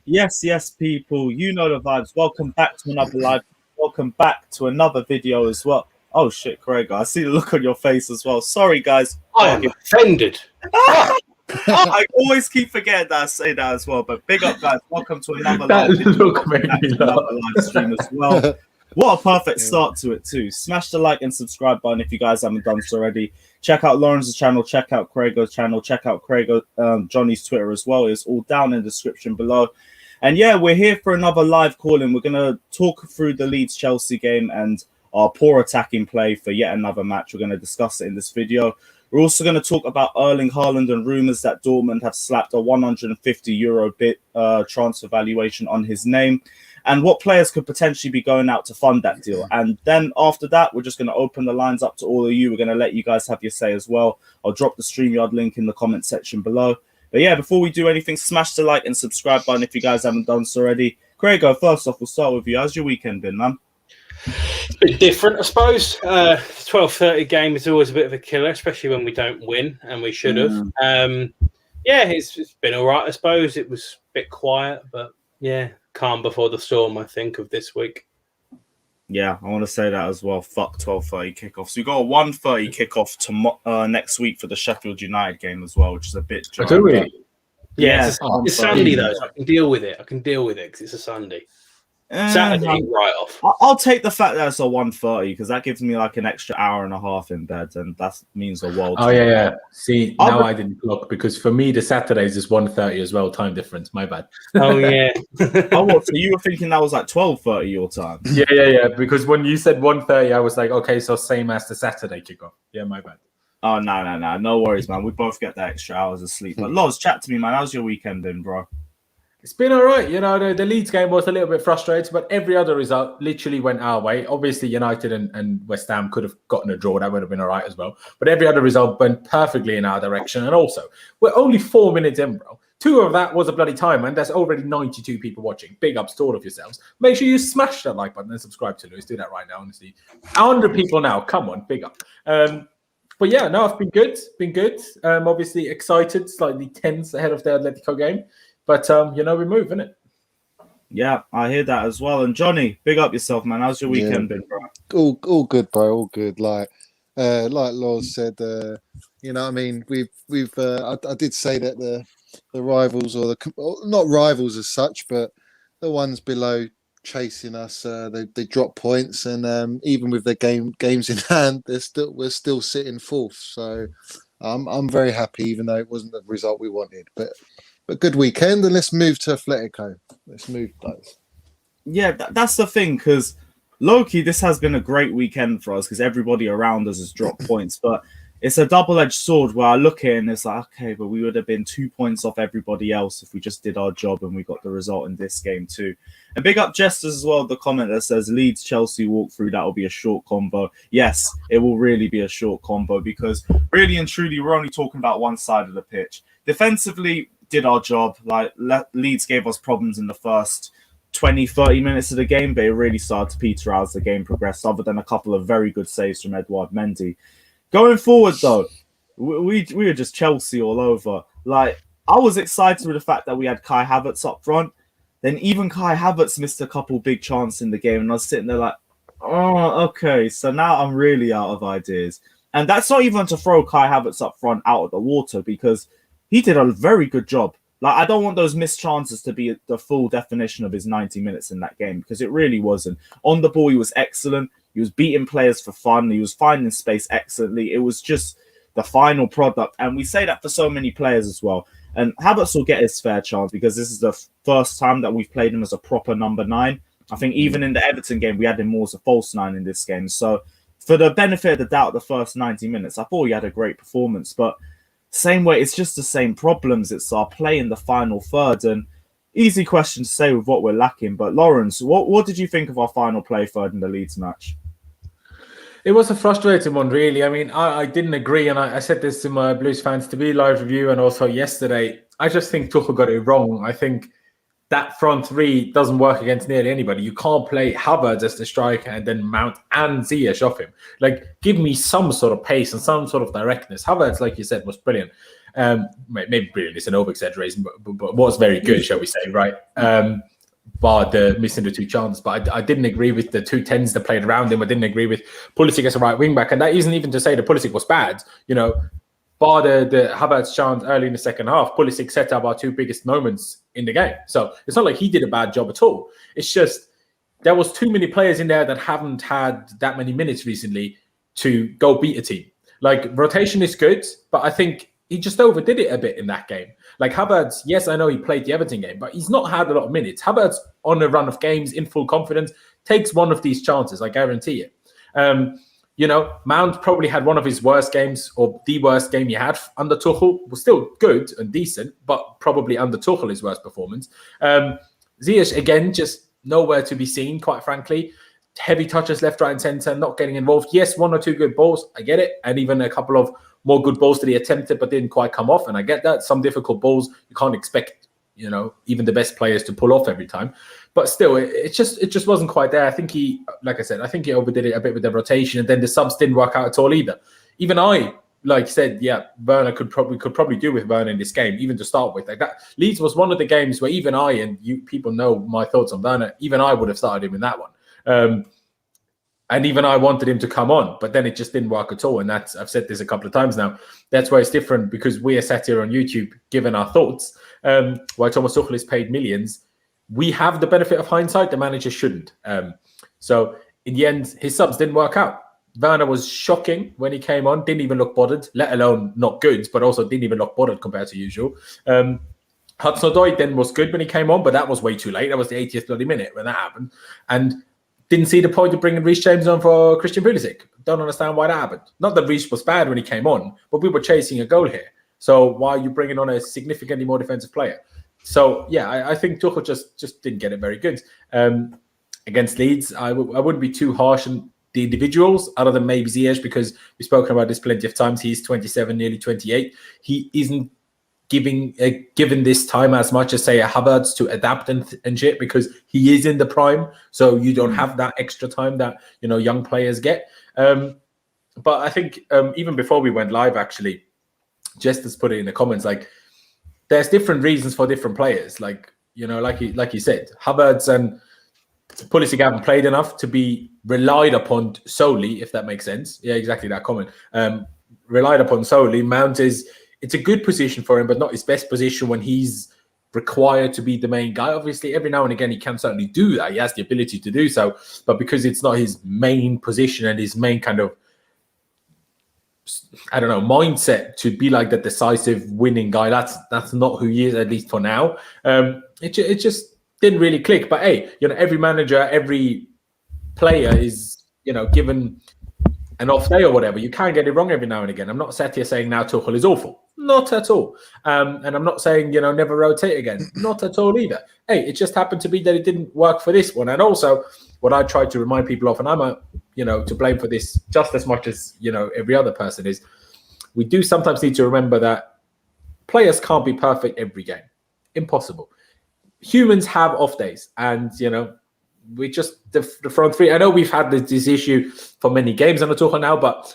Yes, yes, people. You know the vibes. Welcome back to another live. Welcome back to another video as well. Oh shit, Craig, I see the look on your face as well. Sorry, guys. I am offended. I always keep forgetting that I say that as well. But big up, guys. Welcome to another That live video. look made me laugh. Another live stream as well. What a perfect start to it too. Smash the like and subscribe button if you guys haven't done so already. Check out Lawrence's channel. Check out Craig's channel. Check out Johnny's Twitter as well. It's all down in the description below. And yeah, we're here for another live call-in. We're going to talk through the Leeds-Chelsea game and our poor attacking play for yet another match. We're going to discuss it in this video. We're also going to talk about Erling Haaland and rumours that Dortmund have slapped a €150 bid transfer valuation on his name, and what players could potentially be going out to fund that deal. And then after that, we're just going to open the lines up to all of you. We're going to let you guys have your say as well. I'll drop the StreamYard link in the comment section below. But yeah, before we do anything, smash the like and subscribe button if you guys haven't done so already. Craigo, first off, we'll start with you. How's your weekend been, man? It's a bit different, I suppose. 12:30 game is always a bit of a killer, especially when we don't win, and we should have. Yeah, it's been all right, I suppose. It was a bit quiet, but yeah, calm before the storm, I think, of this week. Yeah, I want to say that as well. Fuck 12:30 kickoff. So we got a 1:30 kickoff next week for the Sheffield United game as well, which is a bit dry. Do we? Yeah, it's Sunday though, so I can deal with it. because it's a Sunday. Saturday, right off. I'll take the fact that it's a 1:30 because that gives me like an extra hour and a half in bed, and that means a world. Oh yeah. See, now I didn't look because for me the Saturdays is 1:30 as well. Time difference. My bad. Oh yeah. Oh, what? So you were thinking that was like 12:30 your time? Yeah. Because when you said 1:30, I was like, okay, so same as the Saturday kickoff. Yeah, my bad. Oh no worries, man. We both get that extra hours of sleep. But Loz, chat to me, man. How's your weekend been, bro? It's been all right. You know, the Leeds game was a little bit frustrating, but every other result literally went our way. Obviously, United and West Ham could have gotten a draw. That would have been all right as well. But every other result went perfectly in our direction. And also, we're only 4 minutes in, bro. 2 of that was a bloody time, and there's already 92 people watching. Big ups to all of yourselves. Make sure you smash that like button and subscribe to Lewis. Do that right now, honestly. 100 people now. Come on, big up. But yeah, no, it's been good. Obviously excited, slightly tense ahead of the Atletico game. But, we move, innit? Yeah, I hear that as well. And Johnny, big up yourself, man. How's your weekend been, bro? All good, bro. All good. Like Laws said, you know what I mean? I did say that the rivals or not rivals as such, but the ones below chasing us, they drop points. And even with their games in hand, we're still sitting fourth. So I'm very happy, even though it wasn't the result we wanted. But good weekend, and let's move to Atletico. Let's move, guys. Yeah, that's the thing, because low-key, this has been a great weekend for us because everybody around us has dropped points. But it's a double-edged sword where I look at it and it's like, okay, but we would have been 2 points off everybody else if we just did our job and we got the result in this game too. And big up Jesters as well, the comment that says Leeds-Chelsea walkthrough, that'll be a short combo. Yes, it will really be a short combo because really and truly, we're only talking about one side of the pitch. Defensively, did our job. Like Leeds gave us problems in the first 20-30 minutes of the game, but it really started to peter out as the game progressed, other than a couple of very good saves from Edouard Mendy. Going forward though, we were just Chelsea all over. Like, I was excited with the fact that we had Kai Havertz up front. Then even Kai Havertz missed a couple big chances in the game, and I was sitting there like, oh, okay, so now I'm really out of ideas. And that's not even to throw Kai Havertz up front out of the water, because he did a very good job. Like, I don't want those missed chances to be the full definition of his 90 minutes in that game, because it really wasn't. On the ball, he was excellent. He was beating players for fun. He was finding space excellently. It was just the final product. And we say that for so many players as well. And Havertz will get his fair chance because this is the first time that we've played him as a proper number 9. I think even in the Everton game, we had him more as a false 9 in this game. So for the benefit of the doubt, the first 90 minutes, I thought he had a great performance. But same way, it's just the same problems. It's our play in the final third, and easy question to say with what we're lacking. But Lawrence, what did you think of our final play third in the Leeds match? It was a frustrating one, really. I mean, I didn't agree, and I said this to my Blues fans to be live review and also yesterday. I just think Tuchel got it wrong. I think that front three doesn't work against nearly anybody. You can't play Havertz as the striker and then Mount and Ziyech off him. Like, give me some sort of pace and some sort of directness. Havertz, like you said, was brilliant. Maybe brilliant is an over-exaggeration, but was very good, shall we say, right? Bar the missing the 2 chances. But I didn't agree with the 2 10s that played around him. I didn't agree with Pulisic as a right wing-back. And that isn't even to say that Pulisic was bad. Bar the Havertz chance early in the second half, Pulisic set up our 2 biggest moments in the game. So it's not like he did a bad job at all. It's just there was too many players in there that haven't had that many minutes recently to go beat a team. Like, rotation is good, but I think he just overdid it a bit in that game. Like, Havertz, yes, I know he played the Everton game, but he's not had a lot of minutes. Havertz, on a run of games, in full confidence, takes one of these chances, I guarantee it. Mount probably had one of his worst games, or the worst game he had under Tuchel. Was still good and decent, but probably under Tuchel his worst performance. Ziyech, again, just nowhere to be seen, quite frankly. Heavy touches left, right, and centre, not getting involved. Yes, 1 or 2 good balls, I get it. And even a couple of more good balls that he attempted but didn't quite come off. And I get that. Some difficult balls you can't expect, even the best players to pull off every time. But still, it just wasn't quite there. I think he overdid it a bit with the rotation, and then the subs didn't work out at all either. Even I, said, Werner could probably do with Werner in this game, even to start with. Like that, Leeds was one of the games where even I, and you people know my thoughts on Werner, even I would have started him in that one. And even I wanted him to come on, but then it just didn't work at all. And I've said this a couple of times now. That's why it's different, because we are sat here on YouTube giving our thoughts. While Thomas Tuchel is paid millions, we have the benefit of hindsight. The manager shouldn't. So in the end, his subs didn't work out. Werner was shocking when he came on. Didn't even look bothered, let alone not good, but also didn't even look bothered compared to usual. Hudson-Odoi then was good when he came on, but that was way too late. That was the 80th bloody minute when that happened. And didn't see the point of bringing Reece James on for Christian Pulisic. Don't understand why that happened. Not that Reece was bad when he came on, but we were chasing a goal here. So why are you bringing on a significantly more defensive player? So, I think Tuchel just didn't get it very good. Against Leeds, I wouldn't be too harsh on the individuals, other than maybe Ziyech, because we've spoken about this plenty of times. He's 27, nearly 28. He isn't given this time as much as, say, a Havertz to adapt and shit, because he is in the prime, so you don't have that extra time that young players get. But I think even before we went live, actually, Jester's put it in the comments, like, there's different reasons for different players. Like you said, Havertz and Pulisic haven't played enough to be relied upon solely, if that makes sense. Yeah, exactly that comment. Relied upon solely. Mount it's a good position for him, but not his best position when he's required to be the main guy. Obviously, every now and again, he can certainly do that. He has the ability to do so. But because it's not his main position and his main kind of, mindset to be like the decisive winning guy, that's not who he is, at least for now. It just didn't really click. But hey, every manager, every player is, given an off day or whatever. You can get it wrong every now and again. I'm not sat here saying now Tuchel is awful. Not at all. And I'm not saying, never rotate again. Not at all either. Hey, it just happened to be that it didn't work for this one. And also, what I try to remind people of, and I'm to blame for this just as much as, every other person, is we do sometimes need to remember that players can't be perfect every game. Impossible. Humans have off days. And, we just, the front three, I know we've had this issue for many games on the Tuchel now, but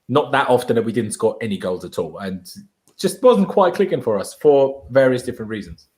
not that often that we didn't score any goals at all. And just wasn't quite clicking for us for various different reasons.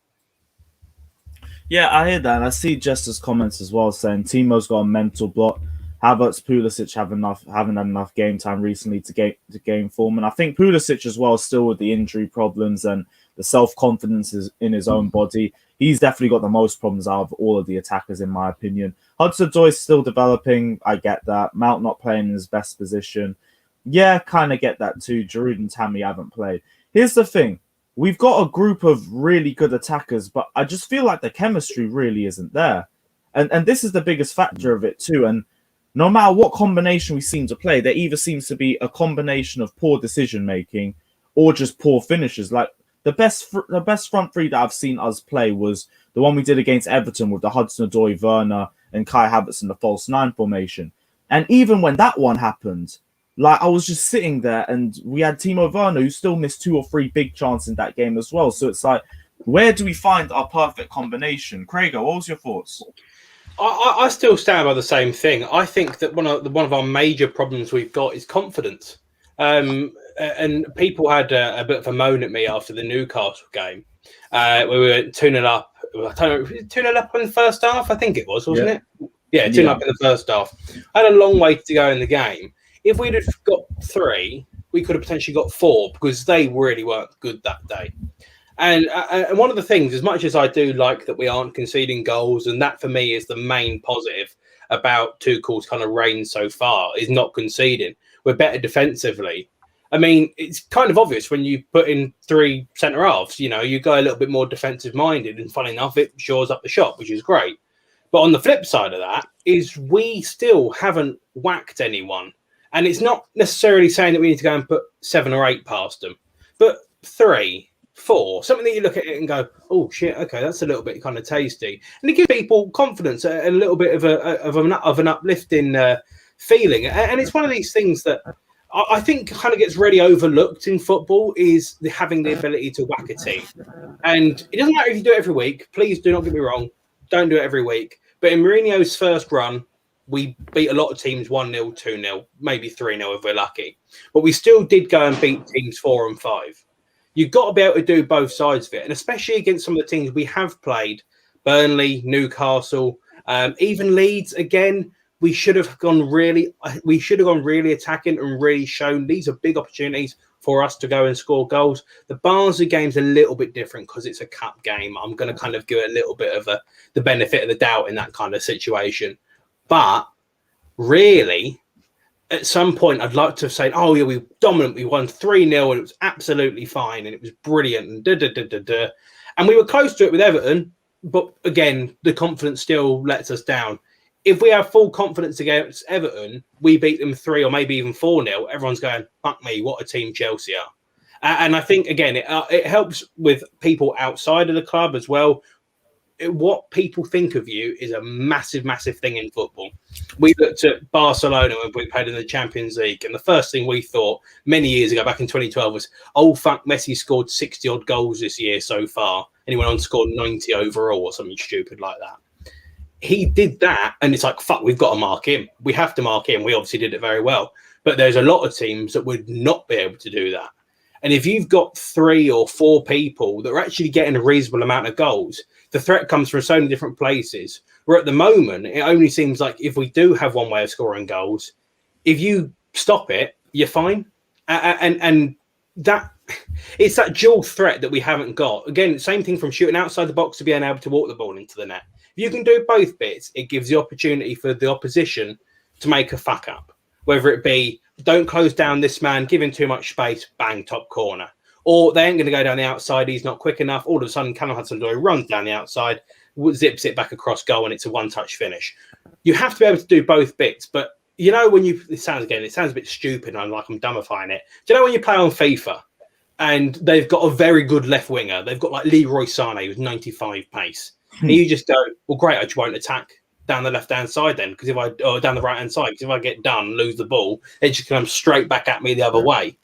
Yeah, I hear that. And I see Jester's comments as well, saying Timo's got a mental block. Havertz, Pulisic haven't had enough game time recently to gain form. And I think Pulisic as well, still with the injury problems and the self-confidence in his own body, he's definitely got the most problems out of all of the attackers, in my opinion. Hudson-Odoi still developing. I get that. Mount not playing in his best position. Yeah, kind of get that too. Giroud and Tammy haven't played. Here's the thing. We've got a group of really good attackers, but I just feel like the chemistry really isn't there. And this is the biggest factor of it too. And no matter what combination we seem to play, there either seems to be a combination of poor decision-making or just poor finishes. Like, the best front three that I've seen us play was the one we did against Everton with the Hudson-Odoi, Werner, and Kai Havertz in the false nine formation. And even when that one happened, like, I was just sitting there and we had Timo Werner, who still missed 2 or 3 big chances in that game as well. So it's like, where do we find our perfect combination? Craigo, what was your thoughts? I still stand by the same thing. I think that one of our major problems we've got is confidence. and people had a bit of a moan at me after the Newcastle game, where we were 2-0 up. I don't know, 2-0 up in the first half. I think it was, wasn't it? Yeah, 2-0 up in the first half. I had a long way to go in the game. If we'd have got 3, we could have potentially got 4 because they really weren't good that day. And one of the things, as much as I do like that we aren't conceding goals, and that for me is the main positive about Tuchel's kind of reign so far, is not conceding. We're better defensively. I mean, it's kind of obvious when you put in 3 centre halves, you go a little bit more defensive minded, and funny enough, it shores up the shop, which is great. But on the flip side of that is we still haven't whacked anyone. And it's not necessarily saying that we need to go and put 7 or 8 past them, but 3, 4, something that you look at it and go, oh shit, okay, that's a little bit kind of tasty, and it gives people confidence, a little bit of an uplifting feeling. And it's one of these things that I think kind of gets really overlooked in football, is having the ability to whack a team. And it doesn't matter if you do it every week. Please do not get me wrong, don't do it every week. But in Mourinho's first run, we beat a lot of teams 1-0, 2-0, maybe 3-0 if we're lucky. But we still did go and beat teams 4 and 5. You've got to be able to do both sides of it. And especially against some of the teams we have played, Burnley, Newcastle, even Leeds, again, we should have gone really attacking and really shown these are big opportunities for us to go and score goals. The Barnsley game's a little bit different because it's a cup game. I'm going to kind of give it a little bit of the benefit of the doubt in that kind of situation. But really, at some point, I'd like to have said, oh, yeah, we were dominant. We won 3-0 and it was absolutely fine and it was brilliant. And we were close to it with Everton. But again, the confidence still lets us down. If we have full confidence against Everton, we beat them 3 or maybe even 4-0. Everyone's going, fuck me, what a team Chelsea are. And I think, again, it helps with people outside of the club as well. What people think of you is a massive, massive thing in football. We looked at Barcelona when we played in the Champions League, and the first thing we thought many years ago, back in 2012, was, oh, fuck, Messi scored 60-odd goals this year so far, and he went on to score 90 overall or something stupid like that. He did that, and it's like, fuck, we've got to mark him. We have to mark him. We obviously did it very well. But there's a lot of teams that would not be able to do that. And if you've got 3 or 4 people that are actually getting a reasonable amount of goals, the threat comes from so many different places. Where at the moment, it only seems like if we do have one way of scoring goals, if you stop it, you're fine. And that it's that dual threat that we haven't got. Again, same thing from shooting outside the box to being able to walk the ball into the net. If you can do both bits, it gives the opportunity for the opposition to make a fuck up. Whether it be, don't close down this man, give him too much space, bang, top corner. Or they ain't going to go down the outside, he's not quick enough. All of a sudden, Callum Hudson-Odoi runs down the outside, zips it back across goal, and it's a one-touch finish. You have to be able to do both bits. But, when it sounds a bit stupid, and I'm dumbifying it. Do you know when you play on FIFA, and they've got a very good left winger, they've got like Leroy Sané with 95 pace. And you just go, well, great, I just won't attack down the left-hand side then, or down the right-hand side, because if I get done, lose the ball, it just comes straight back at me the other way.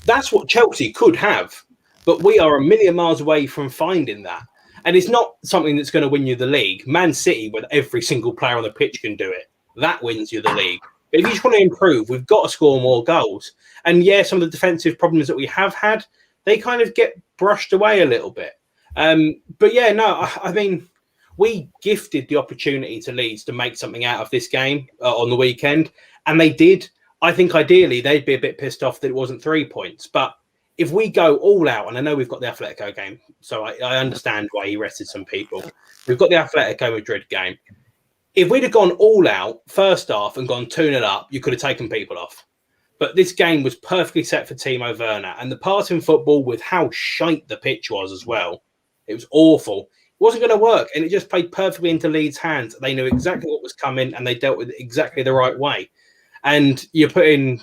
That's what Chelsea could have, but we are a million miles away from finding that. And it's not something that's going to win you the league. Man City, with every single player on the pitch, can do it. That wins you the league. But if you just want to improve, we've got to score more goals. And yeah, some of the defensive problems that we have had, they kind of get brushed away a little bit. But yeah, no, I mean, we gifted the opportunity to Leeds to make something out of this game on the weekend, and they did. I think ideally they'd be a bit pissed off that it wasn't 3 points. But if we go all out, and I know we've got the Atletico game, so I understand why he rested some people. We've got the Atletico Madrid game. If we'd have gone all out first half and gone 2-0 up, you could have taken people off. But this game was perfectly set for Timo Werner, and the passing football with how shite the pitch was as well. It was awful. It wasn't going to work, and it just played perfectly into Leeds' hands. They knew exactly what was coming, and they dealt with it exactly the right way. And you're putting,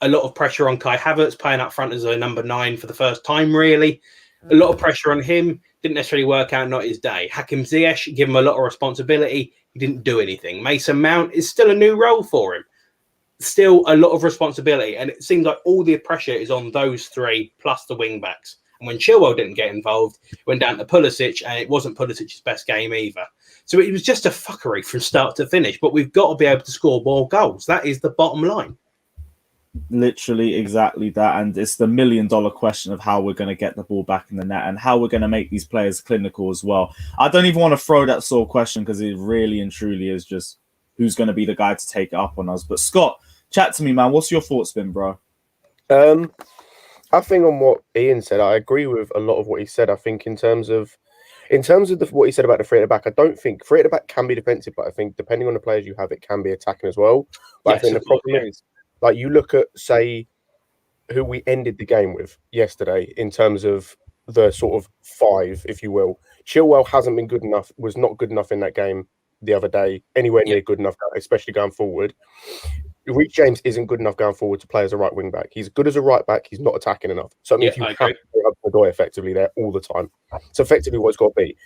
a lot of pressure on Kai Havertz, playing up front as a number 9 for the first time, really. A lot of pressure on him. Didn't necessarily work out, not his day. Hakim Ziyech, give him a lot of responsibility. He didn't do anything. Mason Mount is still a new role for him. Still a lot of responsibility. And it seems like all the pressure is on those 3 plus the wing-backs. And when Chilwell didn't get involved, it went down to Pulisic, and it wasn't Pulisic's best game either. So it was just a fuckery from start to finish. But we've got to be able to score more goals. That is the bottom line. Literally exactly that. And it's the $1 million question of how we're going to get the ball back in the net and how we're going to make these players clinical as well. I don't even want to throw that sort of question because it really and truly is just who's going to be the guy to take it up on us. But Scott, chat to me, man. What's your thoughts been, bro? I think on what Ian said, I agree with a lot of what he said. I think in terms of what he said about the three at the back, I don't think three at the back can be defensive, but I think depending on the players you have, it can be attacking as well. But Yes, I think the problem is, like, you look at, say, who we ended the game with yesterday in terms of the sort of five, if you will. Chilwell hasn't been good enough, was not good enough in that game the other day, anywhere near good enough, especially going forward. Reece James isn't good enough going forward to play as a right wing back. He's good as a right back. He's not attacking enough. So I mean, if you have to put the door effectively there all the time, so effectively what it's got to be.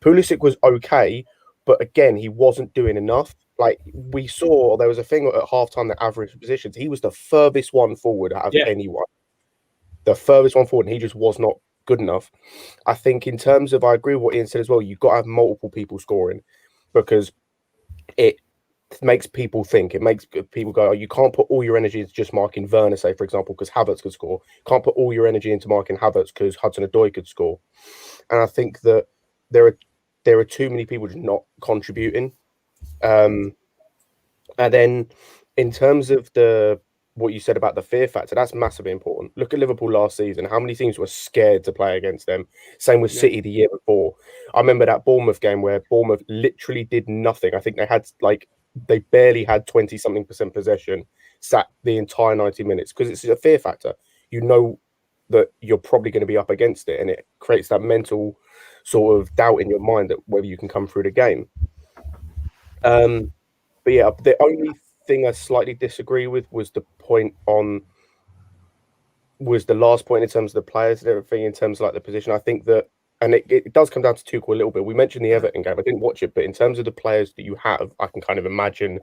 Pulisic was okay, but again, he wasn't doing enough. Like we saw, there was a thing at halftime that average positions. He was the furthest one forward out of anyone. The furthest one forward, and he just was not good enough. I think in terms of, I agree with what Ian said as well. You've got to have multiple people scoring because it makes people think. It makes people go, oh, you can't put all your energy into just marking Werner, say, for example, because Havertz could score. You can't put all your energy into marking Havertz because Hudson-Odoi could score. And I think that there are too many people just not contributing. And then in terms of what you said about the fear factor, that's massively important. Look at Liverpool last season. How many teams were scared to play against them? Same with City the year before. I remember that Bournemouth game where Bournemouth literally did nothing. I think they barely had 20-something% possession, sat the entire 90 minutes because it's a fear factor. You know that you're probably going to be up against it, and it creates that mental sort of doubt in your mind that whether you can come through the game. But yeah, the only thing I slightly disagree with was the last point in terms of the players and everything, in terms of like the position. I think that, and it does come down to Tuchel a little bit. We mentioned the Everton game. I didn't watch it, but in terms of the players that you have, I can kind of imagine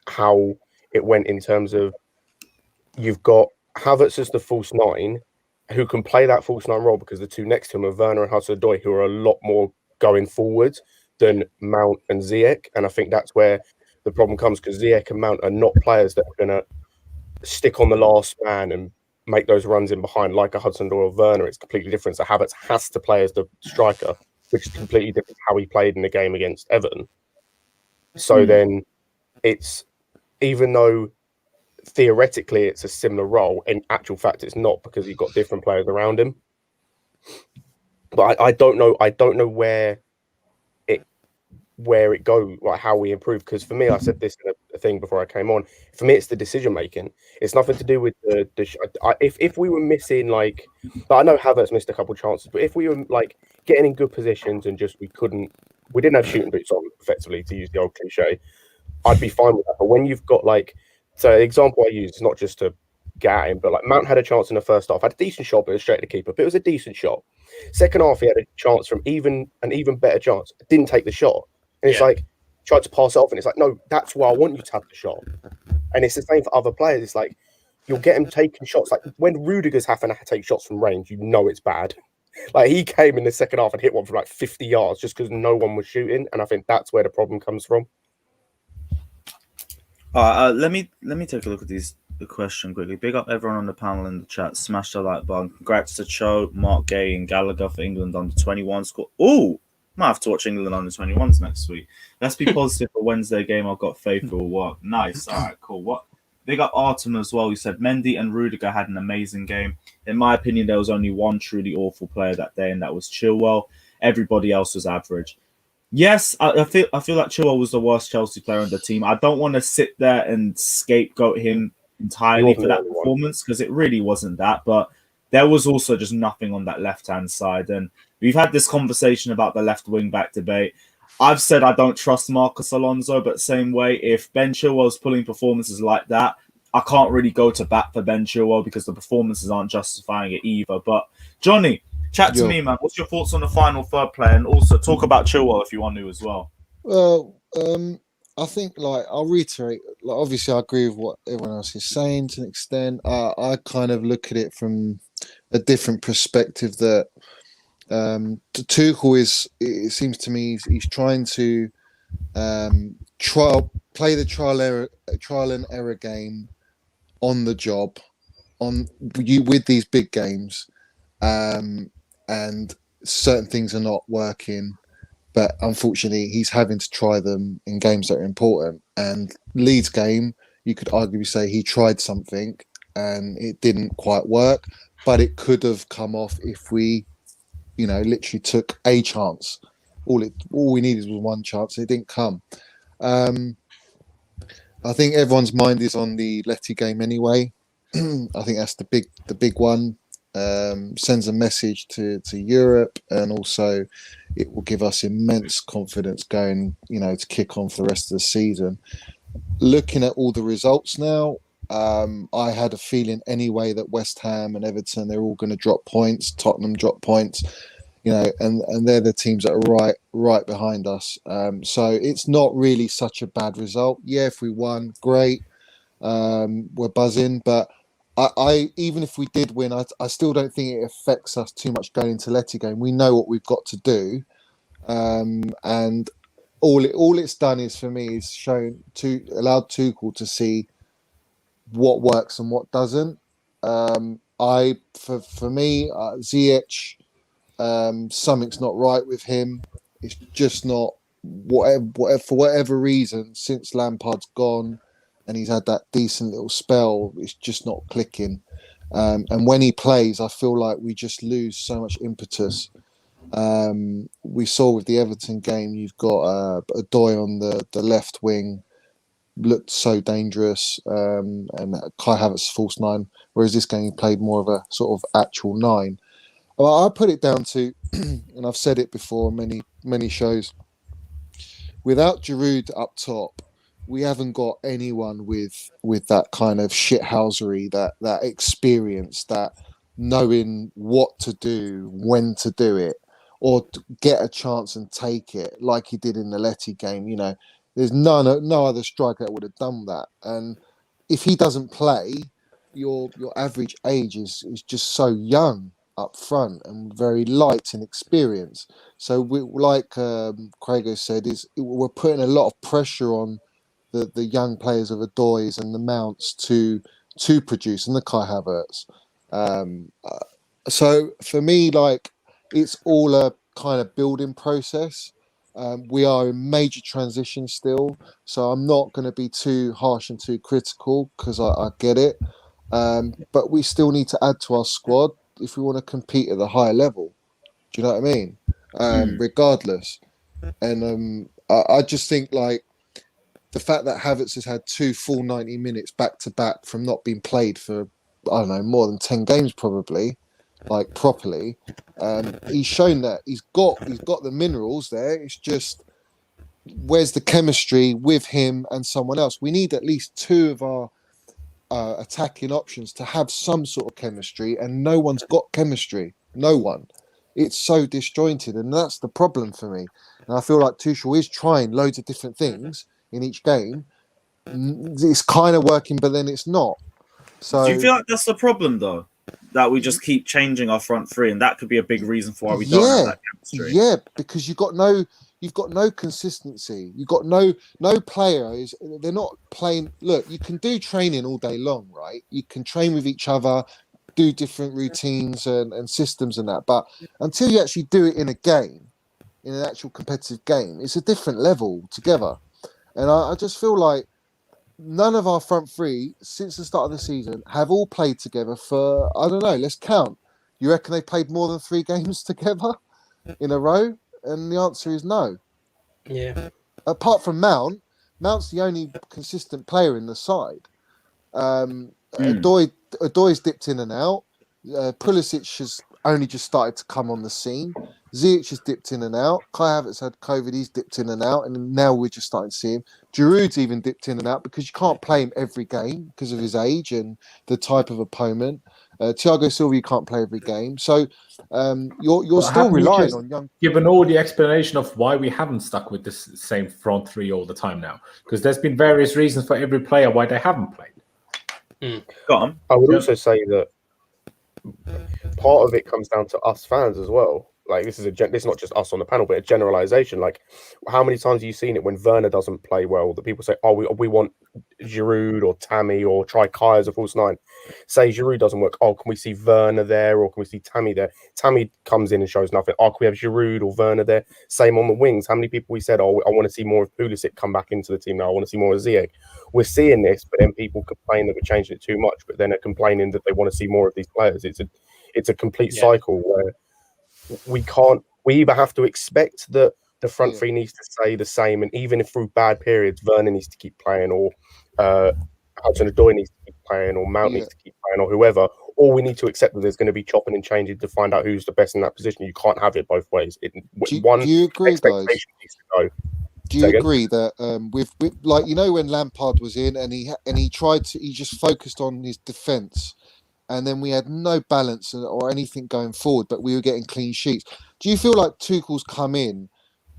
how it went in terms of you've got Havertz as the false nine, who can play that false nine role because the two next to him are Werner and Hudson-Odoi, who are a lot more going forward than Mount and Ziyech. And I think that's where the problem comes, because Ziyech and Mount are not players that are going to stick on the last man and make those runs in behind like a Hudson-Odoi or Werner. It's completely different. So Havertz has to play as the striker, which is completely different to how he played in the game against Everton. So then it's, even though theoretically it's a similar role, in actual fact it's not, because you've got different players around him. But I don't know where it goes, like how we improve. Because for me, I said this in a thing before I came on. For me, it's the decision making. It's nothing to do with if we were missing, like I know Havertz missed a couple of chances, but if we were like getting in good positions and just we didn't have shooting boots on effectively, to use the old cliche, I'd be fine with that. But when you've got so the example I use is not just to get at him, but like Mount had a chance in the first half, had a decent shot, but it was straight to the keeper. But it was a decent shot. Second half, he had a chance from an even better chance. Didn't take the shot. And it's like, tried to pass it off, and it's like, no, that's why I want you to have the shot. And it's the same for other players. It's like, you'll get him taking shots. Like when Rudiger's having to take shots from range, you know it's bad. Like he came in the second half and hit one from like 50 yards just because no one was shooting. And I think that's where the problem comes from. Let me take a look at the question quickly. Big up everyone on the panel in the chat. Smash the like button. Congrats to Cho, Mark Gay, and Gallagher for England under 21 score. Oh, might have to watch England under 21s next week. Let's be positive for Wednesday game. I've got faith it will work. Nice. All right, cool. What? Big up Artem as well. You said Mendy and Rudiger had an amazing game. In my opinion, there was only one truly awful player that day, and that was Chilwell. Everybody else was average. Yes, I feel like Chilwell was the worst Chelsea player on the team. I don't want to sit there and scapegoat him entirely for that performance, because it really wasn't that. But there was also just nothing on that left-hand side. And we've had this conversation about the left wing-back debate. I've said I don't trust Marcus Alonso, but same way, if Ben Chilwell's pulling performances like that, I can't really go to bat for Ben Chilwell because the performances aren't justifying it either. But Johnny, chat to me, man. What's your thoughts on the final third play? And also talk about Chilwell if you want to as well. Well, I think, I'll reiterate, obviously I agree with what everyone else is saying to an extent. I kind of look at it from a different perspective, that Tuchel it seems to me, he's trying to play the trial and error game on the job, on you with these big games, and certain things are not working. But unfortunately, he's having to try them in games that are important. And Leeds game, you could arguably say he tried something and it didn't quite work, but it could have come off if we, literally took a chance. All we needed was one chance. It didn't come. I think everyone's mind is on the Letty game anyway. I think that's the big one. Sends a message to Europe, and also it will give us immense confidence going, to kick on for the rest of the season. Looking at all the results now, I had a feeling anyway that West Ham and Everton, they're all going to drop points. Tottenham drop points, and they're the teams that are right behind us. So it's not really such a bad result. Yeah, if we won, great. We're buzzing, but I even if we did win, I still don't think it affects us too much going into Letty game. We know what we've got to do, and all it's done is for me is allowed Tuchel to see what works and what doesn't. For me, Ziyech, something's not right with him. It's just not whatever for whatever reason since Lampard's gone. And he's had that decent little spell. It's just not clicking. And when he plays, I feel like we just lose so much impetus. We saw with the Everton game, you've got Odoi on the left wing, looked so dangerous, and Kai Havertz false nine, whereas this game he played more of a sort of actual nine. Well, I put it down to, and I've said it before on many shows, without Giroud up top, we haven't got anyone with that kind of shithousery, that experience, that knowing what to do, when to do it, or to get a chance and take it, like he did in the Letty game. There's no other striker that would have done that. And if he doesn't play, your average age is just so young up front and very light in experience. So we, like Craig said, we're putting a lot of pressure on the young players of the Odoi and the Mounts to produce, and the Kai Havertz. So for me, it's all a kind of building process. We are in major transition still, so I'm not going to be too harsh and too critical because I get it. But we still need to add to our squad if we want to compete at the higher level. Do you know what I mean? Regardless. And I just think the fact that Havertz has had 2 full 90 minutes back to back from not being played for, I don't know, more than 10 games probably, properly. He's shown that he's got the minerals there. It's just, where's the chemistry with him and someone else? We need at least 2 of our attacking options to have some sort of chemistry, and no one's got chemistry. No one. It's so disjointed, and that's the problem for me. And I feel like Tuchel is trying loads of different things in each game. It's kind of working, but then it's not. So do you feel like that's the problem, though? That we just keep changing our front three, and that could be a big reason for why we don't have that chemistry. Yeah, because you've got no consistency. You've got no players. They're not playing. Look, you can do training all day long, right? You can train with each other, do different routines and systems and that. But until you actually do it in a game, in an actual competitive game, it's a different level together. And I just feel like none of our front three, since the start of the season, have all played together for, I don't know, let's count. You reckon they played more than 3 games together in a row? And the answer is no. Yeah. Apart from Mount's the only consistent player in the side. Odoi's dipped in and out. Pulisic has only just started to come on the scene. Ziyech has dipped in and out. Kai Havertz had COVID, he's dipped in and out, and now we're just starting to see him. Giroud's even dipped in and out because you can't play him every game because of his age and the type of opponent. Thiago Silva, you can't play every game. So you're still relying on young... Given all the explanation of why we haven't stuck with this same front three all the time now, because there's been various reasons for every player why they haven't played. Go on. I would also say that part of it comes down to us fans as well. like this is not just us on the panel, but a generalization. Like, how many times have you seen it when Werner doesn't play well that people say, "Oh, we want Giroud or Tammy or try Kai as a false nine." Say Giroud doesn't work. Oh, can we see Werner there or can we see Tammy there? Tammy comes in and shows nothing. Oh, can we have Giroud or Werner there? Same on the wings. How many people we said, "Oh, I want to see more of Pulisic come back into the team now. I want to see more of Ziyech." We're seeing this, but then people complain that we're changing it too much. But then are complaining that they want to see more of these players. It's a complete cycle where we either have to expect that the front three needs to stay the same, and even if through bad periods, Werner needs to keep playing, or Hudson-Odoi needs to keep playing, or Mount needs to keep playing, or whoever, or we need to accept that there's going to be chopping and changing to find out who's the best in that position. You can't have it both ways. Do you agree, guys? Needs to go. Do you agree that with like, you know, when Lampard was in and he just focused on his defence, and then we had no balance or anything going forward, but we were getting clean sheets. Do you feel like Tuchel's come in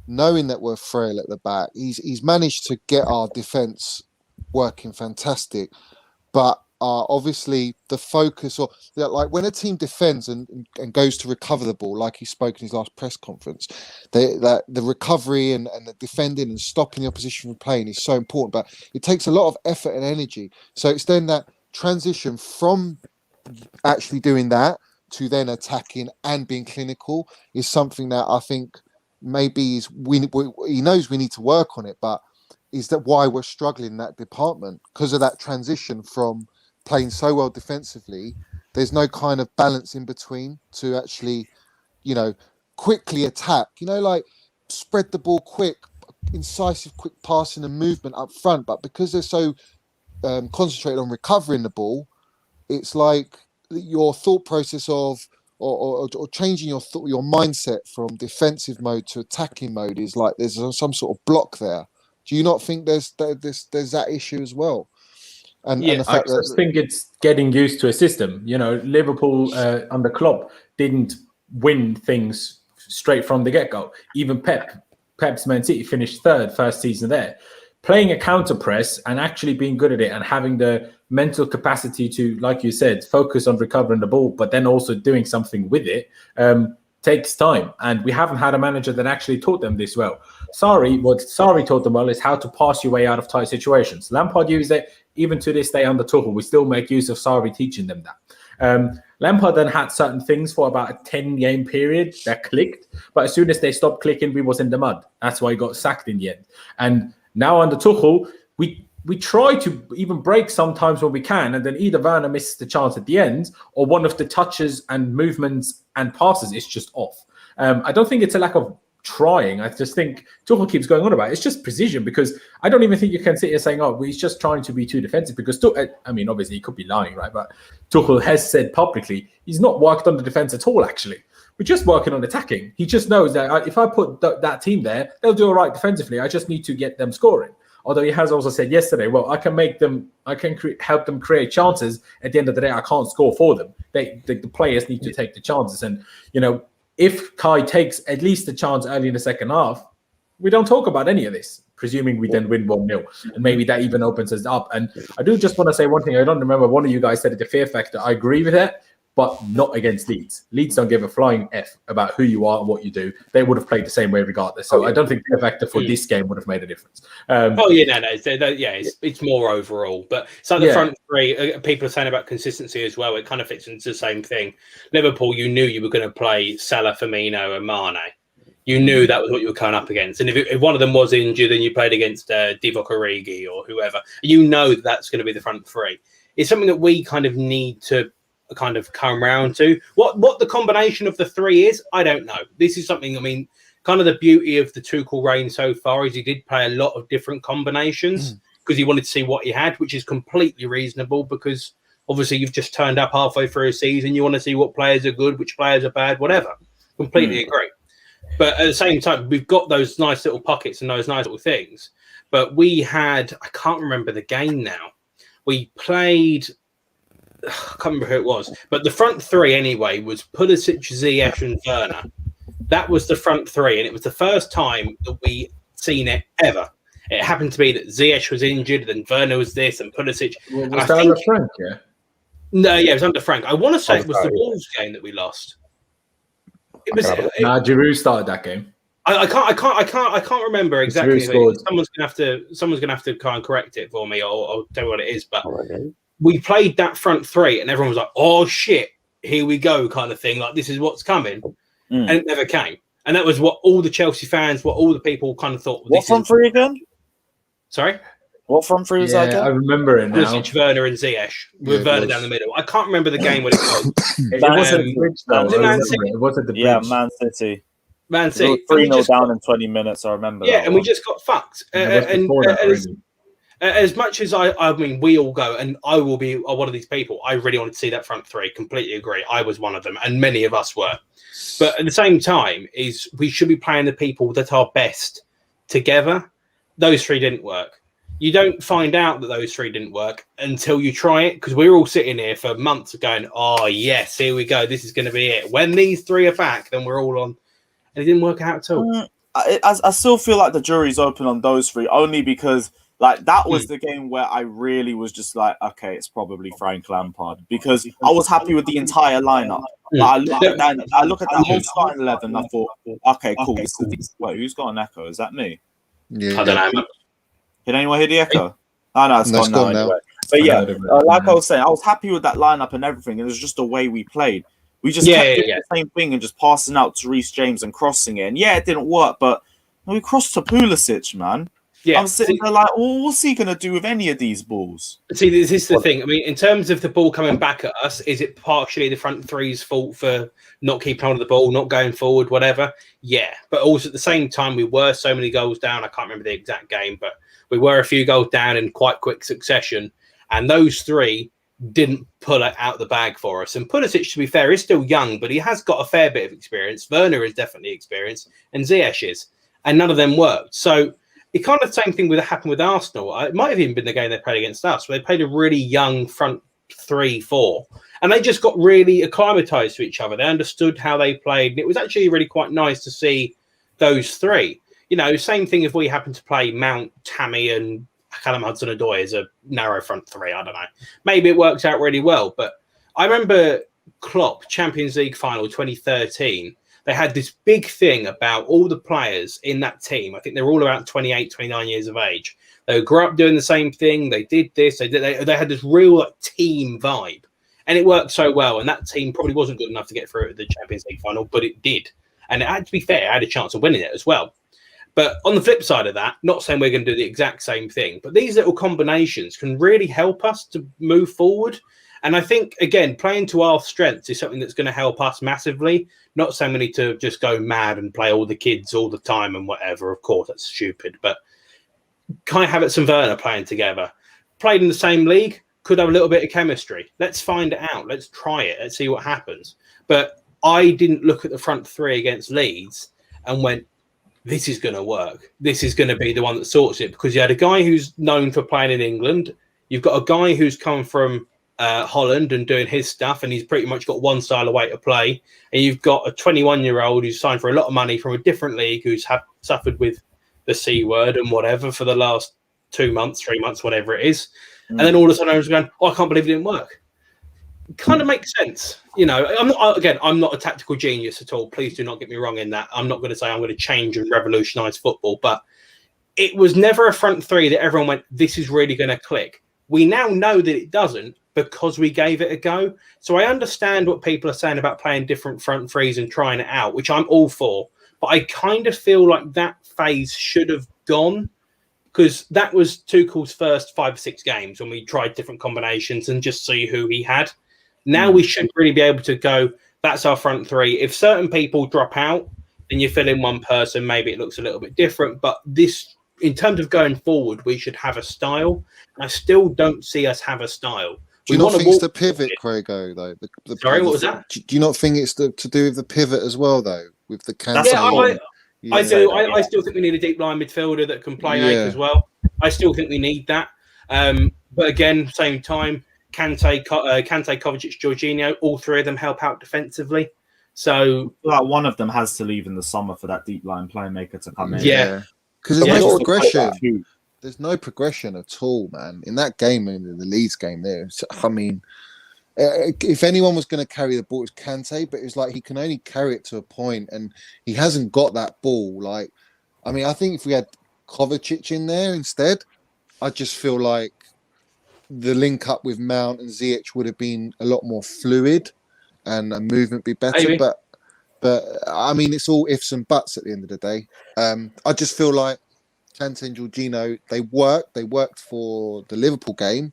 knowing that we're frail at the back? He's managed to get our defence working fantastic, but obviously the focus, or like when a team defends and goes to recover the ball, like he spoke in his last press conference, the recovery and the defending and stopping the opposition from playing is so important, but it takes a lot of effort and energy. So it's then that transition from actually doing that to then attacking and being clinical is something that I think maybe he knows we need to work on it, but is that why we're struggling in that department? Because of that transition from playing so well defensively, there's no kind of balance in between to actually, you know, quickly attack, you know, like spread the ball quick, incisive, quick passing and movement up front. But because they're so concentrated on recovering the ball, it's like your thought process of or changing your mindset from defensive mode to attacking mode is like there's some sort of block there. Do you not think there's that issue as well? And the fact I just think it's getting used to a system. You know, Liverpool under Klopp didn't win things straight from the get-go. Even Pep's Man City finished third first season there. Playing a counter press and actually being good at it and having the mental capacity to, like you said, focus on recovering the ball, but then also doing something with it takes time. And we haven't had a manager that actually taught them this well. What Sarri taught them well is how to pass your way out of tight situations. Lampard used it. Even to this day under Tuchel, we still make use of Sarri teaching them that. Lampard then had certain things for about a 10-game period that clicked. But as soon as they stopped clicking, we was in the mud. That's why he got sacked in the end. And now under Tuchel, we try to even break sometimes when we can, and then either Werner misses the chance at the end, or one of the touches and movements and passes is just off. I don't think it's a lack of trying. I just think Tuchel keeps going on about it. It's just precision, because I don't even think you can sit here saying, "Oh, he's just trying to be too defensive." Because I mean, obviously he could be lying, right? But Tuchel has said publicly he's not worked on the defense at all. Actually, we're just working on attacking. He just knows that if I put that team there, they'll do all right defensively. I just need to get them scoring. Although he has also said yesterday, well, I can help them create chances. At the end of the day, I can't score for them. The players need to take the chances. And, you know, if Kai takes at least a chance early in the second half, we don't talk about any of this, presuming we then win 1-0. And maybe that even opens us up. And I do just want to say one thing. I don't remember, one of you guys said it, the fear factor. I agree with that, but not against Leeds. Leeds don't give a flying F about who you are and what you do. They would have played the same way regardless. So I don't think the factor for this game would have made a difference. It's more overall. But so the front three, people are saying about consistency as well. It kind of fits into the same thing. Liverpool, you knew you were going to play Salah, Firmino and Mane. You knew that was what you were coming up against. And if one of them was injured and you played against Divock Origi or whoever, you know that's going to be the front three. It's something that we kind of need to kind of come round to. What the combination of the three is, I don't know. This is something, I mean, kind of the beauty of the Tuchel reign so far is he did play a lot of different combinations because he wanted to see what he had, which is completely reasonable, because obviously you've just turned up halfway through a season. You want to see what players are good, which players are bad, whatever. Completely agree. But at the same time, we've got those nice little pockets and those nice little things. But we had, I can't remember the game now. We played, I can't remember who it was, but the front three anyway was Pulisic, Ziyech and Werner. That was the front three, and it was the first time that we seen it ever. It happened to be that Ziyech was injured, then Werner was this, and Pulisic. Well, was that under Frank, yeah? No, yeah, it was under Frank. I want to say it was the Wolves game that we lost. It was. Giroud started that game. I can't remember exactly. Someone's gonna have to kind of correct it for me, or tell me what it is. But we played that front three, and everyone was like, "Oh shit, here we go," kind of thing. Like this is what's coming, and it never came. And that was what all the Chelsea fans, what all the people kind of thought. What front three again? Sorry. What front three was that again? I remember it now. Pulisic, Werner, and Ziyech with Werner down the middle. I can't remember the game when it was. It wasn't the bridge, though. It wasn't the bridge. Yeah, Man City. 3-0 down in 20 minutes. I remember. Yeah, and we just got fucked. As much as I mean, we all go, and I will be one of these people. I really wanted to see that front three. Completely agree. I was one of them, and many of us were. But at the same time, we should be playing the people that are best together. Those three didn't work. You don't find out that those three didn't work until you try it, because we were all sitting here for months going, "Oh yes, here we go. This is going to be it." When these three are back, then we're all on. And it didn't work out at all. I still feel like the jury's open on those three, only because like that was the game where I really was just like, okay, it's probably Frank Lampard, because I was happy with the entire lineup. I look at that whole starting 11. I thought, okay, cool. Wait, who's got an echo? Is that me? Yeah, I don't know. Did anyone hear the echo? Oh, no, it's gone now. Anyway. But yeah, like I was saying, I was happy with that lineup and everything. It was just the way we played. We just kept doing the same thing and just passing out to Reece James and crossing it. And yeah, it didn't work, but we crossed to Pulisic, man. Yeah, I'm sitting there like, oh, what's he going to do with any of these balls? See, this is the thing. I mean, in terms of the ball coming back at us, is it partially the front three's fault for not keeping hold of the ball, not going forward, whatever? Yeah. But also at the same time, we were so many goals down. I can't remember the exact game, but we were a few goals down in quite quick succession. And those three didn't pull it out the bag for us. And Pulisic, to be fair, is still young, but he has got a fair bit of experience. Werner is definitely experienced, and Ziyech is. And none of them worked. So it kind of the same thing happened with Arsenal. It might have even been the game they played against us, where they played a really young front 3-4, and they just got really acclimatized to each other. They understood how they played, and it was actually really quite nice to see those three. You know, same thing if we happened to play Mount, Tammy, and Callum Hudson-Odoi as a narrow front three. I don't know. Maybe it works out really well, but I remember Klopp, Champions League final 2013. They had this big thing about all the players in that team. I think they were all about 28, 29 years of age. They grew up doing the same thing. They did this. They had this real team vibe. And it worked so well. And that team probably wasn't good enough to get through the Champions League final, but it did. And it had to be fair, I had a chance of winning it as well. But on the flip side of that, not saying we're going to do the exact same thing, but these little combinations can really help us to move forward. And I think, again, playing to our strengths is something that's going to help us massively. Not saying we need to just go mad and play all the kids all the time and whatever. Of course, that's stupid. But Kai Havertz and Werner playing together, played in the same league, could have a little bit of chemistry. Let's find it out. Let's try it. Let's see what happens. But I didn't look at the front three against Leeds and went, this is going to work. This is going to be the one that sorts it. Because you had a guy who's known for playing in England. You've got a guy who's come from Holland and doing his stuff, and he's pretty much got one style of way to play. And you've got a 21-year-old who's signed for a lot of money from a different league, who's suffered with the C word and whatever for the last 2 months, 3 months, whatever it is. And then all of a sudden I was going, oh, I can't believe it didn't work. It kind of makes sense. You know, I'm not a tactical genius at all. Please do not get me wrong in that. I'm not going to say I'm going to change and revolutionise football, but it was never a front three that everyone went, this is really going to click. We now know that it doesn't, because we gave it a go. So I understand what people are saying about playing different front threes and trying it out, which I'm all for. But I kind of feel like that phase should have gone, because that was Tuchel's first 5 or 6 games when we tried different combinations and just see who he had. Now we should really be able to go, that's our front three. If certain people drop out, then you fill in one person. Maybe it looks a little bit different. But this, in terms of going forward, we should have a style. I still don't see us have a style. Do you not think it's the pivot, Craigo, though? Sorry, what was that? Do you not think it's to do with the pivot as well, though, with the Cant? I do. I still think we need a deep line midfielder that can play 8 as well. I still think we need that. But again, same time, Kante, Kovacic, Jorginho, all three of them help out defensively. So like one of them has to leave in the summer for that deep line playmaker to come in. Yeah, because there's no progression. There's no progression at all, man. In that game, in the Leeds game, there. I mean, if anyone was going to carry the ball, it was Kante, but it was like he can only carry it to a point, and he hasn't got that ball. Like, I mean, I think if we had Kovacic in there instead, I just feel like the link up with Mount and Ziyech would have been a lot more fluid and movement be better. Maybe. But I mean, it's all ifs and buts at the end of the day. I just feel like Kante and Jorginho, they worked for the Liverpool game.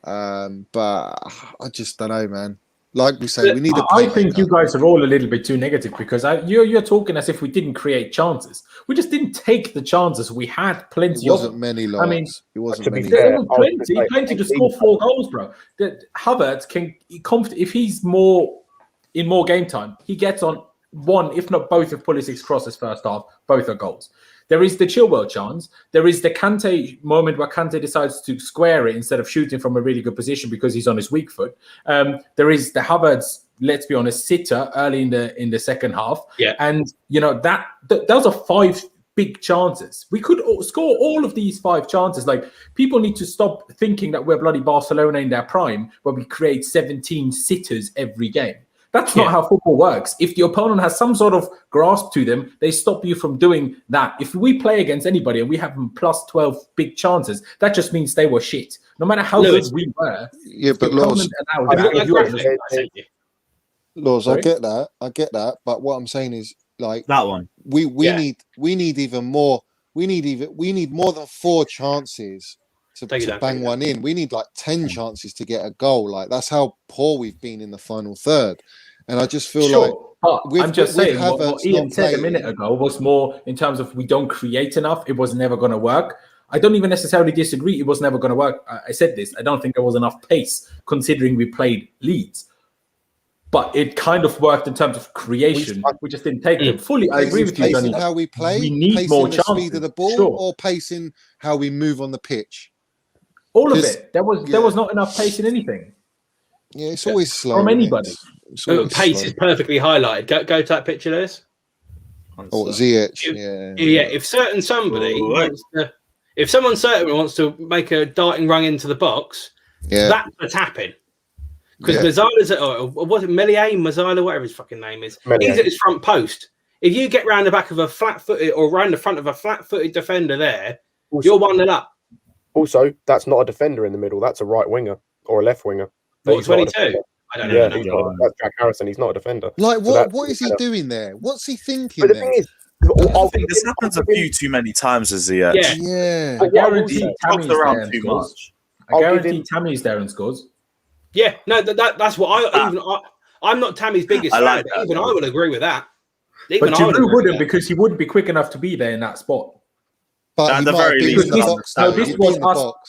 But I just don't know, man. Like we say, we need a I think you guys are all a little bit too negative because you're talking as if we didn't create chances. We just didn't take the chances. We had plenty. It wasn't many, Lawrence. I mean, it wasn't many. There were plenty to score 4 goals, bro. That Havertz can if he's in more game time, he gets on one, if not both, of Pulisic's crosses first half. Both are goals. There is the Chilwell chance. There is the Kante moment where Kante decides to square it instead of shooting from a really good position because he's on his weak foot. There is the Havertz, let's be honest, sitter early in the second half. Yeah. And, those are 5 big chances. We could score all of these 5 chances. Like, people need to stop thinking that we're bloody Barcelona in their prime where we create 17 sitters every game. That's not how football works. If the opponent has some sort of grasp to them, they stop you from doing that. If we play against anybody and we have them plus 12 big chances, that just means they were shit. No matter how good we were. Yeah, but Laws, I get that. But what I'm saying is, like, that one. We need even more. We need more than 4 chances to bang one in. We need like 10 chances to get a goal. Like, that's how poor we've been in the final third. And I just feel I'm just saying what Ian said a minute ago was more in terms of we don't create enough. It was never going to work. I don't even necessarily disagree. It was never going to work. I said this. I don't think there was enough pace considering we played Leeds. But it kind of worked in terms of creation. We just didn't take them fully. I agree with you, Johnny. Pacing how we play, we need pacing more the chances. speed of the ball, or pacing how we move on the pitch. All of it. There was not enough pace in anything. Yeah, it's always slow. From anybody. Pace is perfectly highlighted. Go to that picture, Lewis. Or Ziyech. If someone certain wants to make a darting run into the box, that's a tap-in. Because Mazzala's was it Mazzala, whatever his fucking name is, he's at his front post. If you get round the back of a flat-footed or round the front of a flat-footed defender there, you're 1-0 up. Also, that's not a defender in the middle. That's a right winger or a left winger. What, 22? I don't know. That's Jack Harrison. He's not a defender. Like, what is he doing there? What's he thinking? But the thing is, I think this happens a few too many times as the yeah. I guarantee Tammy's around there too and much. scores. I guarantee Tammy's there and scores. Yeah, no, that's what I'm not Tammy's biggest fan, but even I would agree with that. But Giroud wouldn't, because he wouldn't be quick enough to be there in that spot. But at the very least,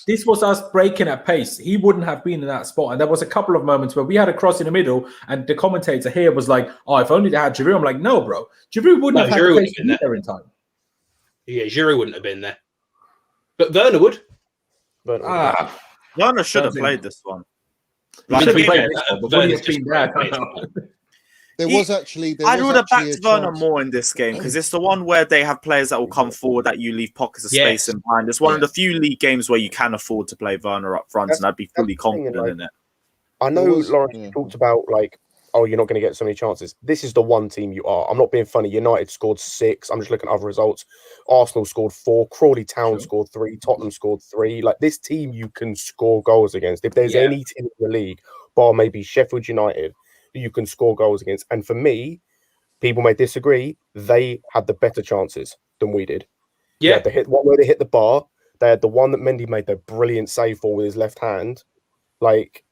this was us breaking at pace. He wouldn't have been in that spot. And there was a couple of moments where we had a cross in the middle, and the commentator here was like, "Oh, if only they had Giroud." I'm like, "No, bro, Giroud wouldn't have had the pace to be there in time." Yeah, Giroud wouldn't have been there, but Werner would. Werner should have played this one. There was actually. I would have backed Werner more in this game because it's the one where they have players that will come forward that you leave pockets of space in behind. It's one of the few league games where you can afford to play Werner up front, and I'd be fully confident in it. I know Lawrence talked about like, oh, you're not going to get so many chances. This is the one team you are. I'm not being funny. United scored 6. I'm just looking at other results. Arsenal scored 4. Crawley Town scored 3. Tottenham scored 3. Like, this team you can score goals against. If there's any team in the league, bar maybe Sheffield United, you can score goals against. And for me, people may disagree, they had the better chances than we did. Yeah. They hit one where they hit the bar. They had the one that Mendy made the brilliant save for with his left hand. Like,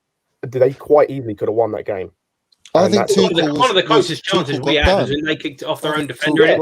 they quite easily could have won that game. I think one of the closest chances we had was when they kicked off their own defender.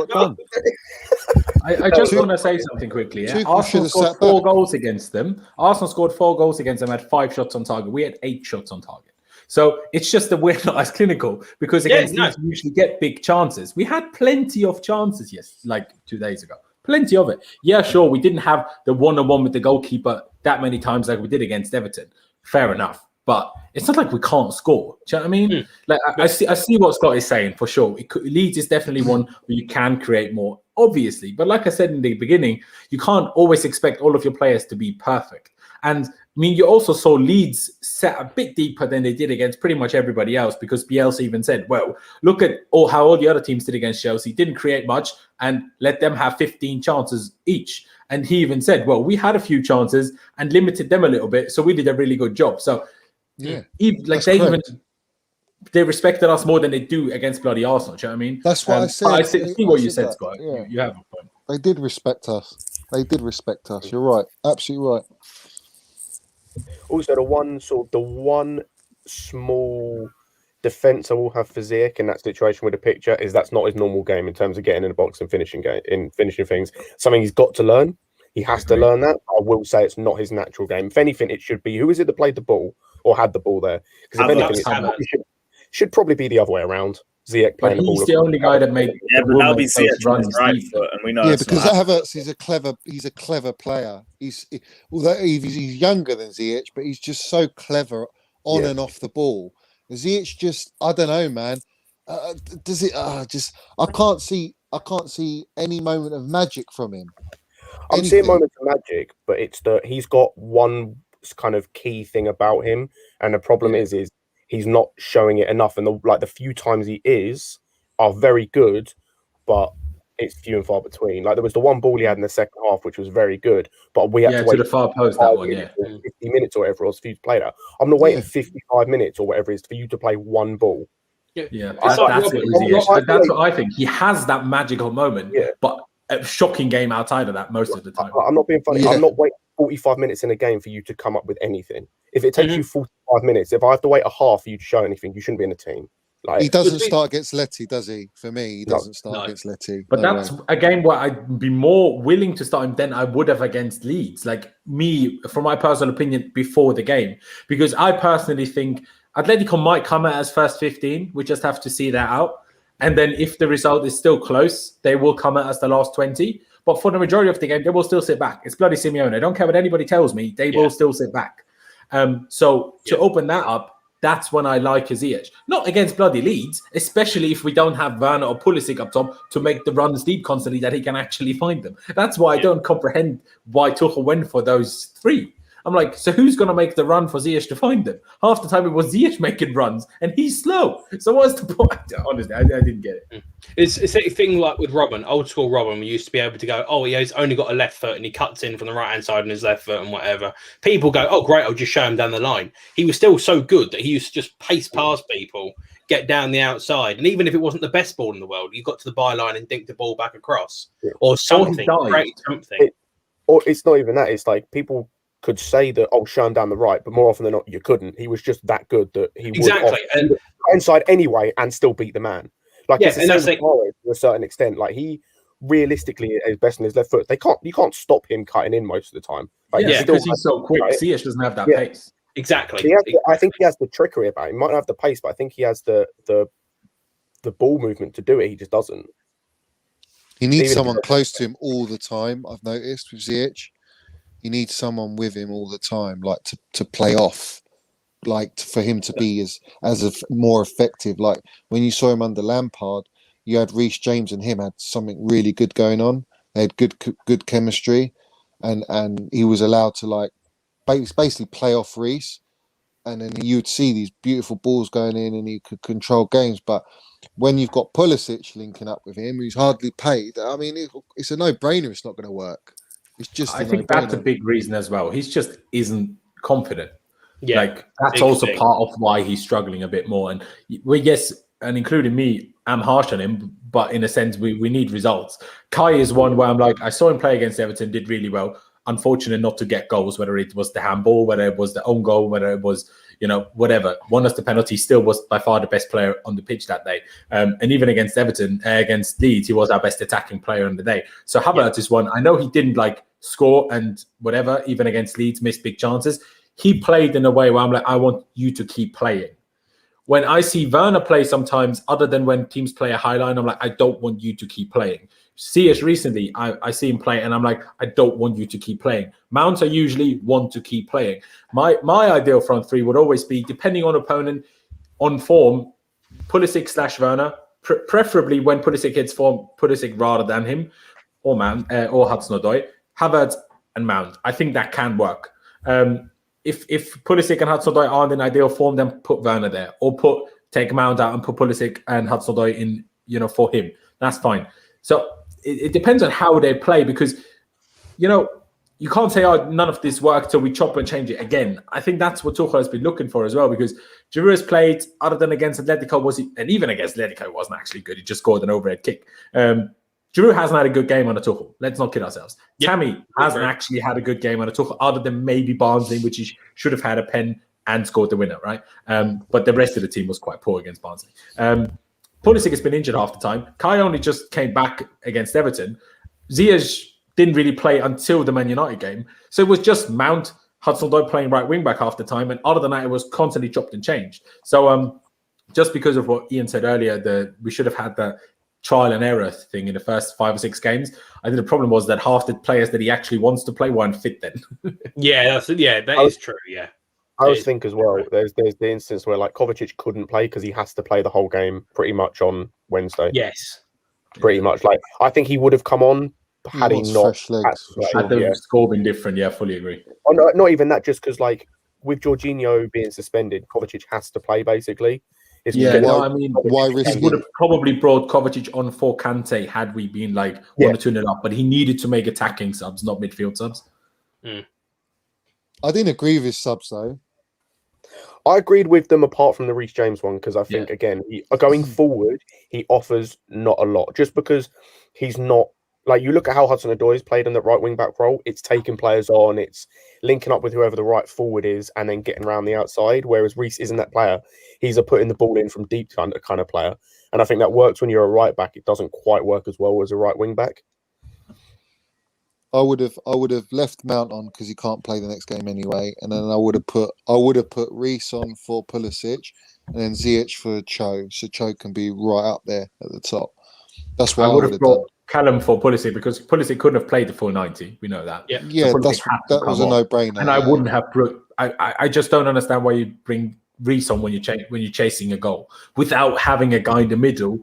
I just want to say something quickly. Yeah? Arsenal scored 4 goals against them. Arsenal scored 4 goals against them, had 5 shots on target. We had 8 shots on target. So it's just that we're not as clinical because against these we usually get big chances. We had plenty of chances, like 2 days ago. Plenty of it. Yeah, sure, we didn't have the one-on-one with the goalkeeper that many times like we did against Everton. Fair enough. But it's not like we can't score. Do you know what I mean? Like I see what Scott is saying for sure. Leeds is definitely one where you can create more. obviously. But like I said in the beginning, you can't always expect all of your players to be perfect. And I mean, you also saw Leeds set a bit deeper than they did against pretty much everybody else, because Bielsa even said, well, look at how all the other teams did against Chelsea, didn't create much and let them have 15 chances each. And he even said, well, we had a few chances and limited them a little bit, so we did a really good job. So Yeah, they respected us more than they do against bloody Arsenal. Do you know what I mean? that's what I said. I see what you said, that. Scott. Yeah. You have a point. They did respect us. You're right. Absolutely right. Also, the one small defense I will have for Ziyech in that situation with the picture is that's not his normal game in terms of getting in the box and finishing things. Something he's got to learn. He has to learn that. I will say it's not his natural game. If anything, it should be. Who is it that played the ball or had the ball there? Because if anything, it should probably be the other way around. Ziyech playing the ball. He's the only guy that made. Yeah, but that'll be Ziyech on his right foot, and we know. Yeah, because Havertz is a clever player. Although he's younger than Ziyech, but he's just so clever on and off the ball. Ziyech just, I don't know, man. Does it? I can't see any moment of magic from him. I'm seeing moments of magic, but it's he's got one kind of key thing about him, and the problem is he's not showing it enough. And the few times he are very good, but it's few and far between. Like there was the one ball he had in the second half, which was very good, but we had to wait to the far post that one, 50 minutes or whatever it was for you to play that. I'm not waiting 55 minutes or whatever it is for you to play one ball. Yeah, that's what I think. He has that magical moment, but a shocking game outside of that most of the time. I'm not being funny. I'm not waiting 45 minutes in a game for you to come up with anything. If it takes you 45 minutes, if I have to wait a half for you to show anything, you shouldn't be in a team. Like, he doesn't start against Letty, does he? For me, he doesn't start against Letty. But that's a game where I'd be more willing to start him than I would have against Leeds. Like me, for my personal opinion, before the game. Because I personally think Atletico might come at us first 15. We just have to see that out. And then if the result is still close, they will come at us the last 20. But for the majority of the game, they will still sit back. It's bloody Simeone. I don't care what anybody tells me. They will still sit back. So to open that up, that's when I like Ziyech. Not against bloody Leeds, especially if we don't have Werner or Pulisic up top to make the runs deep constantly that he can actually find them. That's why I don't comprehend why Tuchel went for those three. I'm like, so who's going to make the run for Ziyech to find them? Half the time it was Ziyech making runs, and he's slow. So what's the point? Honestly, I didn't get it. It's a thing like with Robin, old school Robin. We used to be able to go, oh, he's only got a left foot, and he cuts in from the right hand side on his left foot and whatever. People go, oh, great, I'll just show him down the line. He was still so good that he used to just pace past people, get down the outside, and even if it wasn't the best ball in the world, you got to the byline and dinked the ball back across or something. Or it's not even that. It's like people could say that, oh, show him down the right, but more often than not, you couldn't. He was just that good that he would and inside anyway and still beat the man. Like it's the same to a certain extent. Like he realistically is best on his left foot. You can't stop him cutting in most of the time. Like, because he's so quick. Ziyech doesn't have that pace. Exactly. I think he has the trickery about him. He might not have the pace, but I think he has the ball movement to do it. He just doesn't. He needs someone close to him all the time. I've noticed with Ziyech. He needs someone with him all the time, like to play off, like for him to be as more effective. Like when you saw him under Lampard, you had Reece James and him had something really good going on. They had good chemistry, and he was allowed to like basically play off Reece, and then you'd see these beautiful balls going in, and he could control games. But when you've got Pulisic linking up with him, who's hardly paid, I mean, it's a no-brainer. It's not going to work. I think that's a big reason as well. He just isn't confident. Yeah, like that's also part of why he's struggling a bit more. And and including me, I'm harsh on him, but in a sense, we need results. Kai is one where I'm like, I saw him play against Everton, did really well. Unfortunate not to get goals, whether it was the handball, whether it was the own goal, whether it was, whatever. Won us the penalty, still was by far the best player on the pitch that day. And even against Everton, against Leeds, he was our best attacking player on the day. So Havertz is one. I know he didn't score and whatever, even against Leeds, missed big chances. He played in a way where I'm like, I want you to keep playing. When I see Werner play sometimes, other than when teams play a high line, I'm like, I don't want you to keep playing. CS recently, I see him play and I'm like, I don't want you to keep playing. Mount, I usually want to keep playing. My ideal front three would always be, depending on opponent, on form, Pulisic / Werner, preferably when Pulisic hits form, Pulisic rather than him, or Mount, or Hudson-Odoi, Havertz and Mount. I think that can work. If Pulisic and Hudson-Odoi aren't in ideal form, then put Werner there, or take Mount out and put Pulisic and Hudson-Odoi in, for him. That's fine. So it depends on how they play, because, you can't say, none of this worked, so we chop and change it again. I think that's what Tuchel has been looking for as well, because Giroud has played, other than against Atletico, and even against Atletico, it wasn't actually good. He just scored an overhead kick. Giroud hasn't had a good game on a Tuchel. Let's not kid ourselves. Yep. Tammy hasn't actually had a good game on a Tuchel, other than maybe Barnsley, which he should have had a pen and scored the winner, right? But the rest of the team was quite poor against Barnsley. Pulisic has been injured half the time. Kai only just came back against Everton. Ziyech didn't really play until the Man United game. So it was just Mount, Hudson-Odoi playing right wing back half the time. And other than that, it was constantly chopped and changed. So just because of what Ian said earlier, we should have had the trial and error thing in the first 5 or 6 games. I think the problem was that half the players that he actually wants to play weren't fit then. That is true. Yeah. I always think as well, there's the instance where like Kovacic couldn't play because he has to play the whole game pretty much on Wednesday. Yes. Pretty much. Like, I think he would have come on had he not fresh legs, had the score been different. Yeah, fully agree. Oh, no, not even that, just because like with Jorginho being suspended, Kovacic has to play basically. Why risk? He would have probably brought Kovacic on for Cante had we been like 1 or 2-0 up, but he needed to make attacking subs, not midfield subs. I didn't agree with his subs though. I agreed with them apart from the Reece James one, because I think, again, going forward, he offers not a lot. Just because he's not... Like, you look at how Hudson-Odoi has played in the right wing-back role, it's taking players on, it's linking up with whoever the right forward is, and then getting around the outside, whereas Reece isn't that player. He's a putting the ball in from deep kind of player. And I think that works when you're a right-back. It doesn't quite work as well as a right wing-back. I would have left Mount on because he can't play the next game anyway, and then I would have put Reece on for Pulisic, and then Ziyech for Cho, so Cho can be right up there at the top. That's what I would have done. Callum for Pulisic, because Pulisic couldn't have played the full 90. We know that. Yeah, so that was a no-brainer. And I wouldn't have. I just don't understand why you bring Reece on when you're chasing a goal without having a guy in the middle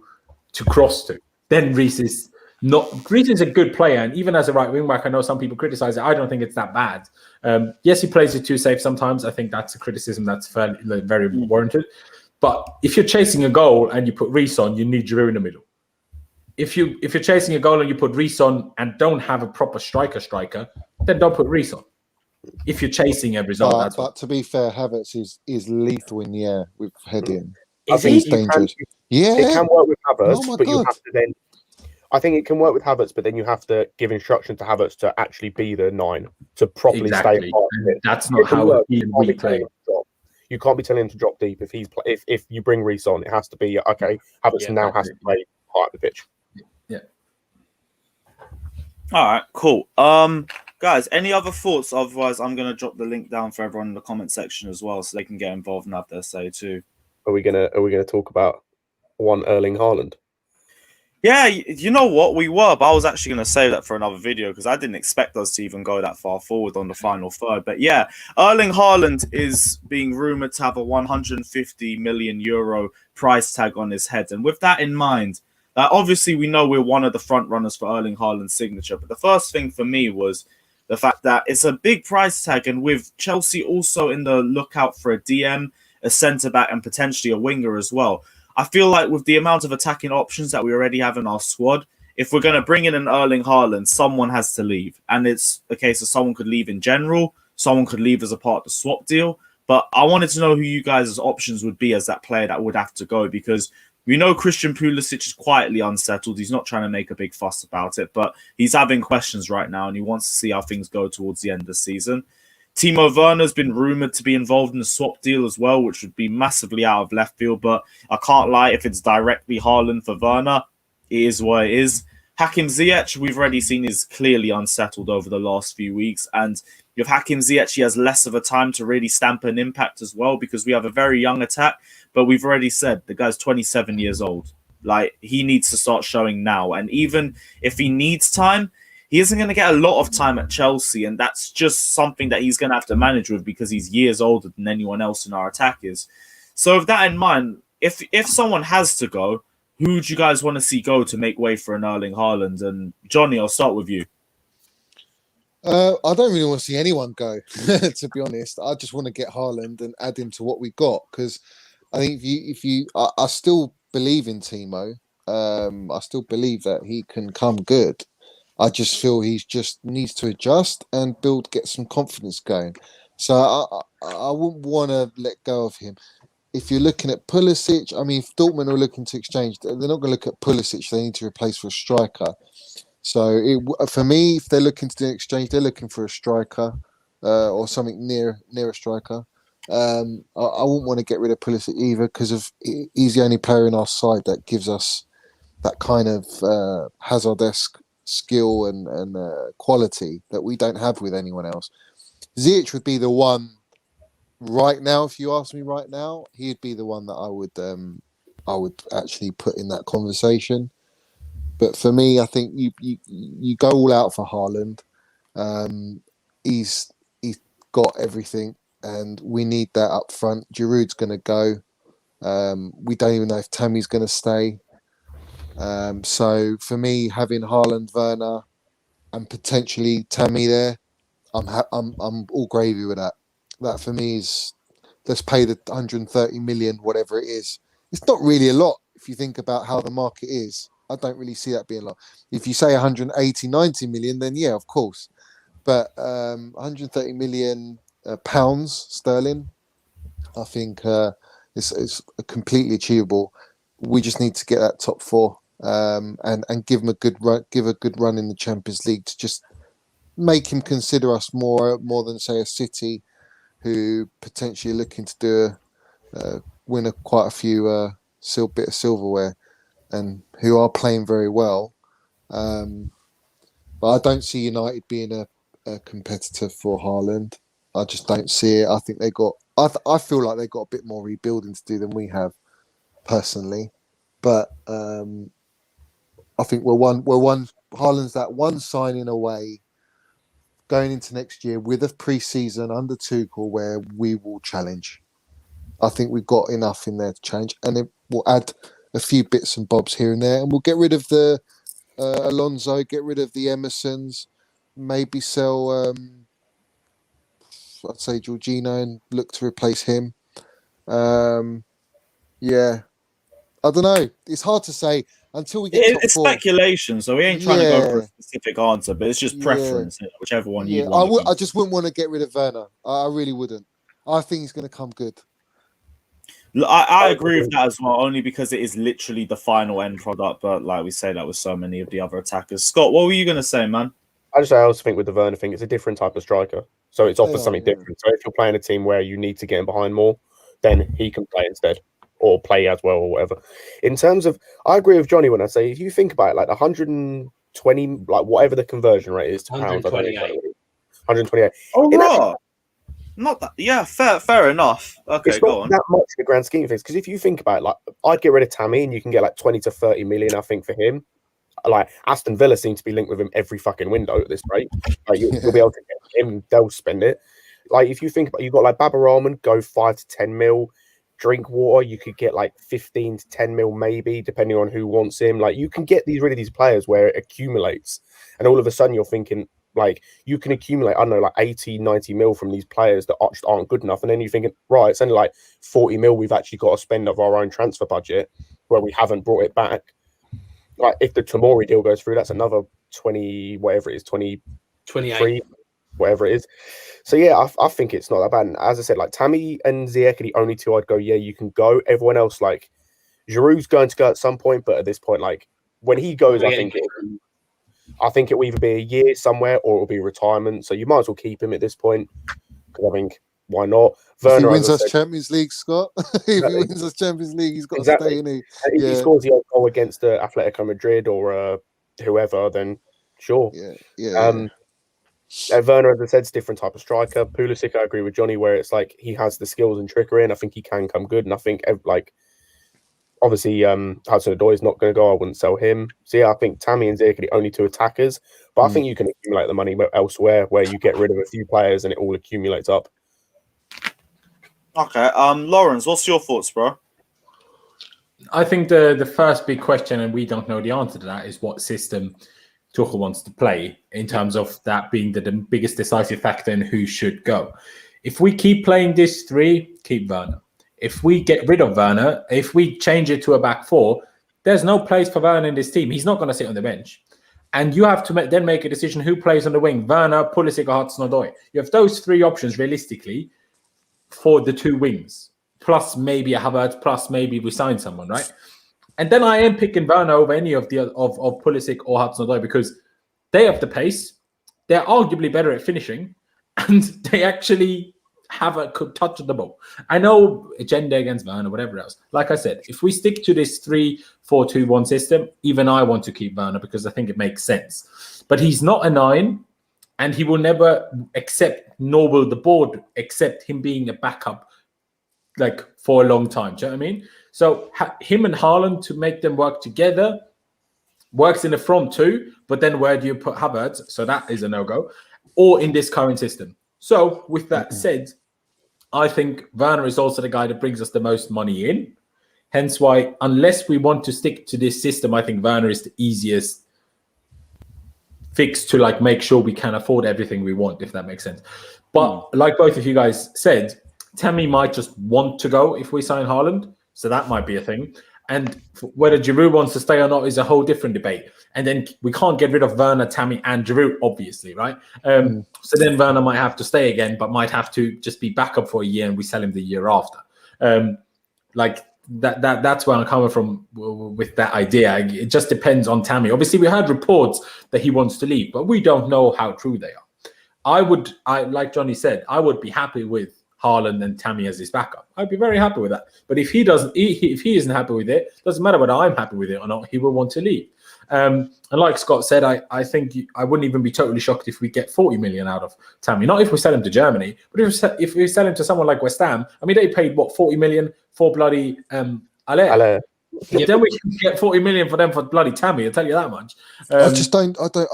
to cross to. Then Reece is a good player, and even as a right wing back, I know some people criticize it. I don't think it's that bad. Yes, he plays it too safe sometimes. I think that's a criticism that's very warranted. But if you're chasing a goal and you put Reece on, you need Giroud in the middle. If you're chasing a goal and you put Reece on and don't have a proper striker, then don't put Reece on. If you're chasing a result, but to be fair, Havertz is lethal in the air with heading. I think he's dangerous. It can work with Havertz, but you have to then. I think it can work with Havertz, but then you have to give instruction to Havertz to actually be the 9 to properly stay. That's not how we play. You can't be telling him to drop deep if you bring Reece on. It has to be okay. Havertz now has to play high up the pitch. Yeah. All right. Cool. Guys, any other thoughts? Otherwise, I'm gonna drop the link down for everyone in the comment section as well, so they can get involved and have their say too. Are we gonna talk about one Erling Haaland? Yeah, you know what? We were, but I was actually going to save that for another video because I didn't expect us to even go that far forward on the final third. But yeah, Erling Haaland is being rumoured to have a 150 million euro price tag on his head. And with that in mind, obviously we know we're one of the front runners for Erling Haaland's signature. But the first thing for me was the fact that it's a big price tag. And with Chelsea also in the lookout for a DM, a centre-back and potentially a winger as well, I feel like with the amount of attacking options that we already have in our squad, if we're going to bring in an Erling Haaland, someone has to leave. And it's a case of someone could leave in general, someone could leave as a part of the swap deal. But I wanted to know who you guys' options would be as that player that would have to go, because we know Christian Pulisic is quietly unsettled. He's not trying to make a big fuss about it, but he's having questions right now and he wants to see how things go towards the end of the season. Timo Werner's been rumoured to be involved in the swap deal as well, which would be massively out of left field. But I can't lie, if it's directly Haaland for Werner, it is what it is. Hakim Ziyech, we've already seen, is clearly unsettled over the last few weeks. And with Hakim Ziyech, he has less of a time to really stamp an impact as well, because we have a very young attack. But we've already said the guy's 27 years old. Like, he needs to start showing now. And even if he needs time, he isn't going to get a lot of time at Chelsea, and that's just something that he's going to have to manage with because he's years older than anyone else in our attack is. So with that in mind, if someone has to go, who do you guys want to see go to make way for an Erling Haaland? And Johnny, I'll start with you. I don't really want to see anyone go, to be honest. I just want to get Haaland and add him to what we got, because I think I still believe in Timo. I still believe that he can come good. I just feel he just needs to adjust and get some confidence going. So I wouldn't want to let go of him. If you're looking at Pulisic, I mean, if Dortmund are looking to exchange, they're not going to look at Pulisic. They need to replace for a striker. So for me, if they're looking to do an exchange, they're looking for a striker or something near a striker. I wouldn't want to get rid of Pulisic either, because he's the only player in our side that gives us that kind of Hazard-esque skill and quality that we don't have with anyone else. Ziyech would be the one right now. If you ask me right now, he'd be the one that I would actually put in that conversation. But for me, I think you go all out for Haaland. He's got everything, and we need that up front. Giroud's going to go. We don't even know if Tammy's going to stay. So for me, having Haaland, Werner, and potentially Tammy there, I'm all gravy with that. That for me is, let's pay the 130 million, whatever it is. It's not really a lot if you think about how the market is. I don't really see that being a lot. If you say 180, 90 million, then yeah, of course. But 130 million pounds sterling, I think is completely achievable. We just need to get that top four and give him a good run in the Champions League to just make him consider us more than, say, a City, who potentially are looking to win quite a few bit of silverware, and who are playing very well. But I don't see United being a competitor for Haaland. I just don't see it. I think they got. I feel like they got a bit more rebuilding to do than we have, personally. But I think we're one. Haaland's that one signing away, going into next year with a pre-season under Tuchel where we will challenge. I think we've got enough in there to challenge, and then we'll add a few bits and bobs here and there, and we'll get rid of the Alonso, get rid of the Emersons, maybe sell I'd say Jorginho and look to replace him. Yeah, I don't know. It's hard to say until we get top It's four. speculation, so we ain't trying to go for a specific answer, but it's just preference, whichever one you want. I just wouldn't want to get rid of Werner. I really wouldn't. I think he's going to come good. I agree with that as well, only because it is literally the final end product. But like we say that with so many of the other attackers. Scott, what were you going to say, man? I also think with the Werner thing, it's a different type of striker. So it's offers something different. So if you're playing a team where you need to get him behind more, then he can play instead, or play as well, or whatever. In terms of, I agree with Johnny when I say, if you think about it, like 120, like whatever the conversion rate is to pounds, 128. Oh, right. Not that. Yeah, fair enough. Okay, it's not that much in the grand scheme of things. Because if you think about it, like, I'd get rid of Tammy, and you can get like 20 to 30 million, I think, for him. Like, Aston Villa seem to be linked with him every fucking window at this rate. Like, you'll be able to get him, they'll spend it. Like, if you think about, you've got like Baba Rahman, go 5 to 10 mil. Drinkwater, you could get like 15 to 10 mil, maybe, depending on who wants him. Like, you can get these players where it accumulates, and all of a sudden you're thinking, like, you can accumulate, I don't know, like 80, 90 mil from these players that just aren't good enough. And then you're thinking, right, it's only like 40 mil we've actually got to spend of our own transfer budget where we haven't brought it back. Like, if the Tomori deal goes through, that's another 20, whatever it is, 28, whatever it is. So, yeah, I think it's not that bad. And as I said, like, Tammy and Ziyech are the only two I'd go, yeah, you can go. Everyone else, like, Giroud's going to go at some point, but at this point, like, when he goes, I think it will either be a year somewhere or it'll be retirement. So you might as well keep him at this point, because I think, why not? Werner, if he wins us Champions League, Scott. If he wins us Champions League, he's got to stay in. If he scores the goal against Atletico Madrid or whoever, then sure. Werner, as I said, is a different type of striker. Pulisic, I agree with Johnny, where it's like he has the skills and trickery, and I think he can come good. And I think, like, obviously, Hudson-Odoi is not going to go. I wouldn't sell him. So, yeah, I think Tammy and Ziyech are the only two attackers. But I think you can accumulate the money elsewhere, where you get rid of a few players and it all accumulates up. Okay. Lawrence, what's your thoughts, bro? I think the first big question, and we don't know the answer to that, is what system Tuchel wants to play in terms of that being the biggest decisive factor in who should go. If we keep playing this 3, keep Werner. If we get rid of Werner, if we change it to a back 4, there's no place for Werner in this team. He's not going to sit on the bench. And you have to then make a decision who plays on the wing, Werner, Pulisic, or Hudson-Odoi. You have those 3 options realistically for the 2 wings, plus maybe a Havertz, plus maybe we sign someone, right? And then I am picking Werner over any of the of Pulisic or Hudson-Odoi because they have the pace, they're arguably better at finishing, and they actually have a good touch of the ball. I know agenda against Werner, whatever else. Like I said, if we stick to this 3-4-2-1 system, even I want to keep Werner because I think it makes sense. But he's not a 9, and he will never accept, nor will the board accept him being a backup like for a long time. Do you know what I mean? So him and Haaland to make them work together works in the front too, but then where do you put Havertz? So that is a no-go. Or in this current system. So with that said, I think Werner is also the guy that brings us the most money in. Hence why, unless we want to stick to this system, I think Werner is the easiest fix to like make sure we can afford everything we want, if that makes sense. But like both of you guys said, Tammy might just want to go if we sign Haaland. So that might be a thing. And whether Giroud wants to stay or not is a whole different debate. And then we can't get rid of Werner, Tammy, and Giroud, obviously, right? So then Werner might have to stay again, but might have to just be backup for a year, and we sell him the year after. That's where I'm coming from with that idea. It just depends on Tammy. Obviously, we heard reports that he wants to leave, but we don't know how true they are. Like Johnny said, I would be happy with Haaland and Tammy as his backup. I'd be very happy with that. But if he isn't happy with it, doesn't matter whether I'm happy with it or not, he will want to leave. And like Scott said, I think I wouldn't even be totally shocked if we get 40 million out of Tammy. Not if we sell him to Germany, but if we sell him to someone like West Ham. I mean, they paid 40 million for bloody Allaire. Then we can get 40 million for them for bloody Tammy. I'll tell you that much. I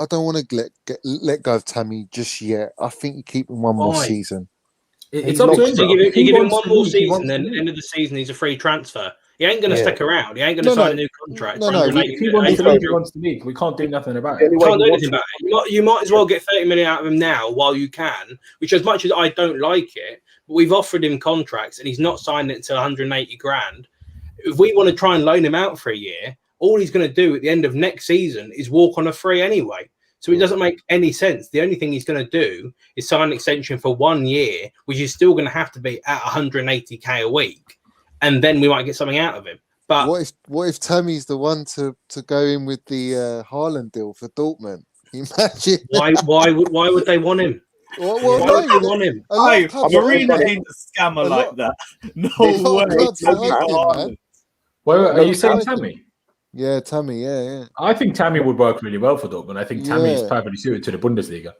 don't want to let go of Tammy just yet. I think you keep him one more season. It's up to him. You give him one more season, then end of the season, he's a free transfer. He ain't going to stick around. He ain't going to sign a new contract. If he wants to leave, he wants to leave. We can't do nothing about it. Can't do anything about it. You might as well get 30 million out of him now while you can, which as much as I don't like it, but we've offered him contracts and he's not signed it until 180 grand. If we want to try and loan him out for a year, all he's going to do at the end of next season is walk on a free anyway. So it doesn't make any sense. The only thing he's going to do is sign an extension for 1 year, which is still going to have to be at 180k a week, and then we might get something out of him. But what if Tammy's the one to go in with the Haaland deal for Dortmund? Imagine. Why would they want him? Why would they want him? Marina ain't a scammer like that. No way. Are you saying Tammy? Yeah, Tammy. Yeah. I think Tammy would work really well for Dortmund. I think Tammy is perfectly suited to the Bundesliga.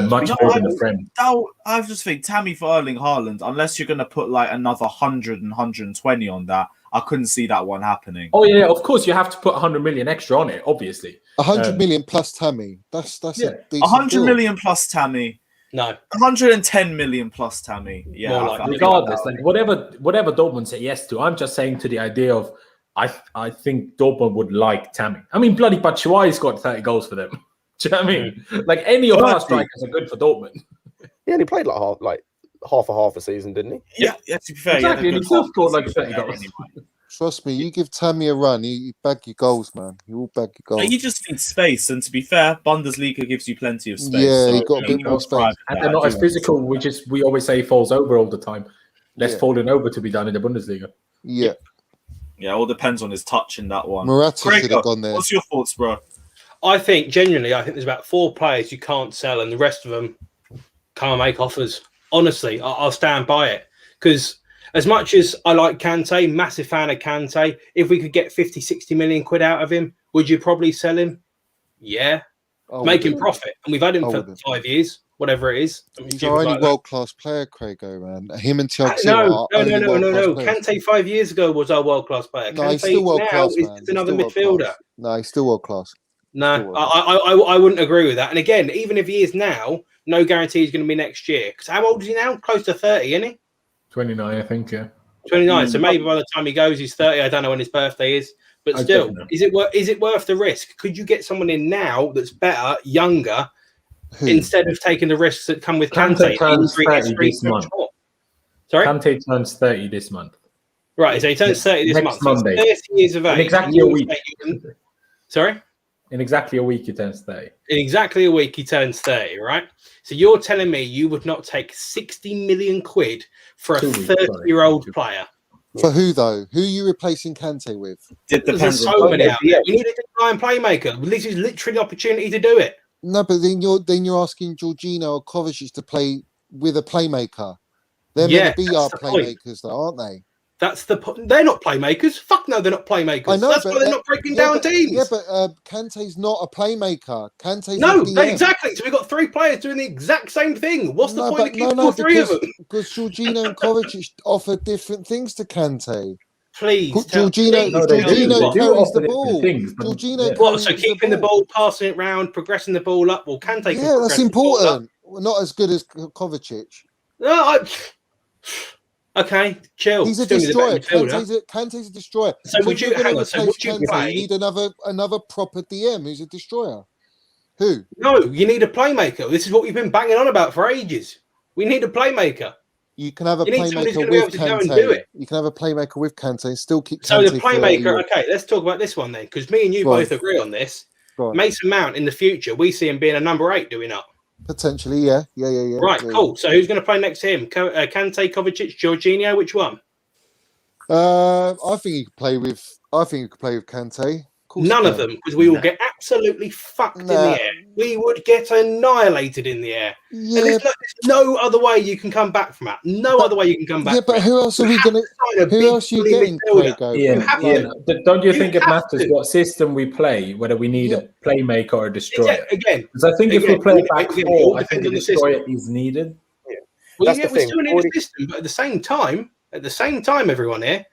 Much more than the Prem. I just think Tammy for Erling Haaland, unless you're going to put like another 100 and 120 on that, I couldn't see that one happening. Oh yeah, of course you have to put 100 million extra on it. Obviously, 100 million plus Tammy. That's a decent 100 deal. million plus Tammy. No, 110 million plus Tammy. Yeah, regardless, like whatever Dortmund say yes to, I'm just saying to the idea of I think Dortmund would like Tammy. I mean, bloody Batshuayi's got 30 goals for them. Do you know what I mean? Like any of our strikers are good for Dortmund. Yeah, and he played half a season, didn't he? Yeah, to be fair. Exactly, and he still scored like 30 goals. Trust me, you give Tammy a run, he bag your goals, man. He will bag your goals. He just needs space, and to be fair, Bundesliga gives you plenty of space. Yeah, he got a bit more space. And they're not as physical, which is we always say falls over all the time. Less falling over to be done in the Bundesliga. Yeah. Yeah, all depends on his touch in that one. Morata should have gone there. What's your thoughts, bro? I think there's about 4 players you can't sell, and the rest of them can't make offers. Honestly, I'll stand by it. Because as much as I like Kante, massive fan of Kante, if we could get 50, 60 million quid out of him, would you probably sell him? Yeah. Make him profit. And we've had him for 5 years, whatever it is. He's our only world-class player, Craigo, man. Him and Thiago. No. Kante 5 years ago was our world-class player. No, he's still world-class, man. He's another midfielder. No, he's still world-class. No, I wouldn't agree with that. And again, even if he is now, no guarantee he's going to be next year. Because how old is he now? Close to 30, isn't he? 29, I think, yeah. 29. So maybe by the time he goes, he's 30. I don't know when his birthday is. But still, is it worth the risk? Could you get someone in now that's better, younger, instead of taking the risks that come with Kante? turns 30 this month. Sorry? Kante turns 30 this month. Right, so he turns 30 this month. Monday. So he's 30 years of age. In exactly a week. Sorry? In exactly a week, he turns 30. In exactly a week, he turns 30, right? So you're telling me you would not take 60 million quid for a 30-year-old player? For who though? Who are you replacing Kante with? There's so many out there. We need a design playmaker. This is literally the opportunity to do it. No, but then you're asking Jorginho or Kovacic to play with a playmaker. They're meant to be our playmakers, though, aren't they? That's the point. They're not playmakers. Fuck no, they're not playmakers. I know, that's why they're not breaking down teams. Yeah, but Kante's not a playmaker. Kante's exactly. So we've got 3 players doing the exact same thing. What's the point of keeping all 3 of them? Because Jorginho and Kovacic offer different things to Kante. Please, Jorginho carries the ball. Jorginho what? So keeping the ball, passing it round, progressing the ball up. Well, Kante. Yeah, that's important. Not as good as Kovacic. No, okay, chill. He's a destroyer. Kante's a destroyer. So would you hang on? So would you play? You need another proper DM who's a destroyer. Who? No, you need a playmaker. This is what we've been banging on about for ages. We need a playmaker. You can have a playmaker with Kante. You can have a playmaker with Kante and still keep. So the playmaker. Okay, let's talk about this one then, because me and you both agree on this. Mason Mount in the future, we see him being a number 8, do we not? Potentially, yeah. Right, cool. So who's going to play next to him? Kante, Kovacic, Jorginho? Which one? I think he could play with Kante. None of them, because we will get absolutely fucked in the air. We would get annihilated in the air. Yeah. And there's no other way you can come back from that. No other way you can come back. Yeah, but who else are we going to? Who else are you getting? Don't you think it matters what system we play, whether we need a playmaker or a destroyer? Again, because I think if we play back 4, I think a destroyer is needed. Yeah. Well, we still need a system, but at the same time, everyone here,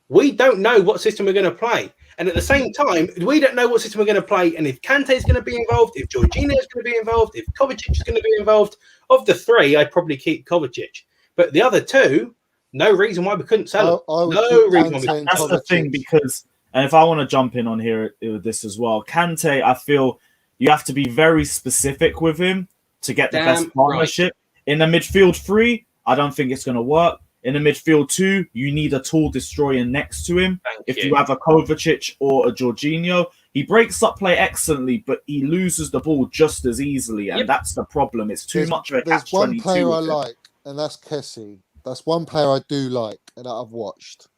we don't know what system we're going to play. And at the same time, we don't know what system we're going to play. And if Kante is going to be involved, if Jorginho is going to be involved, if Kovacic is going to be involved, of the 3, I'd probably keep Kovacic. But the other 2, no reason why we couldn't sell them. No reason why we couldn't. That's the thing, because, and if I want to jump in on here with this as well, Kante, I feel you have to be very specific with him to get the best partnership. Right. In the midfield 3, I don't think it's going to work. In the midfield 2, you need a tall destroyer next to him. If you have a Kovacic or a Jorginho, he breaks up play excellently, but he loses the ball just as easily, and that's the problem. It's too much of a catch-22. There's one player I like, and that's Kessie. That's one player I do like, and that I've watched.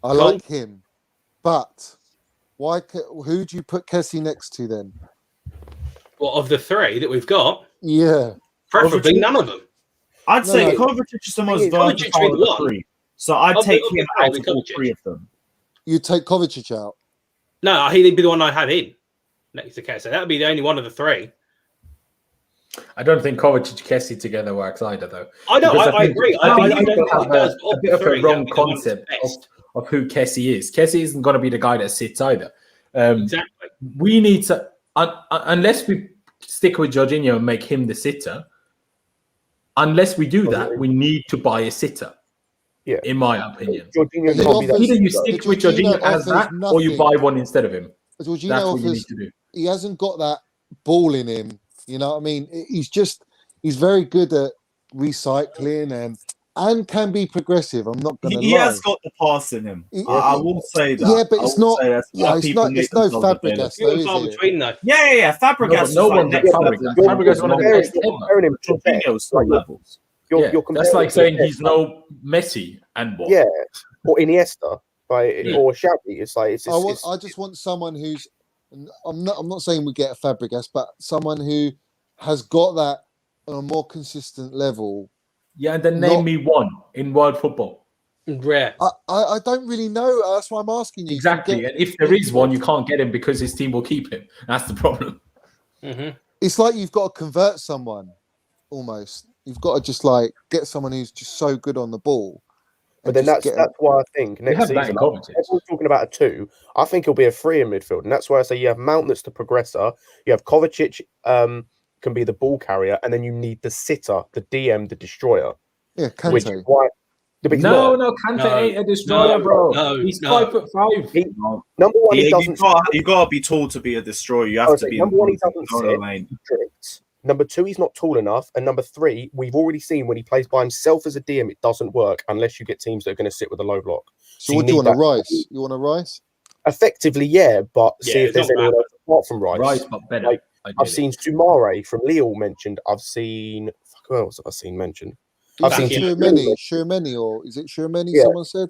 I like him, but why? Who do you put Kessie next to then? What, of the 3 that we've got? Yeah, preferably none of them. I'd say Kovacic is the most versatile of the 3. So I'd take him out of all 3 of them. You'd take Kovacic out? No, he'd be the one I'd have in next to Kessie. That would be the only one of the 3. I don't think Kovacic and Kessie together works either, though. I know, I agree. I don't think it does. A bit of a wrong concept of who Kessie is. Kessie isn't going to be the guy that sits either. Exactly. We need to, unless we stick with Jorginho and make him the sitter, unless we do that, we need to buy a sitter. Yeah, in my opinion. Either you stick with Jorginho as that, or you buy one instead of him. That's what you need to do. He hasn't got that ball in him. You know what I mean? He's very good at recycling and can be progressive. I'm not going to lie. He has got the pass in him. I will say that. Yeah, but it's not. It's no Fabregas though, is it? Yeah. Fabregas. No one next Fabregas one of the best levels. That's like saying he's no Messi and what? Yeah, or Iniesta, or Xavi. It's like I just want someone who's. I'm not saying we get a Fabregas, but someone who has got that on a more consistent level. Yeah, and then name me one in world football. Rare. I don't really know. That's why I'm asking you. Exactly. And if there is one, you can't get him because his team will keep him. That's the problem. Mm-hmm. It's like you've got to convert someone almost. You've got to just like get someone who's just so good on the ball. But then that's why I think next season, everyone's talking about a 2. I think it'll be a 3 in midfield. And that's why I say you have Mount that's the progressor. You have Kovacic can be the ball carrier. And then you need the sitter, the DM, the destroyer. Yeah, Kante. Which is why, Yeah, but he's No, not. Cant ain't a destroyer, bro. He's 5'5". Number one, he Yeah, doesn't. you gotta be tall to be a destroyer. You have to be number one, he doesn't in the lane. sit. Number two, he's not tall enough. And number three, we've already seen when he plays by himself as a DM, it doesn't work unless you get teams that are going to sit with a low block. So what do you want, a Rice? You want a Rice? Effectively, yeah, but see if there's anyone else apart from Rice. Rice, but better. Like, I've seen Sumare from Lille mentioned. I've seen who else have I seen mentioned? I've seen Shuameni, or is it Shuameni? Yeah. Someone said.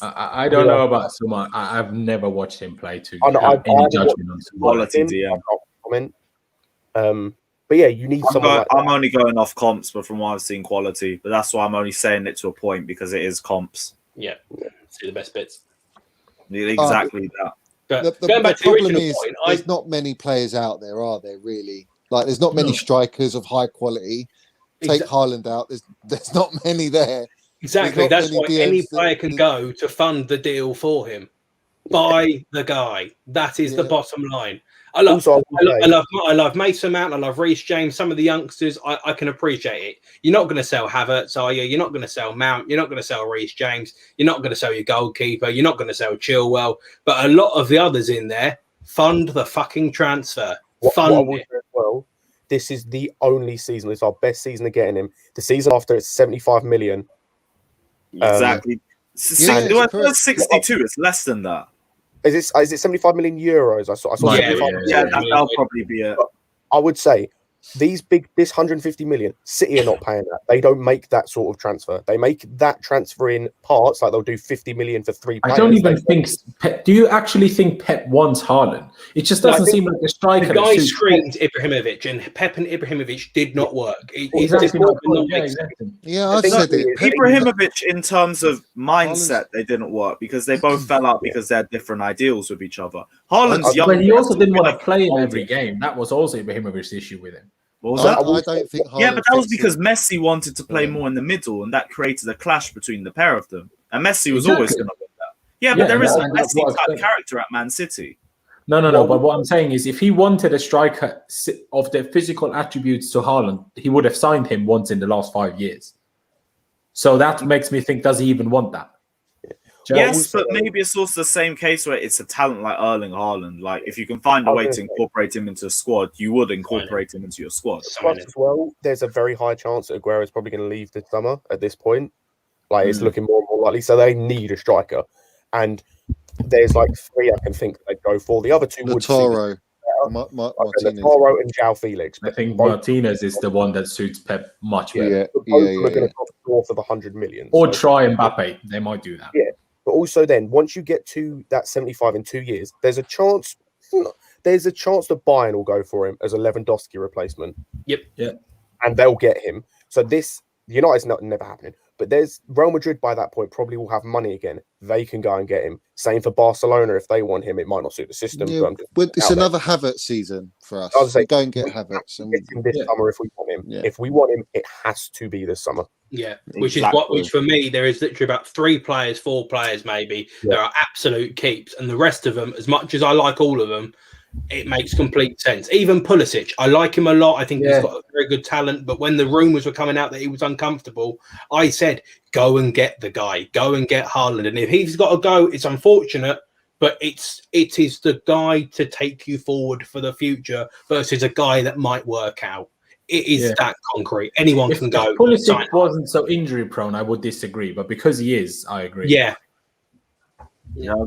I don't know about Sumare. I've never watched him play to have any judgment on Sumare. Quality DM. Comment. But yeah, you need someone like that. I'm only going off comps, but from what I've seen, quality. But that's why I'm only saying it to a point because it is comps. Yeah. See the best bits. Exactly that. But the problem is there's not many players out there, are there? Really? Like, there's not many strikers of high quality. Take Haaland out. There's not many there. Exactly. That's why any player can go to fund the deal for him. Buy the guy. That is the bottom line. I love Mason Mount. I love Reece James. Some of the youngsters, I can appreciate it. You're not going to sell Havertz, are you? You're not going to sell Mount. You're not going to sell Reece James. You're not going to sell your goalkeeper. You're not going to sell Chilwell. But a lot of the others in there, fund the fucking transfer. Fund it. Well, this is the only season. It's our best season of getting him. The season after, it's 75 million. Exactly. 62. It's less than that. Is it 75 million euros? I saw. That'll probably be it. I would say this 150 million, City are not paying that. They don't make that sort of transfer. They make that transfer in parts, like they'll do 50 million for 3 players. I don't even think. Do you actually think Pep wants Haaland? It just doesn't seem like a striker. The guy screamed Ibrahimovic, and Pep and Ibrahimovic did not work. I said it. Ibrahimovic, in terms of mindset, they didn't work because they both fell out because they had different ideals with each other. Haaland's young, but he also didn't want to play him every game. That was also Ibrahimovic's issue with him. What was that? I don't think. Yeah, but that was because Messi wanted to play more in the middle, and that created a clash between the pair of them. And Messi was always going to win that. Yeah, but there is a Messi-type character at Man City. No. But what I'm saying is, if he wanted a striker of the physical attributes to Haaland, he would have signed him once in the last 5 years. So that makes me think, does he even want that? Yes, but maybe it's also the same case where it's a talent like Erling Haaland. Like, if you can find a way to incorporate him into a squad, you would incorporate him into your squad. Plus, as well, there's a very high chance that Aguero is probably going to leave this summer at this point. Like, it's looking more and more likely. So they need a striker. And there's like 3 I can think they'd go for. The other 2 would Martinez. Lautaro and João Felix. I think Martinez is the one that suits Pep much better. Yeah. We're going to go for the 100 million. Or try Mbappe. They might do that. Yeah. But also then, once you get to that 75 in 2 years, there's a chance that Bayern will go for him as a Lewandowski replacement. Yep. Yeah. And they'll get him. So United's never happening. But there's Real Madrid by that point probably will have money again. They can go and get him. Same for Barcelona if they want him. It might not suit the system. Yeah, but it's another Havertz season for us. I was saying, go and get Havertz. And this summer if we want him. Yeah. If we want him, it has to be this summer. Yeah, which for me, there is literally about 4 players maybe. Yeah. There are absolute keeps, and the rest of them, as much as I like all of them, it makes complete sense. Even Pulisic, I like him a lot. I think he's got a very good talent. But when the rumours were coming out that he was uncomfortable, I said, go and get the guy. Go and get Haaland. And if he's got to go, it's unfortunate, but it is the guy to take you forward for the future versus a guy that might work out. It is that concrete. Anyone can go. If Pulisic wasn't so injury prone, I would disagree. But because he is, I agree. Yeah.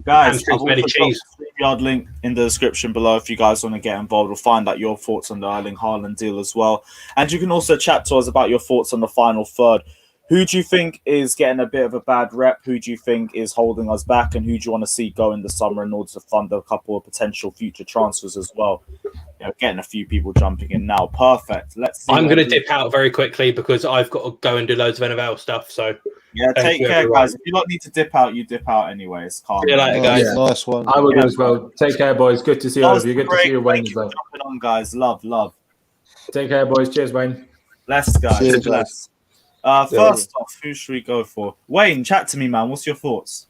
Guys, I've also got the StreamYard link in the description below if you guys want to get involved. We'll find out your thoughts on the Erling Haaland deal as well. And you can also chat to us about your thoughts on the final third. Who do you think is getting a bit of a bad rep? Who do you think is holding us back? And who do you want to see go in the summer in order to fund a couple of potential future transfers as well? Getting a few people jumping in now. Perfect. Let's see. I'm going to dip out very quickly because I've got to go and do loads of NFL stuff. So take care, guys. If you don't need to dip out, you dip out anyway. It's calm. See you later, guys. Yeah. Nice one. I will do as well. Take care, boys. Good to see all of you. Good to see you, Wayne, as well. Jumping on, guys. Love. Take care, boys. Cheers, Wayne. Bless, guys. Cheers, bless. First off, who should we go for? Wayne, chat to me, man. What's your thoughts?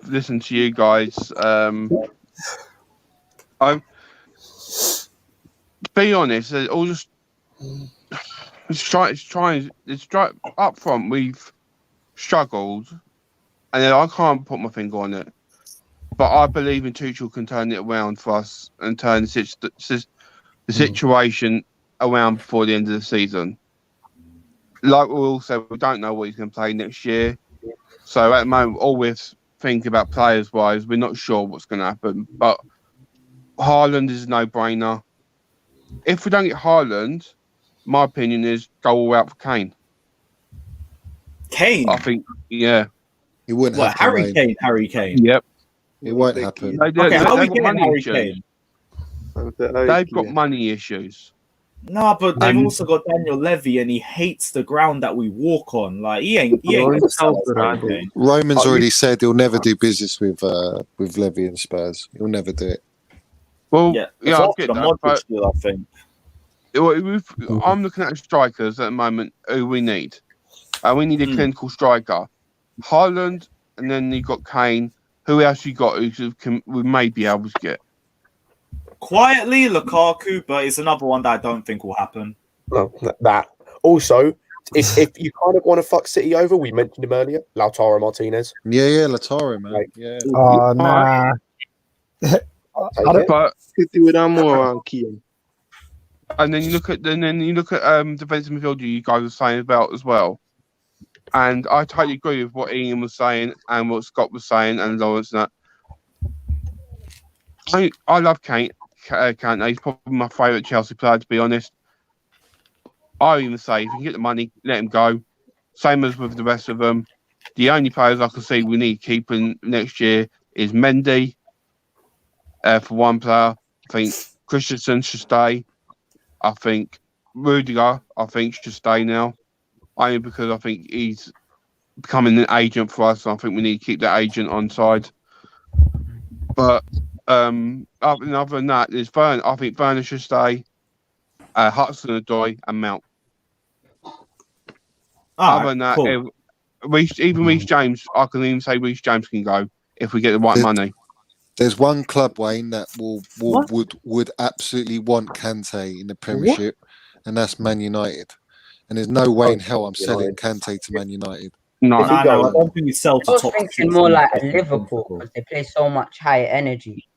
Listen to you guys. I'm be honest. All just try up front. struggled, and then I can't put my finger on it, but I believe in Tuchel can turn it around for us and turn the situation around before the end of the season. Like we all said, we don't know what he's going to play next year. So at the moment, all we're thinking about players-wise, we're not sure what's going to happen. But Haaland is a no-brainer. If we don't get Haaland, my opinion is go all out for Kane. Kane? I think, yeah. It wouldn't What, happen. Harry mate. Kane? Harry Kane? Yep. It won't happen. Okay, how are we They've got getting money Harry issues. Kane? They've got money issues. No, but they've also got Daniel Levy, and he hates the ground that we walk on. Like he ain't gonna sell us Harry Kane. Roman's already said he'll never do business with Levy and Spurs. He'll never do it. Well, Yeah, I get the that. Modric But deal, I think. I'm looking at strikers at the moment who we need. We need a clinical striker. Haaland, and then you got Kane. Who else you got who we may be able to get? Quietly, Lukaku, but it's another one that I don't think will happen. No, that. Also, if you kind of want to fuck City over, we mentioned him earlier, Lautaro Martinez. Yeah, Lautaro, man. Like, yeah. Oh, nah. But City without more Keane. and then you look at defensive midfielder you guys were saying about as well. And I totally agree with what Ian was saying and what Scott was saying and Lawrence and that. I love Cant. He's probably my favourite Chelsea player, to be honest. I even say, if you can get the money, let him go. Same as with the rest of them. The only players I can see we need keeping next year is Mendy for one player. I think Christensen should stay. I think Rudiger, should stay now. Only because I think he's becoming an agent for us. So I think we need to keep that agent on side. But other than that, there's Werner. I think Werner should stay. Hudson-Odoi and Mount. Other than that, cool. Reece James, I can even say Reece James can go if we get the right money. There's one club, Wayne, that would absolutely want Kante in the Premiership, and that's Man United. And there's no way in hell I'm selling Kante to Man United. No, I don't think we sell to I was top thinking six. more like a Liverpool because they play so much higher energy.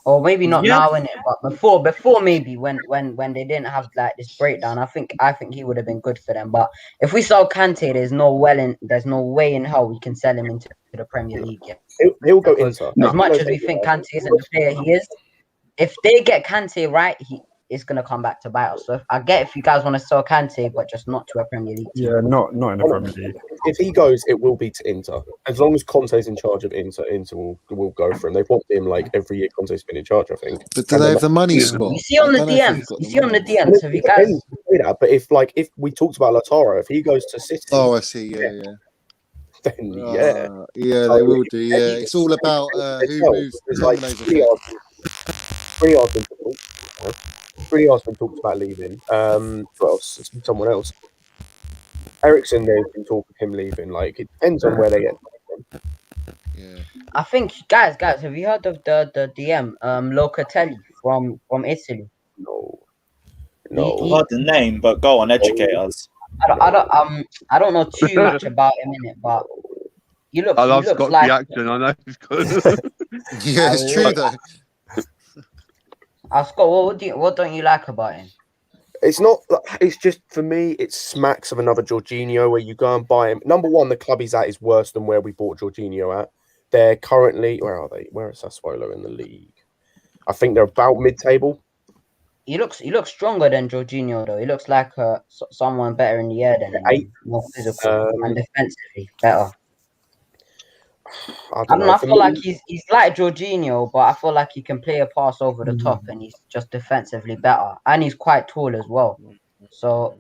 Or maybe not now in it, but before maybe when they didn't have like this breakdown, I think he would have been good for them. But if we sell Kante, there's no way in hell we can sell him into the Premier League yet. He'll go into as much as we think Kante isn't the player he is. If they get Kante right, it's gonna come back to bite us. So I get if you guys want to sell Kante, but just not to a Premier League team. Yeah, not in the Premier League. If he goes, it will be to Inter. As long as Conte's in charge of Inter will go for him. They've wanted him like every year. Conte's been in charge, I think. But do they have the money, Scott? You see on the DMs. Have you guys? But if we talked about Lautaro, if he goes to City, I see. Yeah. Then They will do. Yeah, it's all about who moves. There's like three Arsenal talked about leaving. What else? Someone else. Ericsson, there's been talk of him leaving. Like it depends on where they get. Yeah. I think guys, have you heard of the DM Locatelli from Italy? No. I've heard the name, but go on, educate us. I don't know too much about him in it, but he looks Scott's like reaction. I know he's good. Yeah, it's true though. Scott, what don't you like about him? It's not. It's just for me. It smacks of another Jorginho where you go and buy him. Number one, the club he's at is worse than where we bought Jorginho at. They're currently where are they? Where is Sassuolo in the league? I think they're about mid-table. He looks stronger than Jorginho though. He looks like someone better in the air than him, more physical and defensively better. I don't know. I feel like he's like Jorginho, but I feel like he can play a pass over the top, and he's just defensively better, and he's quite tall as well. So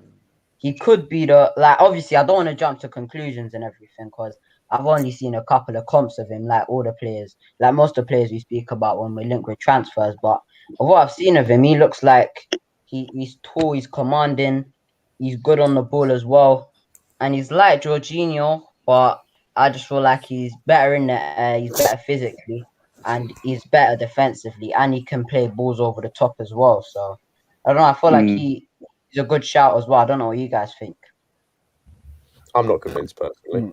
he could be obviously, I don't want to jump to conclusions and everything because I've only seen a couple of comps of him, like all the players, like most of the players we speak about when we link with transfers. But of what I've seen of him, he looks like he's tall, he's commanding, he's good on the ball as well, and he's like Jorginho, but I just feel like he's better in the he's better physically, and he's better defensively, and he can play balls over the top as well. So I don't know. I feel like he's a good shout as well. I don't know what you guys think. I'm not convinced personally.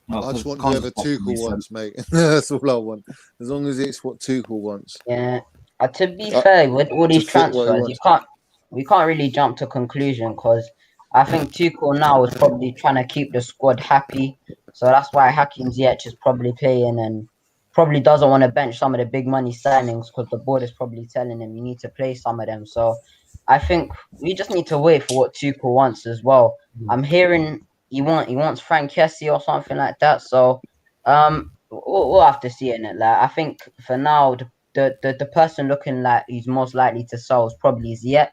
No, I just want Con's whoever what we Tuchel said. wants, mate. That's all I want. As long as it's what Tuchel wants. Yeah. To be fair, with all these fit what he transfers, we can't really jump to conclusion because I think Tuchel now is probably trying to keep the squad happy. So that's why Hakim Ziyech is probably playing and probably doesn't want to bench some of the big money signings because the board is probably telling him you need to play some of them. So I think we just need to wait for what Tuchel wants as well. I'm hearing he wants Frank Kessie or something like that. So we'll have to see in it. Like I think for now the person looking like he's most likely to sell is probably Ziyech.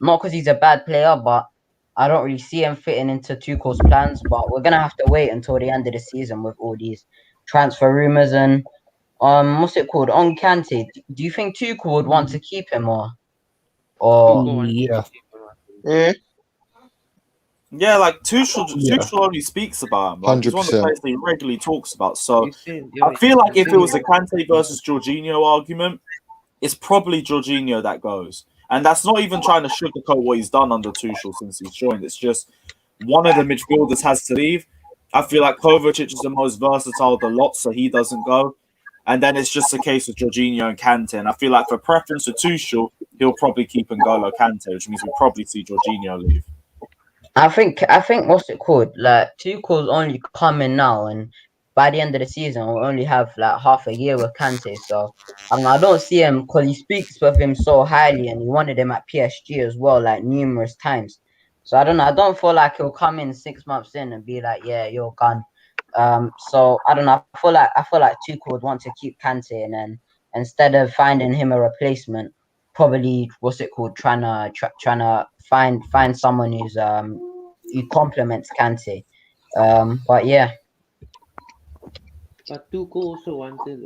Not because he's a bad player, but I don't really see him fitting into Tuchel's plans. But we're gonna have to wait until the end of the season with all these transfer rumors and what's it called on Kante. Do you think Tuchel would want to keep him or Yeah. Yeah, like Tuchel only speaks about him. Like, he's one of the 100%. players that he regularly talks about. So I feel like if it was a Kante versus Jorginho argument, it's probably Jorginho that goes. And that's not even trying to sugarcoat what he's done under Tuchel since he's joined. It's just one of the midfielders has to leave. I feel like Kovacic is the most versatile of the lot, so he doesn't go. And then it's just a case of Jorginho and Kante. And I feel like for preference for Tuchel, he'll probably keep N'Golo Kante, which means we'll probably see Jorginho leave. I think what's it called? Like Tuchel's only coming now, and by the end of the season, we'll only have like half a year with Kante. So I don't see him because he speaks of him so highly, and he wanted him at PSG as well, like numerous times. So I don't know. I don't feel like he'll come in 6 months in and be like, "Yeah, you're gone." So I don't know. I feel like Tuchel would want to keep Kante, and then instead of finding him a replacement, probably what's it called? Trying to find someone who complements Kante. But yeah. But Tuchel also wanted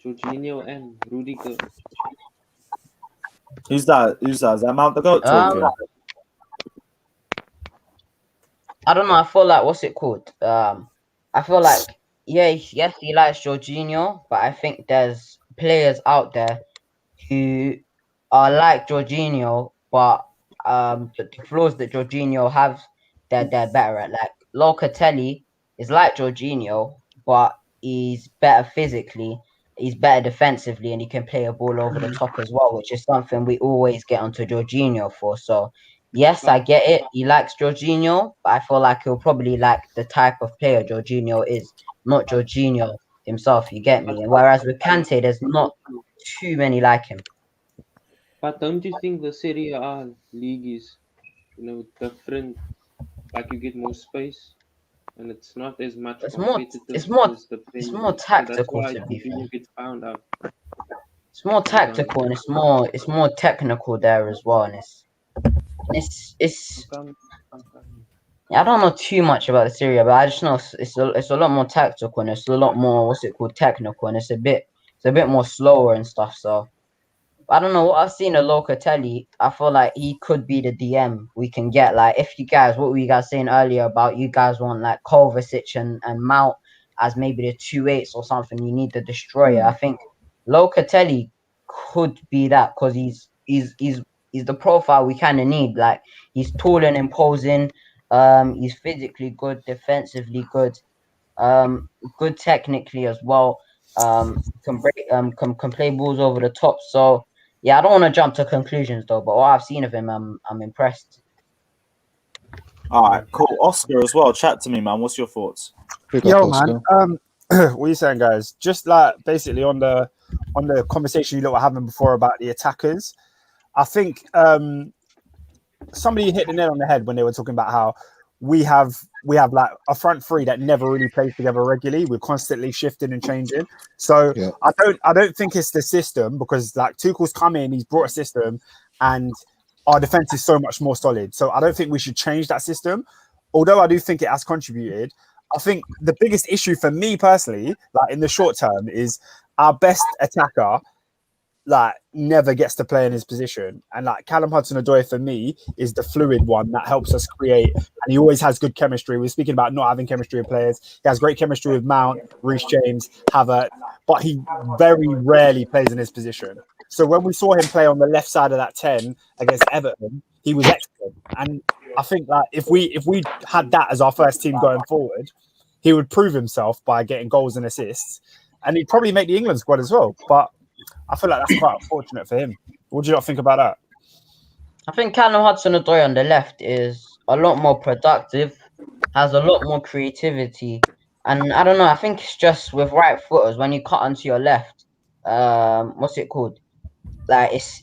Jorginho and Rudiger. Who's that? Is that Mount the Goat talking? I don't know. I feel like what's it called? I feel like yes, he likes Jorginho, but I think there's players out there who are like Jorginho, but the flaws that Jorginho have, they're better at. Like Locatelli is like Jorginho, but he's better physically, he's better defensively, and he can play a ball over the top as well, which is something we always get onto Jorginho for. So yes, I get it. He likes Jorginho, but I feel like he'll probably like the type of player Jorginho is, not Jorginho himself. You get me? And whereas with Kante, there's not too many like him. But don't you think the Serie A league is, different? Like you get more space, and it's not as much competitive. It's more So tactical. that's why To be fair, Jorginho gets found out. it's more tactical and it's more technical there as well. And it's I don't know too much about the Serie A, but I just know it's a lot more tactical and it's a lot more technical, and it's a bit more slower and stuff. So I don't know what I've seen of Locatelli. I feel like he could be the DM we can get. Like, if you guys, what were you guys saying earlier about you guys want like Kovacic and Mount as maybe the 2-8s or something? You need the destroyer. I think Locatelli could be that because he's the profile we kind of need. Like, he's tall and imposing. He's physically good, defensively good, good technically as well. Can break, can play balls over the top. So yeah, I don't want to jump to conclusions though, but what I've seen of him, I'm impressed. All right, cool. Oscar as well. Chat to me, man. What's your thoughts? Yo, man. What are you saying, guys? Just like basically on the conversation you lot were having before about the attackers, I think somebody hit the nail on the head when they were talking about how we have like a front three that never really plays together regularly. We're constantly shifting and changing. So yeah. I don't think it's the system, because like Tuchel's come in, he's brought a system, and our defense is so much more solid. So I don't think we should change that system. Although I do think it has contributed. I think the biggest issue for me personally, like in the short term, is our best attacker like never gets to play in his position. And like Callum Hudson-Odoi for me is the fluid one that helps us create, and he always has good chemistry. We're speaking about not having chemistry with players. He has great chemistry with Mount, Reece James, Havertz, but he very rarely plays in his position. So when we saw him play on the left side of that 10 against Everton, he was excellent. And I think that if we had that as our first team going forward, he would prove himself by getting goals and assists, and he'd probably make the England squad as well. But I feel like that's quite unfortunate for him. What do you not think about that? I think Callum Hudson-Odoi on the left is a lot more productive, has a lot more creativity, and I don't know. I think it's just with right footers when you cut onto your left. What's it called? Like it's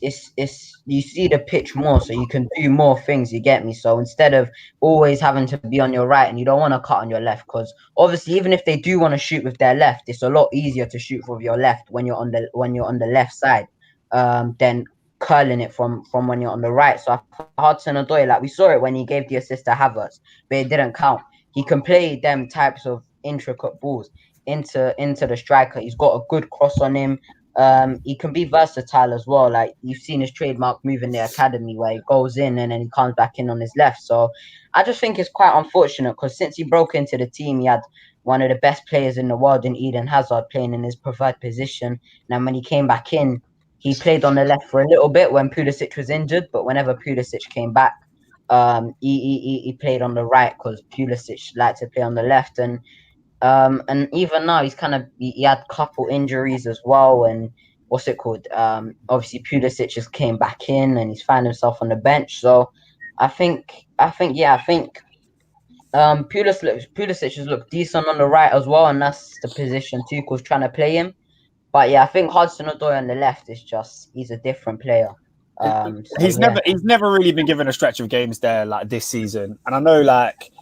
you see the pitch more, so you can do more things. You get me? So instead of always having to be on your right, and you don't want to cut on your left, because obviously even if they do want to shoot with their left, it's a lot easier to shoot with your left when you're on the left side, than curling it from when you're on the right. So Hudson-Odoi, like we saw it when he gave the assist to Havertz, but it didn't count. He can play them types of intricate balls into the striker. He's got a good cross on him. He can be versatile as well. Like you've seen his trademark move in the academy where he goes in and then he comes back in on his left. So I just think it's quite unfortunate because since he broke into the team, he had one of the best players in the world in Eden Hazard playing in his preferred position. And then when he came back in, he played on the left for a little bit when Pulisic was injured, but whenever Pulisic came back, he played on the right because Pulisic liked to play on the left. And even now he had a couple injuries as well. And what's it called? Obviously Pulisic just came back in and he's found himself on the bench. So I think Pulisic has looked decent on the right as well, and that's the position Tuchel's trying to play him. But yeah, I think Hudson-Odoi on the left is just he's a different player. He's never really been given a stretch of games there like this season, and I know like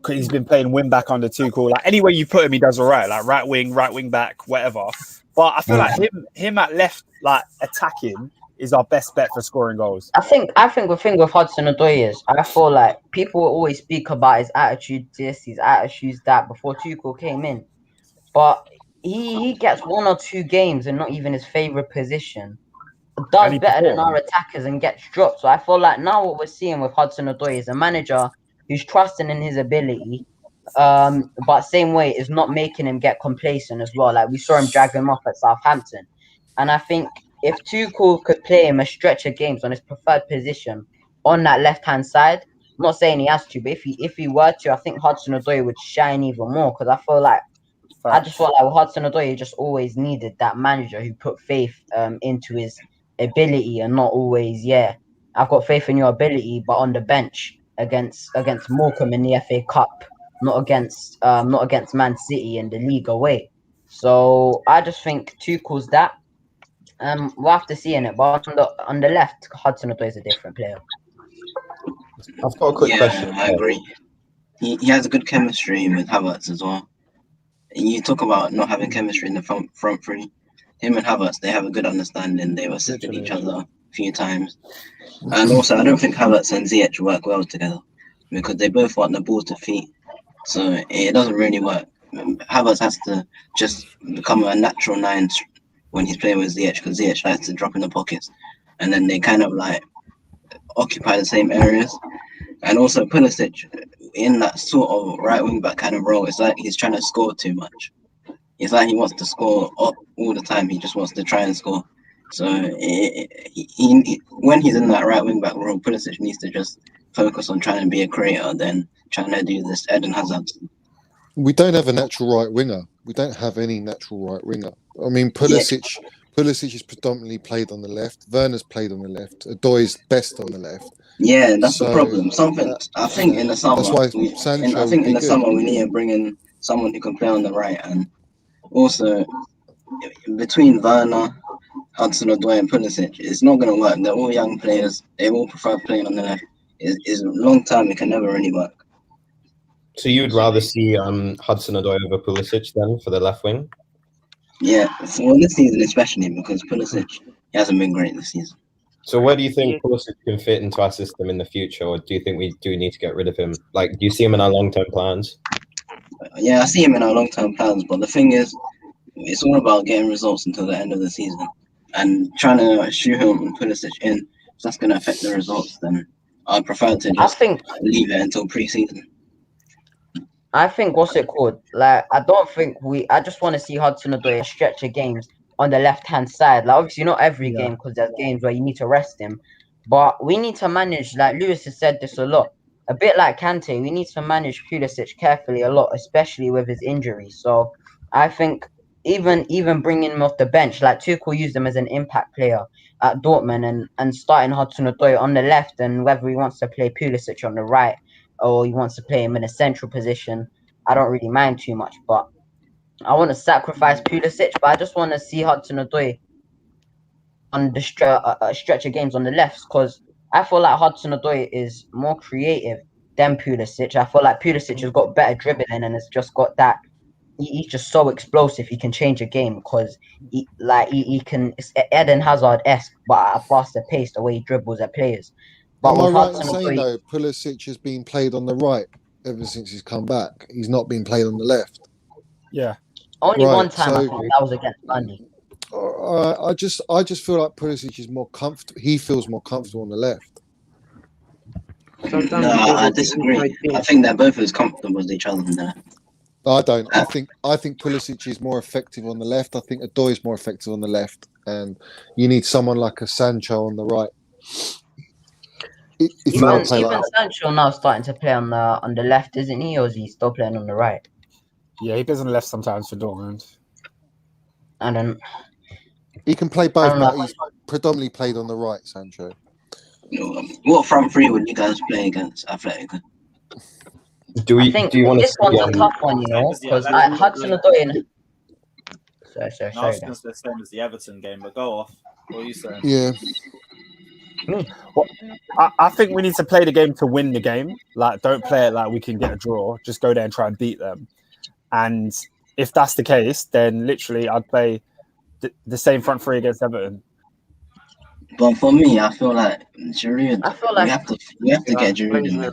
he's been playing wing back under Tuchel. Like anywhere you put him, he does all right. Like right wing back, whatever. But I feel like him at left, like attacking, is our best bet for scoring goals. I think the thing with Hudson-Odoi is I feel like people will always speak about his attitude this, his attitudes that before Tuchel came in, but he gets 1 or 2 games and not even his favorite position. Does better than our attackers and gets dropped. So I feel like now what we're seeing with Hudson-Odoi is a manager who's trusting in his ability, but same way is not making him get complacent as well. Like we saw him drag him off at Southampton, and I think if Tuchel could play him a stretch of games on his preferred position on that left hand side, I'm not saying he has to, but if he were to, I think Hudson-Odoi would shine even more because I feel like Hudson-Odoi just always needed that manager who put faith into his ability and not always, I've got faith in your ability, but on the bench against Morecambe in the FA Cup, not against Man City in the league away. So I just think Tuchel's that. We'll have to see in it, but on the left, Hudson-Odoi is a different player. I've got a quick question. I agree. He has a good chemistry with Havertz as well. And you talk about not having chemistry in the front three. Him and Havertz, they have a good understanding. They've assisted each other a few times. And also, I don't think Havertz and Ziyech work well together because they both want the ball to feet. So it doesn't really work. Havertz has to just become a natural 9 when he's playing with Ziyech because Ziyech likes to drop in the pockets. And then they kind of like occupy the same areas. And also Pulisic, in that sort of right wing back kind of role, it's like he's trying to score too much. It's like he wants to score all the time. He just wants to try and score. So when he's in that right wing back role, Pulisic needs to just focus on trying to be a creator than trying to do this Eden Hazard. We don't have a natural right winger. We don't have any natural right winger. I mean, Pulisic is predominantly played on the left. Werner's played on the left. Odoi's best on the left. Yeah, that's the problem. I think in the summer, we need to bring in someone who can play on the right, and also between Werner, Hudson-Odoi, and Pulisic, it's not going to work. They're all young players. They all prefer playing on the left. It's a long time. It can never really work. So you'd rather see Hudson-Odoi over Pulisic then for the left wing? Yeah, for this season especially because Pulisic he hasn't been great this season. So where do you think Pulisic can fit into our system in the future, or do you think we do need to get rid of him? Like, do you see him in our long-term plans? Yeah, I see him in our long-term plans, but the thing is, it's all about getting results until the end of the season. And trying to shoe him Pulisic in, if that's going to affect the results, then I'd prefer to just leave it until pre-season. I think what's it called? Like, I just want to see Hudson-Odoi a stretch of games on the left-hand side. Like, obviously not every game because there's games where you need to rest him. But we need to manage, like Lewis has said this a lot, a bit like Kante, we need to manage Pulisic carefully a lot, especially with his injuries. So I think even bringing him off the bench, like Tuchel used him as an impact player at Dortmund and starting Hudson-Odoi on the left, and whether he wants to play Pulisic on the right or he wants to play him in a central position, I don't really mind too much. But I want to sacrifice Pulisic, but I just want to see Hudson-Odoi on the stretch of games on the lefts, because I feel like Hudson-Odoi is more creative than Pulisic. I feel like Pulisic has got better dribbling and has just got that. He's just so explosive. He can change a game because he can. It's Eden Hazard-esque, but at a faster pace the way he dribbles at players. But Am I with right in saying Hudson-Odoi, though Pulisic has been played on the right ever since he's come back? He's not been played on the left. Yeah. only Right, one time I so- think that was against Burnley. I just feel like Pulisic is more comfortable. He feels more comfortable on the left. No, I disagree. I think they're both as comfortable as each other there. I don't. I think Pulisic is more effective on the left. I think Odoi is more effective on the left, and you need someone like a Sancho on the right. If you want to play Even like Sancho now starting to play on the left, isn't he, or is he still playing on the right? Yeah, he plays on the left sometimes for Dortmund. I don't. he can play I both, don't but know. he's predominantly played on the right. Sancho. What front three would you guys play against Atletico? Do I we? think Do you want to this one's a see? tough one, you know, because Hudson-Odoi and No, I sorry. was going to say the same as the Everton game, but go off. What are you saying? Yeah. Well, I think we need to play the game to win the game. Like, don't play it like we can get a draw. Just go there and try and beat them. And if that's the case, then literally I'd play the same front three against Everton. But for me, I feel like Giroud. I feel like we have to get Giroud in there.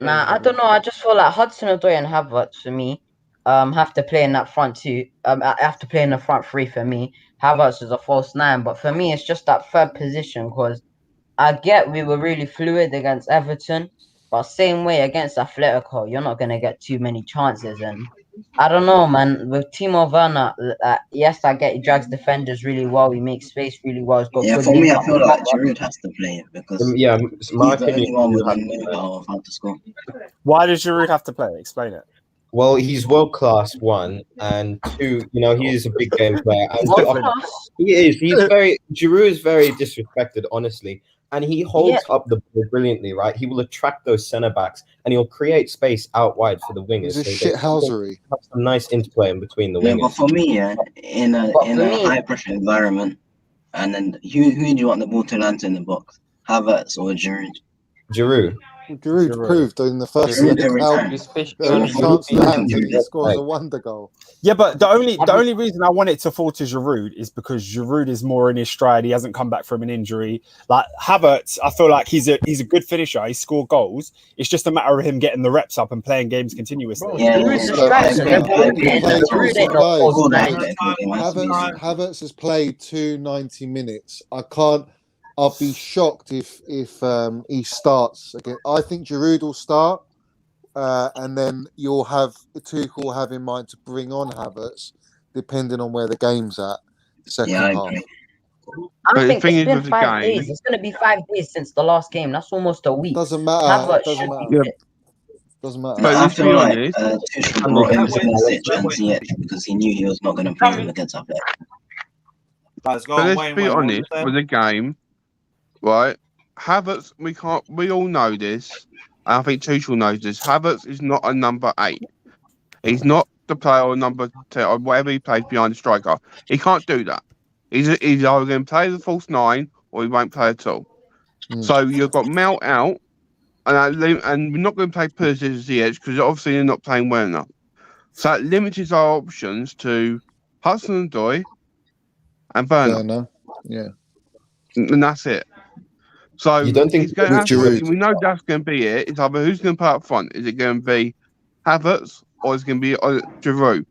Nah, I don't know. I just feel like Hudson-Odoi and Havertz for me have to play in that front two. I have to play in the front three for me. Havertz is a false nine, but for me it's just that third position, because I get we were really fluid against Everton, but same way against Atletico, you're not gonna get too many chances. And I don't know, man. With Timo Werner, yes, I get he drags defenders really well. He makes space really well. He's got Yeah, good for me, I link-up feel like with Giroud has to play it because Yeah, my he's the only opinion. one with a know of how to score. Why does Giroud have to play? Explain it. Well, he's world class, one, and two. You know, he is a big game player, and he is. He's very. Giroud is very disrespected, honestly, and he holds up the ball brilliantly. Right, he will attract those centre backs, and he'll create space out wide for the wingers. He's a So shithousery. have some nice interplay in between the Yeah, wingers. but for me, in a high pressure environment, and then who do you want the ball to land in the box? Havertz or Giroud? Giroud. Giroud proved in the first leg how chance to have he scores a wonder goal. Yeah, but the only reason I want it to fall to Giroud is because Giroud is more in his stride. He hasn't come back from an injury. Like Havertz, I feel like he's a good finisher. He scored goals. It's just a matter of him getting the reps up and playing games continuously. Havertz has played 290 minutes. I'll be shocked if he starts again. I think Giroud will start, and then Tuchel will have in mind to bring on Havertz, depending on where the game's at. Second half. I think it's been 5 days. It's going to be 5 days since the last game. That's almost a week. Doesn't matter. Havertz Doesn't should matter. be fit. Doesn't matter. I feel like Tuchel brought him Pulisic and Ziyech because he knew he was not going to play him against Atletico. Guys, go But on, let's Wayne, be Wayne, honest with the game, right? Havertz, we all know this, and I think Tuchel knows this. Havertz is not a number 8. He's not the player or number 10 or whatever he plays behind the striker. He can't do that. He's either going to play the false 9 or he won't play at all. So you've got Mount out, and we're not going to play Pulisic as the edge because obviously they're not playing well enough. So that limits our options to Hudson-Odoi and Werner. Yeah. And that's it. So You don't think we know that's going to be it. It's either who's going to play up front. Is it going to be Havertz or is it going to be Giroud?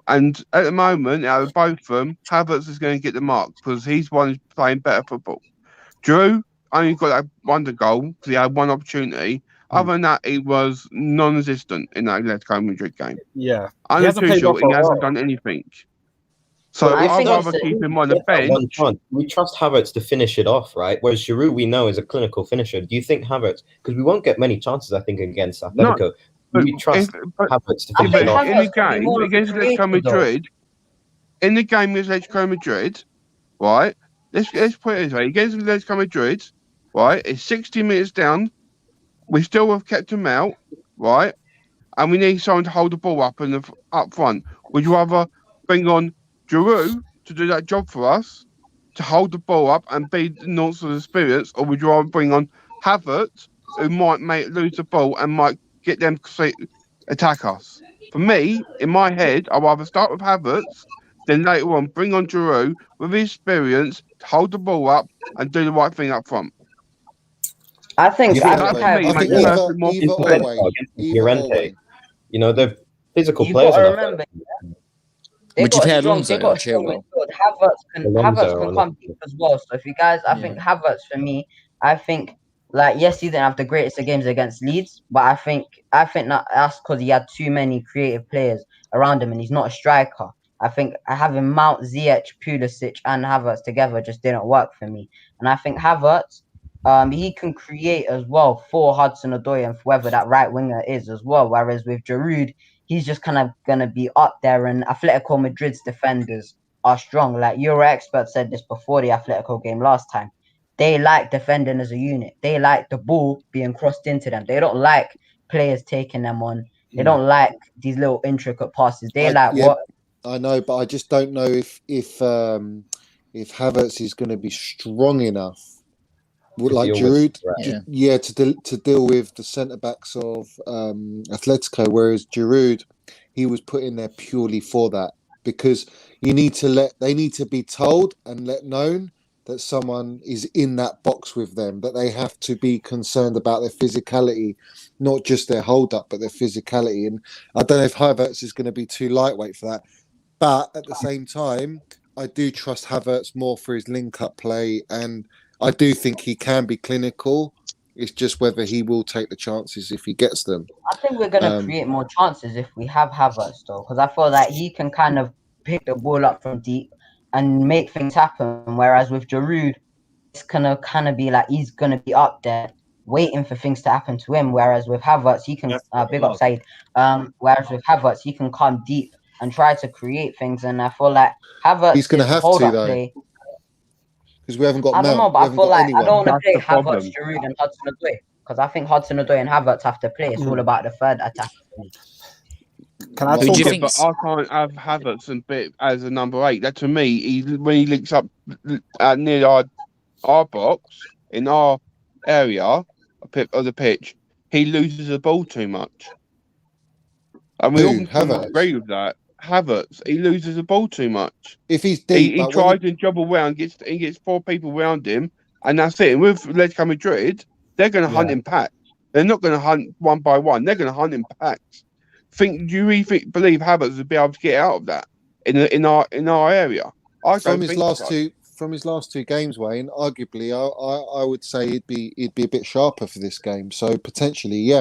And at the moment, out of both of them, Havertz is going to get the mark because he's one who's playing better football. Giroud only got that wonder goal because he had one opportunity. Other than that, he was non-existent in that Atletico Madrid game. Yeah. Under He hasn't played well Tuchel, for he a hasn't while. done anything. So But I'd rather keep him on the bench. One chance. We trust Havertz to finish it off, right? Whereas Giroud, we know, is a clinical finisher. Do you think Havertz? Because we won't get many chances, I think, against Atletico. We trust Havertz to finish it off. In the game against Atletico Madrid, right? Let's put it this way: against Atletico Madrid, right? It's 60 minutes down. We still have kept him out, right? And we need someone to hold the ball up up front. Would you rather bring on Giroud to do that job for us, to hold the ball up and be the nonsense experience, or would you rather bring on Havertz, who might lose the ball and might get them to attack us? For me, in my head, I'd rather start with Havertz, then later on bring on Giroud with his experience to hold the ball up and do the right thing up front. I think either or way. You know, they're physical players. Got to remember, would you play Alonso or Chilwell? Havertz can come deep as well. So if you guys, I think Havertz for me, I think yes, he didn't have the greatest of games against Leeds, but I think that's because he had too many creative players around him, and he's not a striker. I think having Mount, Ziyech, Pulisic, and Havertz together just didn't work for me. And I think Havertz, he can create as well for Hudson-Odoi and whoever that right winger is as well. Whereas with Giroud, he's just kind of gonna be up there, and Atletico Madrid's defenders are strong. Like Euro expert said this before the Atletico game last time. They like defending as a unit. They like the ball being crossed into them. They don't like players taking them on. They don't like these little intricate passes. They what? I know, but I just don't know if Havertz is going to be strong enough, like Giroud, to deal with the centre backs of Atletico. Whereas Giroud, he was put in there purely for that, because they need to be told and let known that someone is in that box with them, that they have to be concerned about their physicality, not just their hold up, but their physicality. And I don't know if Havertz is going to be too lightweight for that. But at the same time, I do trust Havertz more for his link-up play, and I do think he can be clinical. It's just whether he will take the chances if he gets them. I think we're going to create more chances if we have Havertz, though, because I feel like he can kind of pick the ball up from deep and make things happen. Whereas with Giroud, it's going to kind of be like he's going to be up there waiting for things to happen to him. Whereas with Havertz, he can big upside. Whereas with Havertz, he can come deep and try to create things. And I feel like Havertz, he's going to have to though, because we haven't got. I don't know, but I feel like I don't want to play Havertz, Giroud, and Hudson-Odoi, because I think Hudson-Odoi and Havertz have to play. It's all about the third attack. Can I talk about? But I can't have Havertz and bit as a number 8. That to me, when he links up near our box in our area of the pitch, he loses the ball too much. And we all agree with that. Havertz, he loses the ball too much. If he's deep, he tries to jumble around, gets 4 people around him, and that's it. And with Atletico Madrid, they're going to hunt in packs. They're not going to hunt one by one. They're going to hunt in packs. Do you really believe Havertz would be able to get out of that in our area? From his last two games, Wayne, arguably, I would say he'd be a bit sharper for this game. So potentially,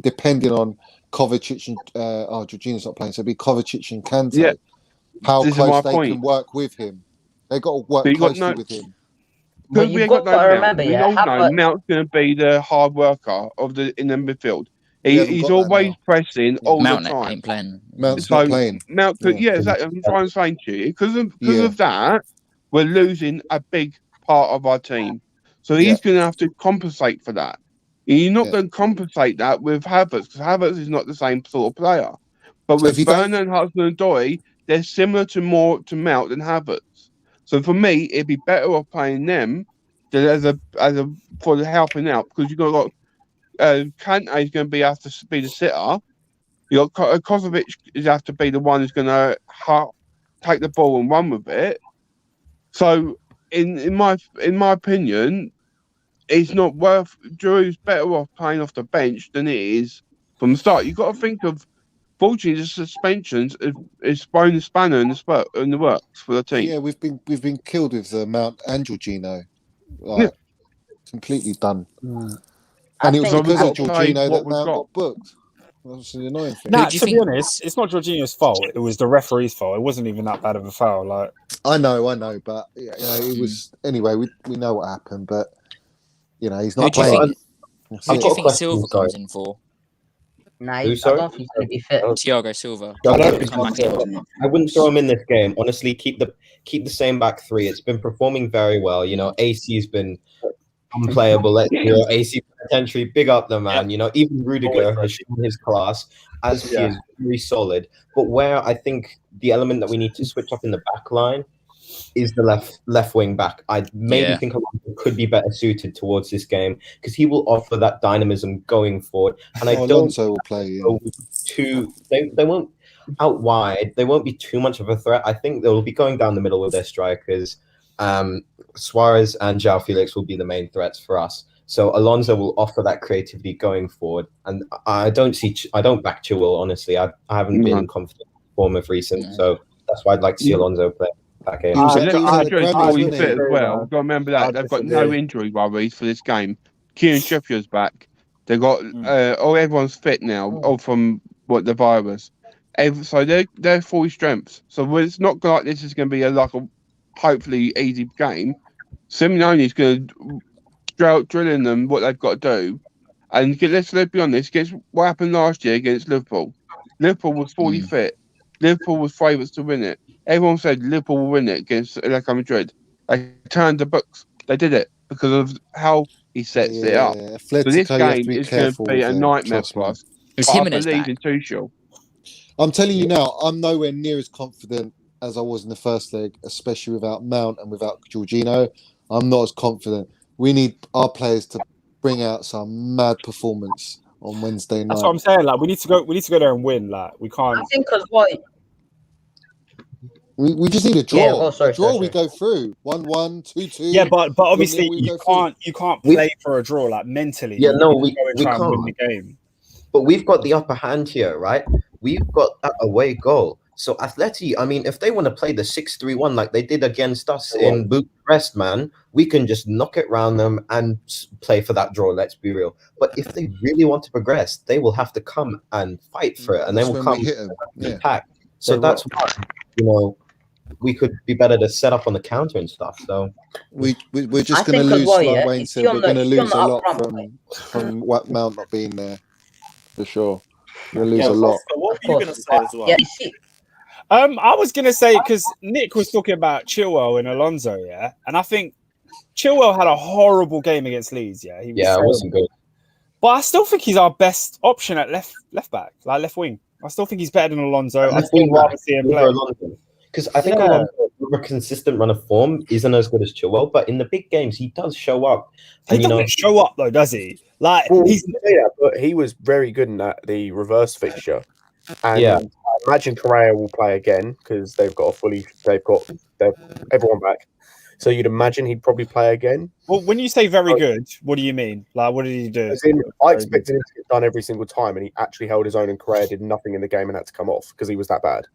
depending on Kovacic and Jorginho's not playing, so it'd be Kovacic and Cant. Yeah. How close they can work with him. They got to work closely with him. But you've got to remember, we all know Mount's going to be the hard worker in the midfield. He's always pressing all the time. Mount ain't playing. Mount's not playing. Mount, exactly. I'm trying to say to you, because of that, we're losing a big part of our team. So he's going to have to compensate for that. You're not going to compensate that with Havertz, because Havertz is not the same sort of player. But with Werner and Hudson-Odoi, they're similar to Mount than Havertz. So for me, it'd be better off playing them than for the helping out, because you've got Cant is going to have to be the sitter. You got Kovacic is have to be the one who's going to take the ball and run with it. So, in my opinion, it's not worth. Drew's better off playing off the bench than it is from the start. You've got to think of. Fortunately, the suspensions is thrown the spanner in the works for the team. Yeah, we've been killed with Mount and Jorginho, completely done. And it was because of Jorginho that Mount got booked. That's the annoying thing. Nah, to be honest, it's not Jorginho's fault. It was the referee's fault. It wasn't even that bad of a foul. Like, I know, but it was anyway. We know what happened, but he's not Who do you playing. think, who do you think Silva comes in for? Nah, I don't think he's going to be fit. Thiago Silva. I wouldn't throw him in this game. Honestly, keep the same back three. It's been performing very well. AC's been unplayable. AC potentially big up the man. Even Rudiger has shown his class as he is very solid. But where I think the element that we need to switch up in the back line is the left wing back. I think Alonso could be better suited towards this game because he will offer that dynamism going forward. And Alonso will play. They won't out wide. They won't be too much of a threat. I think they'll be going down the middle with their strikers. Suarez and João Felix will be the main threats for us. So Alonso will offer that creativity going forward. And I don't back Chilwell, honestly. I haven't been confident in form of recent. So that's why I'd like to see Alonso play that game. Fully fit as well. Got to remember that they've got no injury worries for this game. Kieran Trippier's back. They've got everyone's fit now, all from the virus. So they're fully strengths. So it's not like this is going to be a hopefully easy game. Simeone's going to drill in them what they've got to do. And let's be honest, against what happened last year against Liverpool. Liverpool was fully fit. Liverpool was favourites to win it. Everyone said Liverpool will win it against Atletico Madrid. They turned the books. They did it because of how he sets it up. So this game is going to be a nightmare for us. I believe in Tuchel. I'm telling you now, I'm nowhere near as confident as I was in the first leg, especially without Mount and without Jorginho. I'm not as confident. We need our players to bring out some mad performance on Wednesday night. That's what I'm saying. Like, we need to go there and win. Like, we can't. I think because what. We just need a draw. Yeah, Sorry. We go through 1-1, 2-2. Yeah, but obviously you can't play for a draw like mentally. Yeah, no, we try can't and win the game. But we've got the upper hand here, right? We've got that away goal. So Atleti, I mean, if they want to play the 6-3-1 like they did against us in Bucharest, man, we can just knock it round them and play for that draw. Let's be real. But if they really want to progress, they will have to come and fight for it, and they will come attack. So that's why, we could be better to set up on the counter and stuff. So we're just going to lose, like Wayne said. We're going to lose a lot from Mount not being there, for sure. We're going to lose a lot. What were you going to say as well? I was going to say, because Nick was talking about Chilwell and Alonso, and I think Chilwell had a horrible game against Leeds, It wasn't good. But I still think he's our best option at left back, like left wing. I still think he's better than Alonso. I still rather see him play. Because I think Alonso, with a consistent run of form, isn't as good as Chilwell, but in the big games, he does show up. He doesn't show up, though, does he? Like, but he was very good in the reverse fixture. And I imagine Correa will play again because they've got everyone back. So you'd imagine he'd probably play again. Well, when you say very good, what do you mean? Like, what did he do? I expected him to get done every single time, and he actually held his own, and Correa did nothing in the game and had to come off because he was that bad.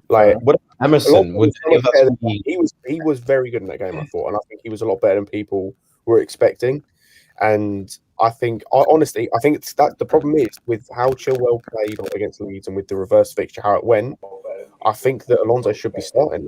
Like Emerson, he was very good in that game, I thought, and I think he was a lot better than people were expecting. And I think, honestly, it's that the problem is with how Chilwell played against Leeds and with the reverse fixture, how it went. I think that Alonso should be starting.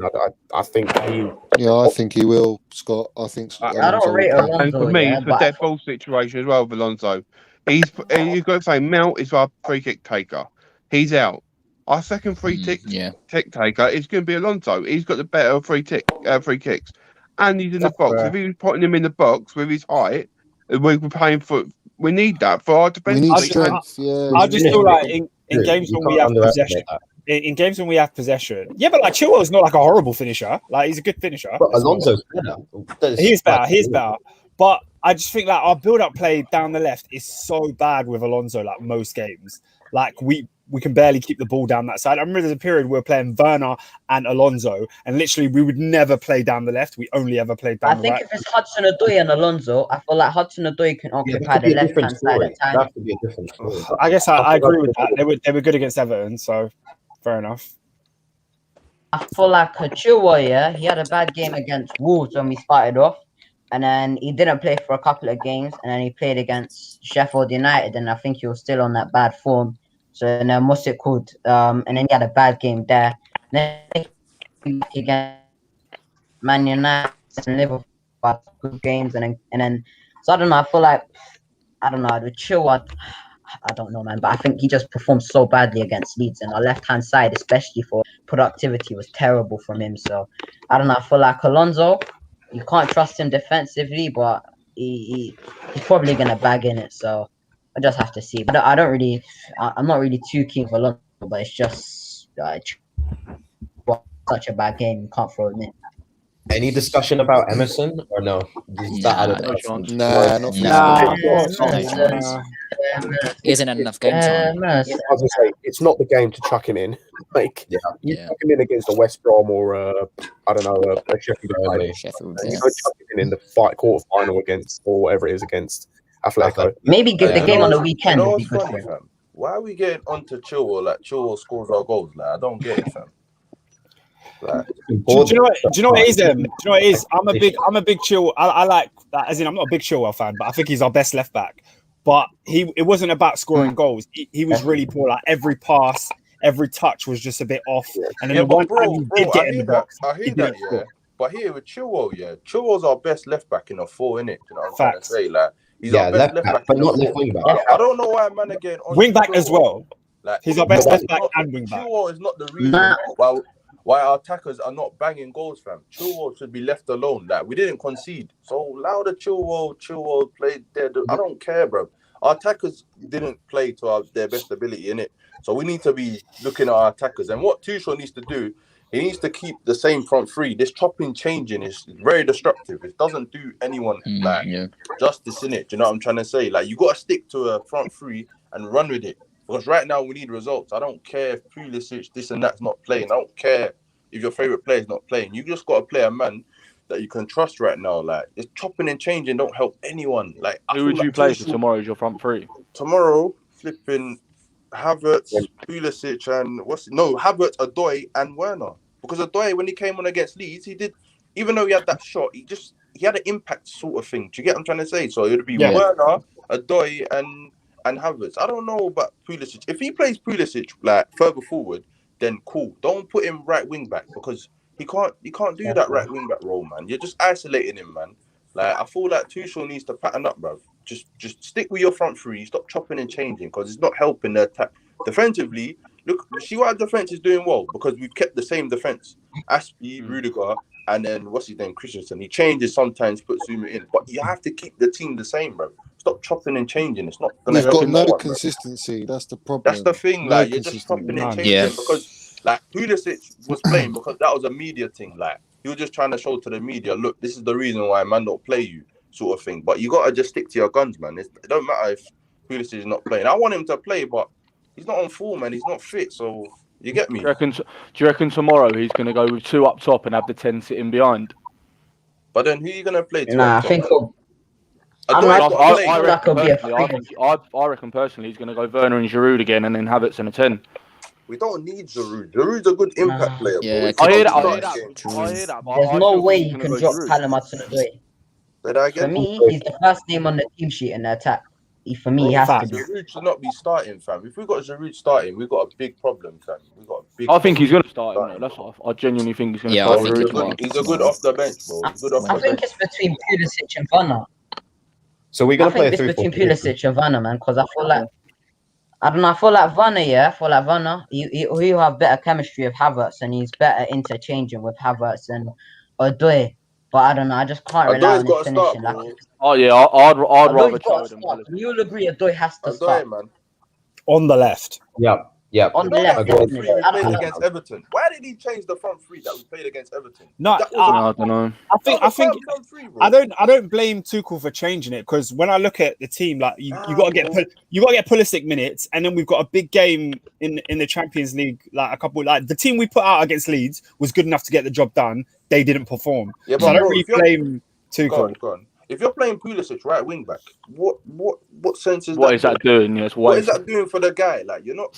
I think he. Yeah, I think he will, Scott. I think. I don't rate Alonso. And for me, it's a dead ball situation as well with Alonso. You've got to say Mount is our free kick taker. He's out. Our second free kick taker is going to be Alonso. He's got the better free kicks, and he's in the box. If he was putting him in the box with his height, we're paying for. We need that for our defense. I just feel like in games when we have possession. In games when we have possession, but like Chilwell's not like a horrible finisher. Like, he's a good finisher. But Alonso's better. He's better. But I just think that our build-up play down the left is so bad with Alonso. Like most games, like we can barely keep the ball down that side. I remember there's a period we were playing Werner and Alonso, and literally we would never play down the left. We only ever played down the right. I think if it's Hudson-Odoi and Alonso, I feel like Hudson-Odoi can occupy the left-hand side at times. That could be a different story. I guess I agree with that. They were good against Everton, so fair enough. I feel like Chilwell, he had a bad game against Wolves when we started off, and then he didn't play for a couple of games, and then he played against Sheffield United, and I think he was still on that bad form. So and then what's it called? And then he had a bad game there. Then again, Man United and Liverpool had good games, and then so I don't know. I feel like the Chilwell. I don't know, man, but I think he just performed so badly against Leeds, and our left-hand side, especially for productivity, was terrible from him. So I don't know. I feel like Alonso, you can't trust him defensively, but he's probably gonna bag in it. So I just have to see. But I'm not really too keen for Alonso, but it's just such a bad game. You can't throw him in. Any discussion about Emerson or no? Nah, not He hasn't had enough game time. As I say, it's not the game to chuck him in. Like, you chuck him in against a West Brom or I don't know, a Sheffield United. You don't chuck him in the quarter final against or whatever it is against Atletico. Maybe give the game on the weekend. You know what's funny, fam? Why are we getting onto Chilwell? Like Chilwell scores our goals. Like I don't get it, fam. Like, do you know what it is? Do you know what it is? I'm a big Chilwell. I like that. As in, I'm not a big Chilwell fan, but I think he's our best left back. But it wasn't about scoring goals. He was really poor. Like every pass, every touch was just a bit off. And then the one time he did get in the box, I hear that, yeah. But here with Chilwell, Chilwell's our best left back in a four, innit? You know what I'm trying to say? Like he's our best left back, but not left wing back. I don't know why man are getting on wing back as well. Like he's our best left back and wing back. Chilwell is not the reason why our attackers are not banging goals, fam. Chilwell should be left alone. Like we didn't concede, so allow the Chilwell play there. I don't care, bro. Our attackers didn't play to their best ability in it, so we need to be looking at our attackers. And what Tuchel needs to do, he needs to keep the same front three. This chopping, changing is very destructive. It doesn't do anyone justice in it. Do you know what I'm trying to say? Like you got to stick to a front three and run with it. Because right now we need results. I don't care if Pulisic, this and that's not playing. I don't care if your favorite player is not playing. You just got to play a man that you can trust right now. Like it's chopping and changing don't help anyone. Like who would you play for tomorrow as your front three? Tomorrow, flipping Havertz, Pulisic, and Havertz, Odoi, and Werner. Because Odoi, when he came on against Leeds, he did. Even though he had that shot, he had an impact sort of thing. Do you get what I'm trying to say? So it would be Werner, Odoi, and Havertz. I don't know about Pulisic. If he plays Pulisic like further forward, then cool. Don't put him right wing back because he can't do that right wing back role, man. You're just isolating him, man. Like I feel like Tuchel needs to pattern up, bro. Just stick with your front three. Stop chopping and changing because it's not helping the attack. Defensively, look, see what our defense is doing well because we've kept the same defense. Aspie, Rudiger, and then what's his name, Christensen. He changes sometimes, puts Zuma in, but you have to keep the team the same, bro. Stop chopping and changing. It's not going to help. We've got no consistency. That's the problem. That's the thing. Like you're just chopping and changing because like Pulisic was playing because that was a media thing. Like he was just trying to show to the media, look, this is the reason why man don't play you, sort of thing. But you gotta just stick to your guns, man. It don't matter if Pulisic is not playing. I want him to play, but he's not on form and he's not fit. So you get me. Do you reckon tomorrow he's going to go with two up top and have the 10 sitting behind? But then who are you going to play? I think. I reckon personally he's going to go Werner and Giroud again and then Havertz and a 10. We don't need Giroud. Giroud's a good impact player. Yeah, I hear that. There's no way you can drop Callum Hudson-Odoi. For me, he's the first name on the team sheet in the attack. For me, he has to be. Giroud should not be starting, fam. If we got Giroud starting, we've got a big problem, fam. I think he's going to start him. That's what I genuinely think he's going to start. He's a good off the bench, bro. I think it's between Pulisic and Werner. So we're going to play between Pulisic and Werner, man, because I feel like I feel like Werner, he'll have better chemistry with Havertz and he's better interchanging with Havertz and Odoi. But I don't know, I just can't rely on his finishing. I'd rather try with him. You'll agree Odoi has to start, man. On the left. Yeah. On the left. We played against Everton. Why did he change the front three that we played against Everton? No, I don't know. I think I don't blame Tuchel for changing it because when I look at the team, like you got to get Pulisic minutes, and then we've got a big game in the Champions League. Like the team we put out against Leeds was good enough to get the job done. They didn't perform, so I don't really blame Tuchel. Go on. If you're playing Pulisic right wing back, what sense is that? What is that doing? Yes, what is that doing for the guy? Like you're not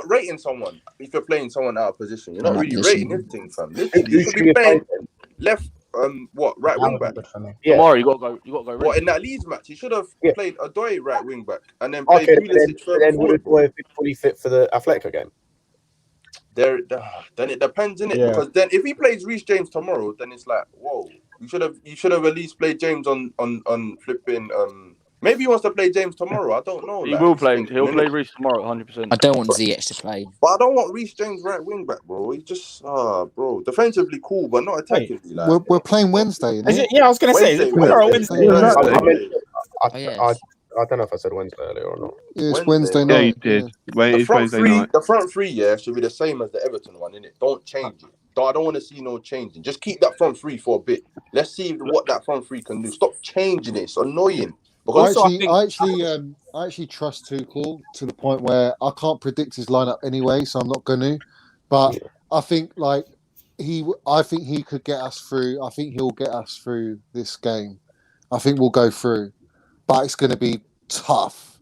rating someone if you're playing someone out of position. You're not really rating anything, fam. Literally, you should be playing left right wing back? Tomorrow you got to go. You got to go. What, in that Leeds match? He should have played Odoi right wing back and then played Pulisic further then would forward. Odoi be fully fit for the Atletico game? Then it depends, innit? Yeah. Because then if he plays Reece James tomorrow, then it's like, whoa, you should have at least played James on flipping. Maybe he wants to play James tomorrow. I don't know. He will play. He'll play Reece tomorrow, 100%. I don't want Ziyech to play. But I don't want Reece James right wing back, bro. He's just bro, defensively cool, but not attacking. Like, We're playing Wednesday. Is it? Yeah, I was going to say, is it tomorrow or Wednesday? I don't know if I said Wednesday earlier or not. Yeah, it's Wednesday Yeah, night. you did. The front three, should be the same as the Everton one, innit? Don't change it. I don't want to see no changing. Just keep that front three for a bit. Let's see what that front three can do. Stop changing it. It's annoying. I actually trust Tuchel to the point where I can't predict his lineup anyway, so I'm not going to. But I think he could get us through. I think he'll get us through this game. I think we'll go through, but it's going to be tough.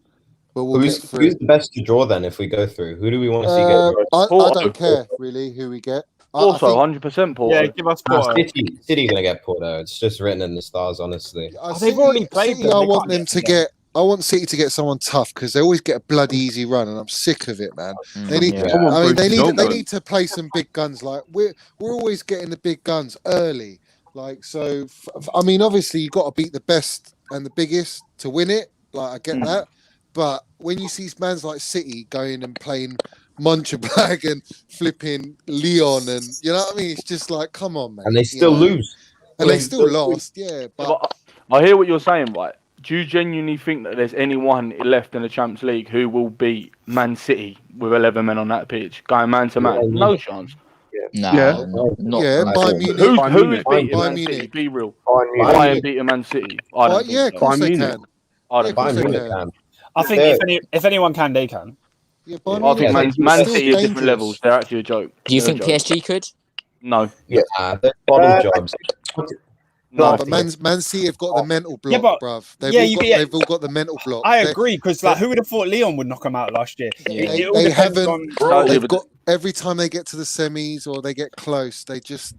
But we'll get through. Who's the best to draw then if we go through? Who do we want to see get? I don't care really who we get. Also, 100% Porto. Yeah, give us Porto. City going to get Porto. It's just written in the stars, honestly. They've already played City, I want them to get. I want City to get someone tough because they always get a bloody easy run, and I'm sick of it, man. They need. They need to play some big guns. Like we're always getting the big guns early. Like so, I mean, obviously you got to beat the best and the biggest to win it. Like I get that, but when you see mans like City going and playing Muncherbag and flipping Leon, and you know what I mean, it's just like, come on, man. And they still lose. And they still lost, yeah. But I hear what you're saying, right? Do you genuinely think that there's anyone left in the Champions League who will beat Man City with 11 men on that pitch, going man to man? No chance. Not Bayern Munich. Who is beating Bayern Man City? Munich. Be real. Bayern beating Man City. I don't think so. of course they can. I don't think so. can. I think if anyone can, they can. Yeah, I think Man City are different levels. They're actually a joke. Do you think PSG could? No. Yeah, they're bottom jobs. No, but Man City have got the mental block, bruv. They've all got the mental block. I agree, because like, who would have thought Leon would knock them out last year? Yeah. They haven't. They've got every time they get to the semis or they get close, they just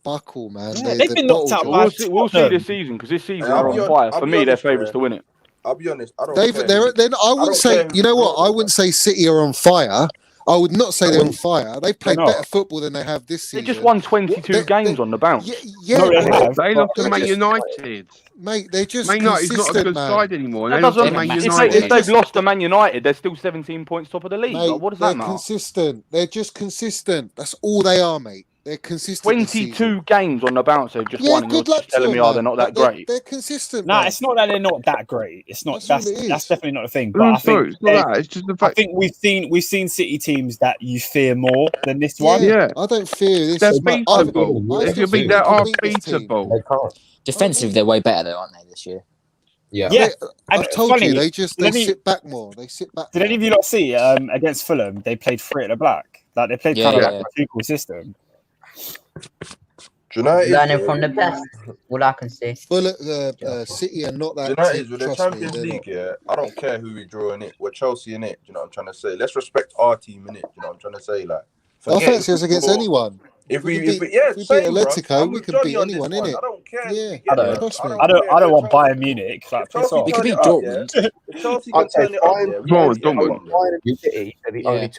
buckle, man. Yeah, they've been knocked out. We'll see this season because this season they're on fire. For me, they're favourites to win it. I'll be honest. I don't. I wouldn't say. You know what? I wouldn't say City are on fire. I would not say they're on fire. They've played better football than they have this season. They just won 22 games on the bounce. Yeah, they lost to Man United. Mate, they're just Man United's not a good side anymore. If they've lost to Man United, they're still 17 points top of the league. Mate, like, what does that matter? Consistent. They're just consistent. That's all they are, mate. They're consistent. 22 games on the bounce they've just won, and you're just telling me, they're not that great. They're consistent. Nah, it's not that they're not that great. It's not. That's definitely not the thing. But No, I think it's not that. It's just the fact. I think we've seen City teams that you fear more than this one. Yeah, I don't fear this. They're beatable. If you beat, they are beatable. Defensively, they're way better though, aren't they, this year? Yeah. I've told you, they sit back more. They sit back. Did any of you not see against Fulham? They played three at the black. Like they played kind of like a Tuchel system. United learning from the best. All I can say. City are not that. United with the Champions League, I don't care who we draw in it. We're Chelsea in it. You know what I'm trying to say? Let's respect our team in it. You know what I'm trying to say? Like, I fancy us against anyone. If we beat Atletico, we can beat anyone in it. I don't care. Yeah, I don't want Bayern Munich. Like, piss off. We could beat Dortmund. Chelsea can turn it up. Dortmund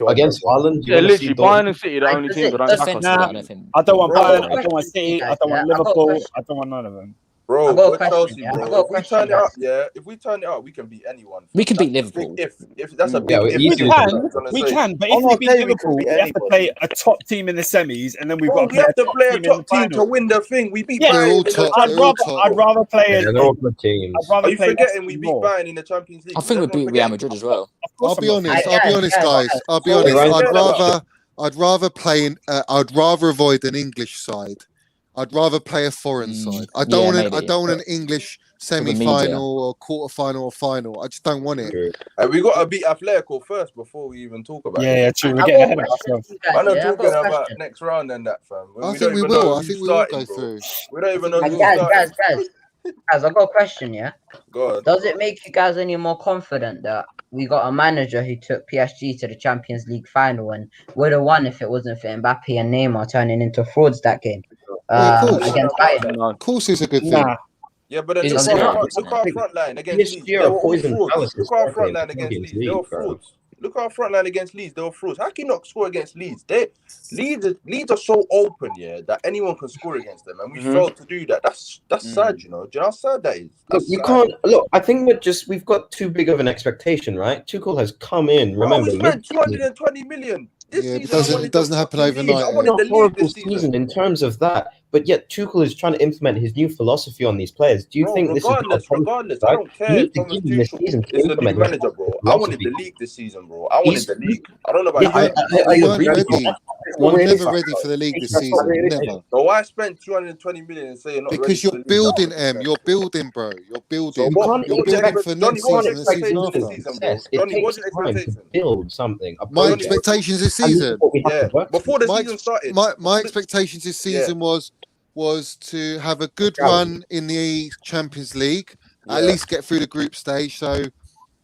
against Ireland. Yeah, literally, Bayern and City are the only teams that don't back us. I don't want Bayern. I don't want City. I don't want Liverpool. I don't want none of them. Bro, we're Chelsea, bro. If we turn it up, if we turn it up, we can beat anyone. We can beat Liverpool. If that's a big we can. But if we beat Liverpool, we have to play a top team in the semis, and then we've got to play a top team to win the thing. We beat Bayern. I'd rather play. They're all good teams. Are you forgetting we beat Bayern in the Champions League? I think we beat Real Madrid as well. I'll be honest, guys. I'll be honest. I'd rather play. I'd rather avoid an English side. I'd rather play a foreign side. I don't want an English semi-final or quarter-final or final. I just don't want it. We got to beat Atletico first before we even talk about it. Yeah, true. We're getting ahead of ourselves. I'm not talking about next round and that, fam. I think we will. I think we will go through. We don't even know who's guys, I've got a question, yeah? Go on. Does it make you guys any more confident that we got a manager who took PSG to the Champions League final and would have won if it wasn't for Mbappe and Neymar turning into frauds that game? of course. against Bayern. Of course, it's a good thing. Nah. Yeah, but then Is look it at zero? our front line against Leeds. They PSG were are all poison frauds. palaces Look at our front in the line against Champions Leeds. They were League, bro. frauds. Look at our front line against Leeds. They were frauds. How can you not score against Leeds? Leeds are so open, yeah, that anyone can score against them, and we failed to do that. That's sad, you know. Do you know how sad that is? Look, That's you sad. can't look. I think we've got too big of an expectation, right? Tuchel has come in. Bro, Remember, we spent 220 million this Yeah, season. it doesn't happen overnight. I wanted the league horrible this season in terms of that, but yet Tuchel is trying to implement his new philosophy on these players. Do you Bro, think this is not a regardless, right? I don't You care. need to Thomas give him this Tuchel season to is the new implement his manager, bro. I philosophy. wanted the league this season, bro. I wanted the league. I don't know about Yeah, you. I We agree. weren't ready. We were never ready for the league this season. Never. So why spend 220 million and say you're not ready Because for you're the league? building, You're building, bro. You're building. So what? You're building for next season and the season after. Johnny, what's your expectation? To build something. My expectations this season. Yeah, before the season started. My expectations this season was to have a good run in the Champions League, at least get through the group stage, so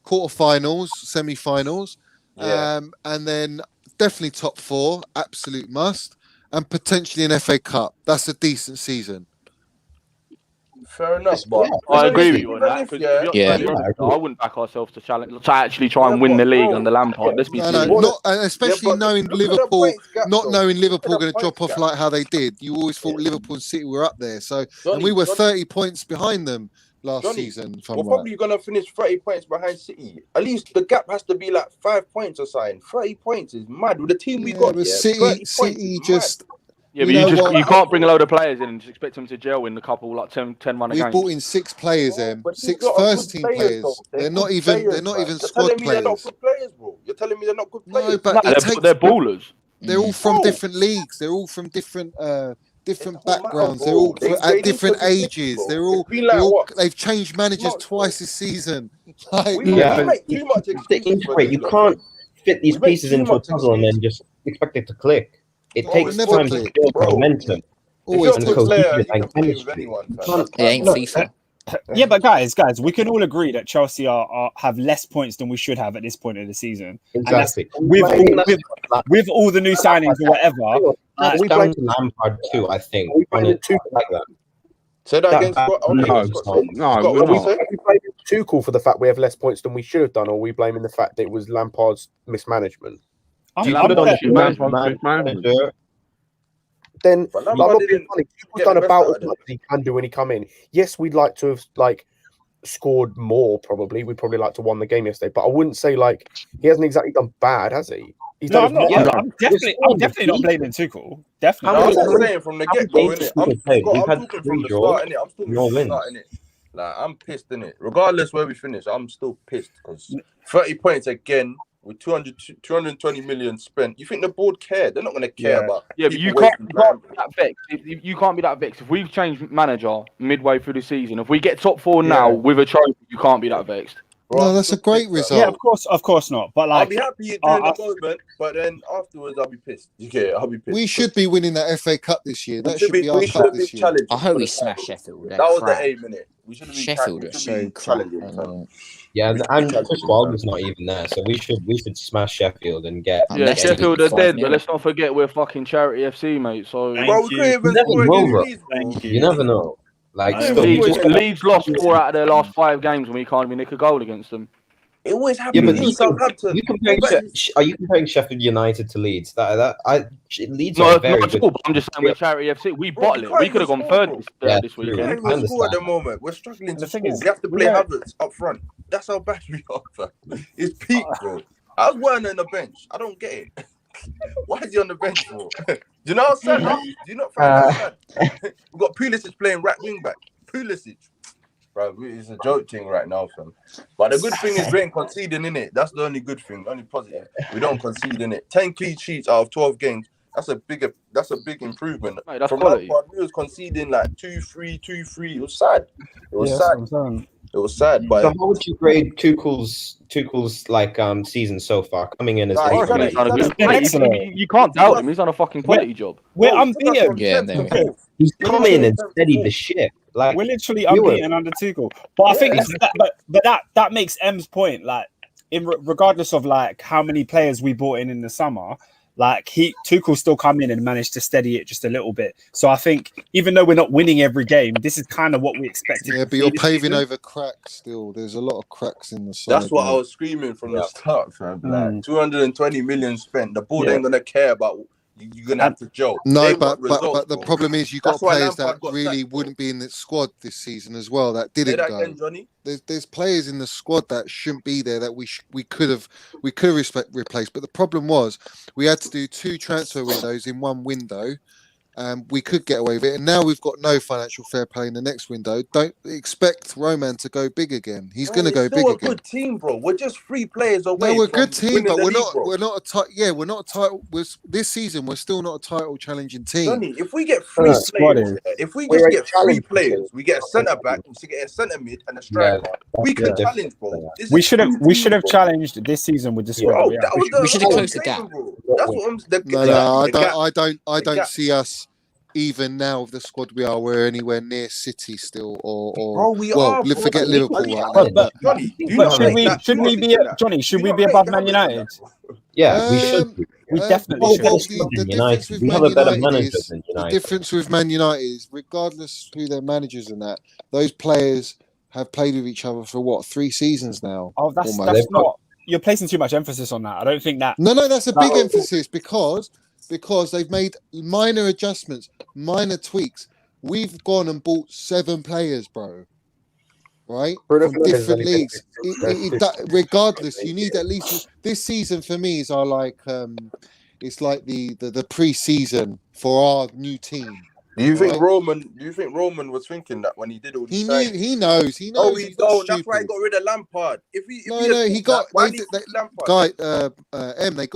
quarterfinals, semi-finals, and then definitely top 4, absolute must, and potentially an FA Cup. That's a decent season. Fair enough, but I agree with you on that. I wouldn't back ourselves to actually try and win the league under Lampard. Let's be serious. Not, especially knowing Liverpool, not knowing Liverpool going to drop off like how they did. You always thought Liverpool and City were up there, so and we were 30 points behind them last season. We're probably going to finish 30 points behind City. At least the gap has to be like 5 points or something. 30 points is mad with the team we got. But City just. Yeah, but you can't bring a load of players in and just expect them to gel in a couple like 10 run a game. We've bought in 6 players, 6 first team players. They're not even squad players. You're telling me they're not good players. No, but they're ballers. They're all from different leagues. They're all from different backgrounds. They're all at different ages. They've changed managers twice this season. You can't fit these pieces into a puzzle and then just expect it to click. It takes time to build momentum. Always and cohesion and chemistry. It ain't FIFA. Yeah, but guys, we can all agree that Chelsea have less points than we should have at this point of the season. Exactly. With all the new signings or whatever. We played Lampard too, I think. We played two like that. Say that again, Scott. No, we blame Tuchel for the fact we have less points than we should have done, or we blaming the fact that it was Lampard's mismanagement. Then, I'm not being funny. Tuchel's done about as much as he can do when he come in. Yes, we'd like to have scored more. Probably, we'd probably like to won the game yesterday. But I wouldn't say he hasn't exactly done bad, has he? I'm definitely not blaming Tuchel. Definitely. I'm just saying from the get go, innit? I'm talking from the start, innit? I'm talking from the start, innit? Like, I'm pissed, innit? Regardless where we finish, I'm still pissed because 30 points again with 220 million spent. You think the board care? They're not going to care about. Yeah, but you can't be that vexed. You can't be that vexed. If we've changed manager midway through the season, if we get top 4 now with a trophy, you can't be that vexed. No, that's a great result. Yeah, of course not. But I'll be happy during the moment, but then afterwards I'll be pissed. I'll be pissed. We should be winning that FA Cup this year. That should be our cup this year. I hope we smash Sheffield. That was the aim, innit? We should have been Sheffield are so challenging. Yeah, and Chris Wilder's not even there, so we should smash Sheffield and get. Yeah, Sheffield are dead, but let's not forget we're fucking charity FC, mate. So you never know. Leeds lost 4 out of their last 5 games when we can't even nick a goal against them. It always happens. Are you comparing Sheffield United to Leeds? Leeds no, are very not good. All, but I'm just saying we're charity FC. We bottle it. We could have gone third this weekend. We can't even score at the moment. We're struggling to score. We have to play Havertz up front. That's how bad we are, fam. It's peak, bro. I was Werner on the bench. I don't get it. Why is he on the bench, bro? Do you know how sad? Do you not find that sad? We've got Pulisic playing right wing back. Pulisic. Bro, it's a joke thing right now, fam. But the good thing is we ain't conceding in it. That's the only good thing, only positive. We don't concede in it. 10 clean sheets out of 12 games. That's a big improvement. Mate, that's from quality. Lampard, we was conceding like 2-3, 2-3. It was sad. It was sad. It was sad. But so how would you grade Tuchel's season so far? Coming in as you can't doubt him. He's done a fucking quality job. We're unbeaten. Yeah, he's come in and steadied the ship. Like we're literally unbeaten under Tuchel. But I think that makes M's point. Like, regardless of like how many players we bought in the summer, like Tuchel still come in and managed to steady it just a little bit. So I think even though we're not winning every game, this is kind of what we expected. Yeah, but you're paving over cracks still. There's a lot of cracks in the side. That's what I was screaming from the start, fam. Like 220 million spent. The board ain't gonna care about. You're gonna have to joke. No, but the problem is you got players that really wouldn't be in the squad this season as well. That didn't go. Again, Johnny. There's players in the squad that shouldn't be there that we could have replaced. But the problem was we had to do 2 transfer windows in one window. We could get away with it, and now we've got no financial fair play in the next window. Don't expect Roman to go big again. He's going to go big again. We're a good team, bro. We're just 3 players away. No, we're a good team, but we're not a title. This season, we're still not a title challenging team. Johnny, if we get 3 players, if we just get 3 players, we get a centre back, we get a centre mid, and a striker. We can challenge, bro. We should have challenged this season with the squad. We should have closed the gap. That's what I'm. No, I don't see us. Even now, with the squad we are, we're anywhere near City still, or forget Liverpool right now. But should we be Johnny? Should we be above Man United? Yeah, we should. We definitely should. We have a better manager than United. The difference with Man United is, regardless who their managers and that, those players have played with each other for what 3 seasons now. Oh, that's not. You're placing too much emphasis on that. I don't think that. No, that's a big emphasis because they've made minor adjustments, minor tweaks. We've gone and bought 7 players, bro. Right? From different leagues. Regardless, you need at least this season for me is it's like the pre-season for our new team. Do you think Roman was thinking that when he did all these things? He knows. Oh, that's why he got rid of Lampard. They got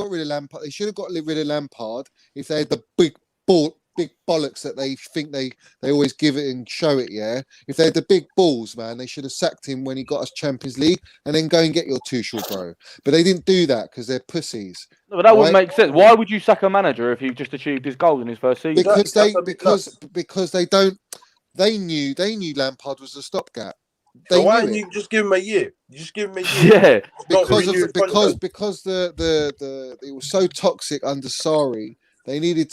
rid of Lampard. They should have got rid of Lampard if they had the big bollocks that they think they always give it and show it. Yeah, if they had the big balls, man, they should have sacked him when he got us Champions League and then go and get your Tuchel, bro. But they didn't do that because they're pussies. No, but that wouldn't make sense. Why would you sack a manager if he just achieved his goal in his first season? Because they knew Lampard was a stopgap. So why didn't you just give him a year? You just give him a year. Yeah, because it was so toxic under Sarri. They needed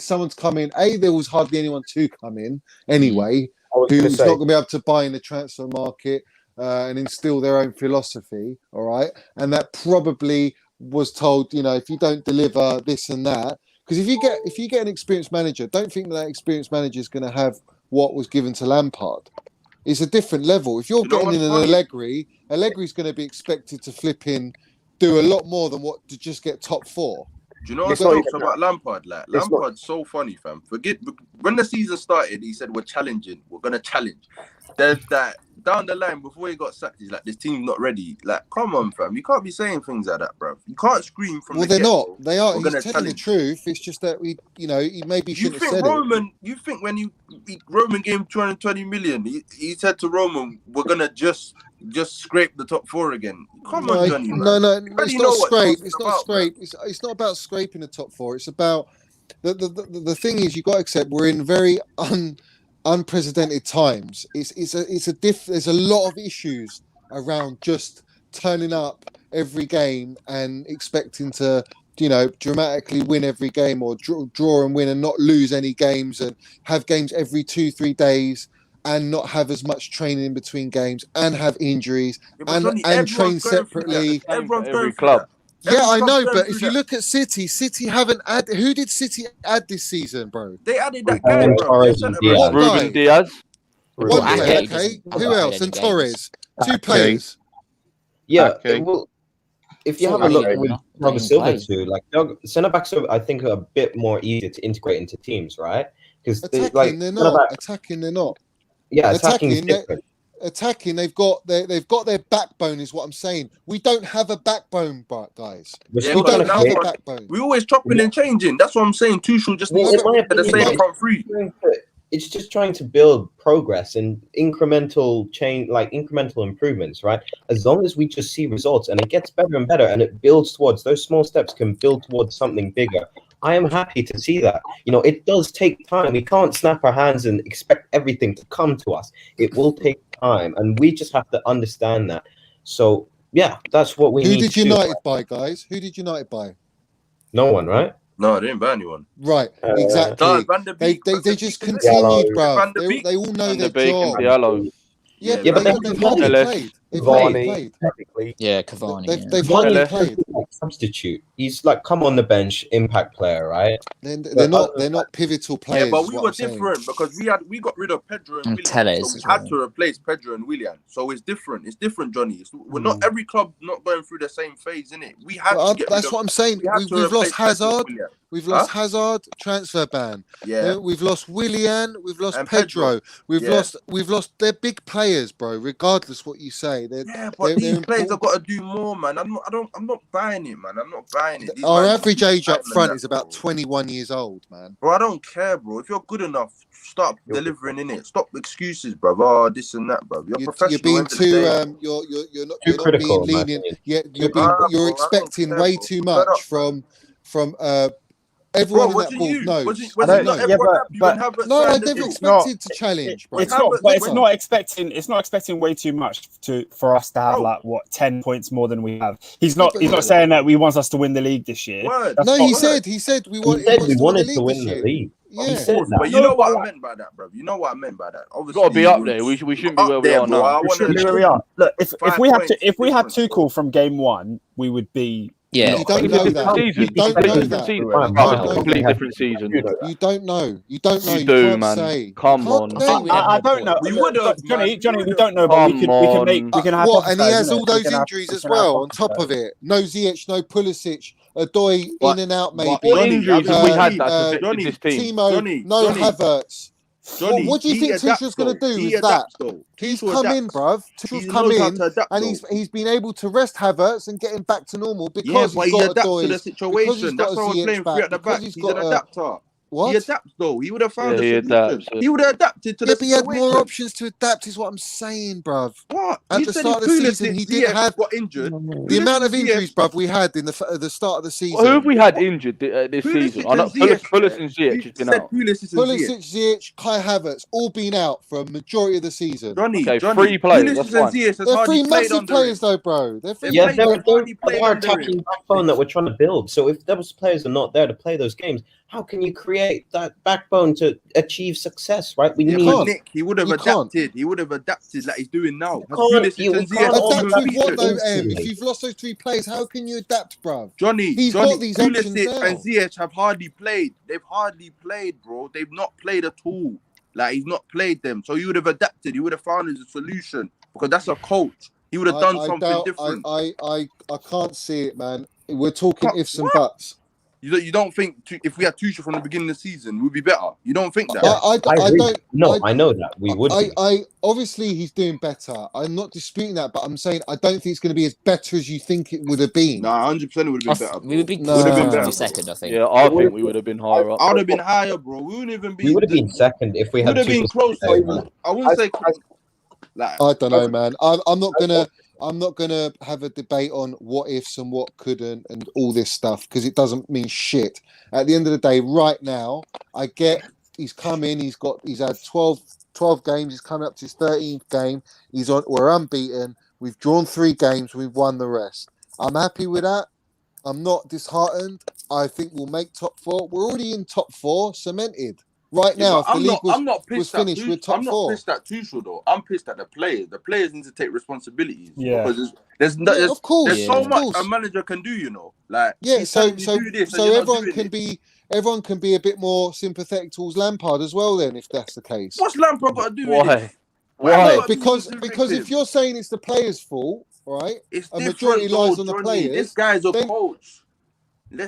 someone to come in. There was hardly anyone to come in anyway, who's not going to be able to buy in the transfer market and instill their own philosophy. All right, and that probably was told, if you don't deliver this and that, because if you get an experienced manager, don't think that experienced manager is going to have what was given to Lampard. It's a different level. If you're getting in an Allegri's going to be expected to flip in, do a lot more than what to just get top 4. Do you know what's jokes about Lampard? Like Lampard's so funny, fam. Forget when the season started, he said we're challenging, we're gonna challenge. There's that down the line before he got sacked, he's like, this team's not ready. Like, come on, fam. You can't be saying things like that, bro. You can't scream from they're not. They are. He's telling the truth. It's just that he maybe shouldn't have said it. You think when Roman gave him 220 million, he said to Roman, we're gonna just scrape the top 4 again. Come on, Johnny. No, it's not scrape. It's not scrape. It's not about scraping the top 4. It's about the thing is, you got to accept we're in very unprecedented times. There's a lot of issues around just turning up every game and expecting to dramatically win every game or draw and win and not lose any games and have games every 2-3 days and not have as much training in between games and have injuries and train separately. Every club. Yeah, I know, but if you look at City haven't added. Who did City add this season, bro? They added that guy, bro. Ruben Diaz. Okay. Who else? And Torres. 2 players. Yeah. Well, if you have a look with Thiago Silva too, like centre backs, I think are a bit more easier to integrate into teams, right? Because they're not. Yeah, attacking is different. Attacking, they've got their backbone, is what I'm saying. We don't have a backbone, guys. We don't have a backbone. We're always chopping and changing. That's what I'm saying. Tuchel just needs to get the same front 3. It's just trying to build progress and incremental change, like incremental improvements, right? As long as we just see results and it gets better and better and it builds towards those small steps can build towards something bigger. I am happy to see that. It does take time. We can't snap our hands and expect everything to come to us. It will take time, and we just have to understand that. So, yeah, that's what we need to do. Who did United buy, guys? Who did United buy? No one, right? No, they didn't ban anyone. Right, exactly. No, Van der Beek, They just Van der Beek, continued, Diallo. bruv. They all know Van their der Beek and job. Diallo. Yeah, Yeah, but but they've hardly Ellis. played. They've Cavani, hardly played. technically. Yeah, Cavani. They've, yeah. they've hardly Ellis. played. Like substitute. He's like come on the bench, impact player, right? They're not pivotal Yeah, players. but is we what were I'm saying. different because we got rid of Pedro and And Willian, Telles so we as had well. to replace Pedro and Willian. So it's different. It's different, Johnny. We're not every club not going through the same phase, innit? We had Well, to get. that's rid of, what I'm saying. we had to We've lost replace Pedro and Hazard. Willian. We've lost Hazard, transfer ban. Yeah. We've lost Willian. We've lost And Pedro. We've Yeah. lost. They're big players, bro. Regardless what you say, Yeah, but these players have got to do more, man. I'm not buying it, man. I'm not buying it. These Our man- average age up Diamond front that, is about 21 years old, man. Bro, I don't care, bro. If you're good enough, start delivering in it. Stop excuses, bro. Oh, this and that, bro. You're professional. You're being end of the too day. you're not Too critical, being in my lenient. opinion. Yeah, you're Nah, bro, I expecting don't care, way bro. too Shut much up, from everyone Bro, in that board knows. Was it I don't- not yeah, everyone but- happy when but- Havertz No, signed the they've deal? expected to challenge, bro. It's not expecting way too much for us to have like what 10 points more than we have. He's not saying that he wants us to win the league this year. That's No, not- he said we He want. said wants we to wanted win to the win league the this year. league. Yeah. He said that. But you know what I meant by that, bro. You know what I meant by that. Obviously, Got to be up there. We shouldn't be where we are now. We shouldn't be where we are. Look, if we had Tuchel from game one, we would be. Yeah, You don't know that. You don't know that. Completely different season. You don't know. You don't know. You You do, can't man. say. Come on. I don't know. We would have, Johnny. We don't know, but we can have. What? And he has hypothesize, all innit? those We can have- injuries we as can have well on top hypothesize. of it. No Ziyech, no Pulisic, Odoi in and out maybe. What injuries have we had that's affected this team? Timo, no Havertz. Johnny, What do you he think adapts, Tuchel's going to though. do He with that? adapts, though. He's Tuchel come in, adapts. bruv. He Tuchel's come knows how in, to adapt, and though. he's been able to rest Havertz and get him back to normal Yeah, because but he's he got adapts to Odoi, the because he's situation. got That's a why we're Ziyech playing three at the because back. he's He's got an a- adapter. What? He adapts, though. He would have found a he solution. adapts. He would have adapted to Yeah, the but he had situation. more options to adapt, is what I'm saying, bruv. What? At You the said start of the if season, Pulisic, he didn't Ziyech have got injured. the amount of Pulisic, injuries, Ziyech- bruv, we had in the start of the season. Who have we had injured this Pulisic season? I know and Ziyech, Pulisic and Ziyech You has been said out. Pulisic and Ziyech. Pulisic, Ziyech, Kai Havertz, all been out for a majority of the season. Johnny, Okay, Johnny, three players, that's Pulisic and fine. Ziyech has They're hardly three played massive under players, him. though, bro. They're three Yeah, massive they're hardly played our under him. attacking backbone that we're trying to build. So if those players are not there to play those games, how can you create that backbone to achieve success? Right? We Yeah, need. but Nick, he would have You can't. adapted. He would have adapted like he's doing now. Has can't- Pulisic you- and we Ziyech can't all Adapt been with what, featured? though, Em? instantly. If you've lost those three players, how can you adapt, bruv? Johnny, He's Johnny, got these options Pulisic now. and Ziyech have hardly played. They've hardly played, bro. They've not played at all. Like he's not played them. So he would have adapted. He would have found his solution because that's a coach. He would have done something different. I can't see it, man. We're talking ifs and buts. You don't think if we had Tuchel from the beginning of the season, we'd be better? You don't think that? I agree. don't. No, I know that we would. be. I obviously he's doing better. I'm not disputing that, but I'm saying I don't think it's going to be as better as you think it would have been. Nah, 100% would have been better. We would be No. Would have been better. second, I think. Yeah, I think we would have been higher up. I would have been higher, bro. We wouldn't even be. We would have been second if we We had would have been Tuchel close. to play, man. I wouldn't say close. Like I don't know, man. I'm not gonna have a debate on what ifs and what couldn't and all this stuff because it doesn't mean shit. At the end of the day, right now, I get he's come in. He's had 12 games. He's coming up to his 13th game. We're unbeaten. We've drawn 3 games. We've won the rest. I'm happy with that. I'm not disheartened. I think we'll make top 4. We're already in top 4, cemented. Right now, if the league was finished with top 4. I'm not pissed at Tuchel though. I'm pissed at the players. The players need to take responsibilities. Yeah. Because of course, there's so of much course. a manager can do. You know, like Yeah, he's so telling you do this and you're not everyone doing can it. everyone can be a bit more sympathetic towards Lampard as well. Then, if that's the case, What's Lampard got to do with Why? it? Why? because if you're saying it's the players' fault, right? It's a different, majority lies though, on the Johnny. players. This guy's a then- coach.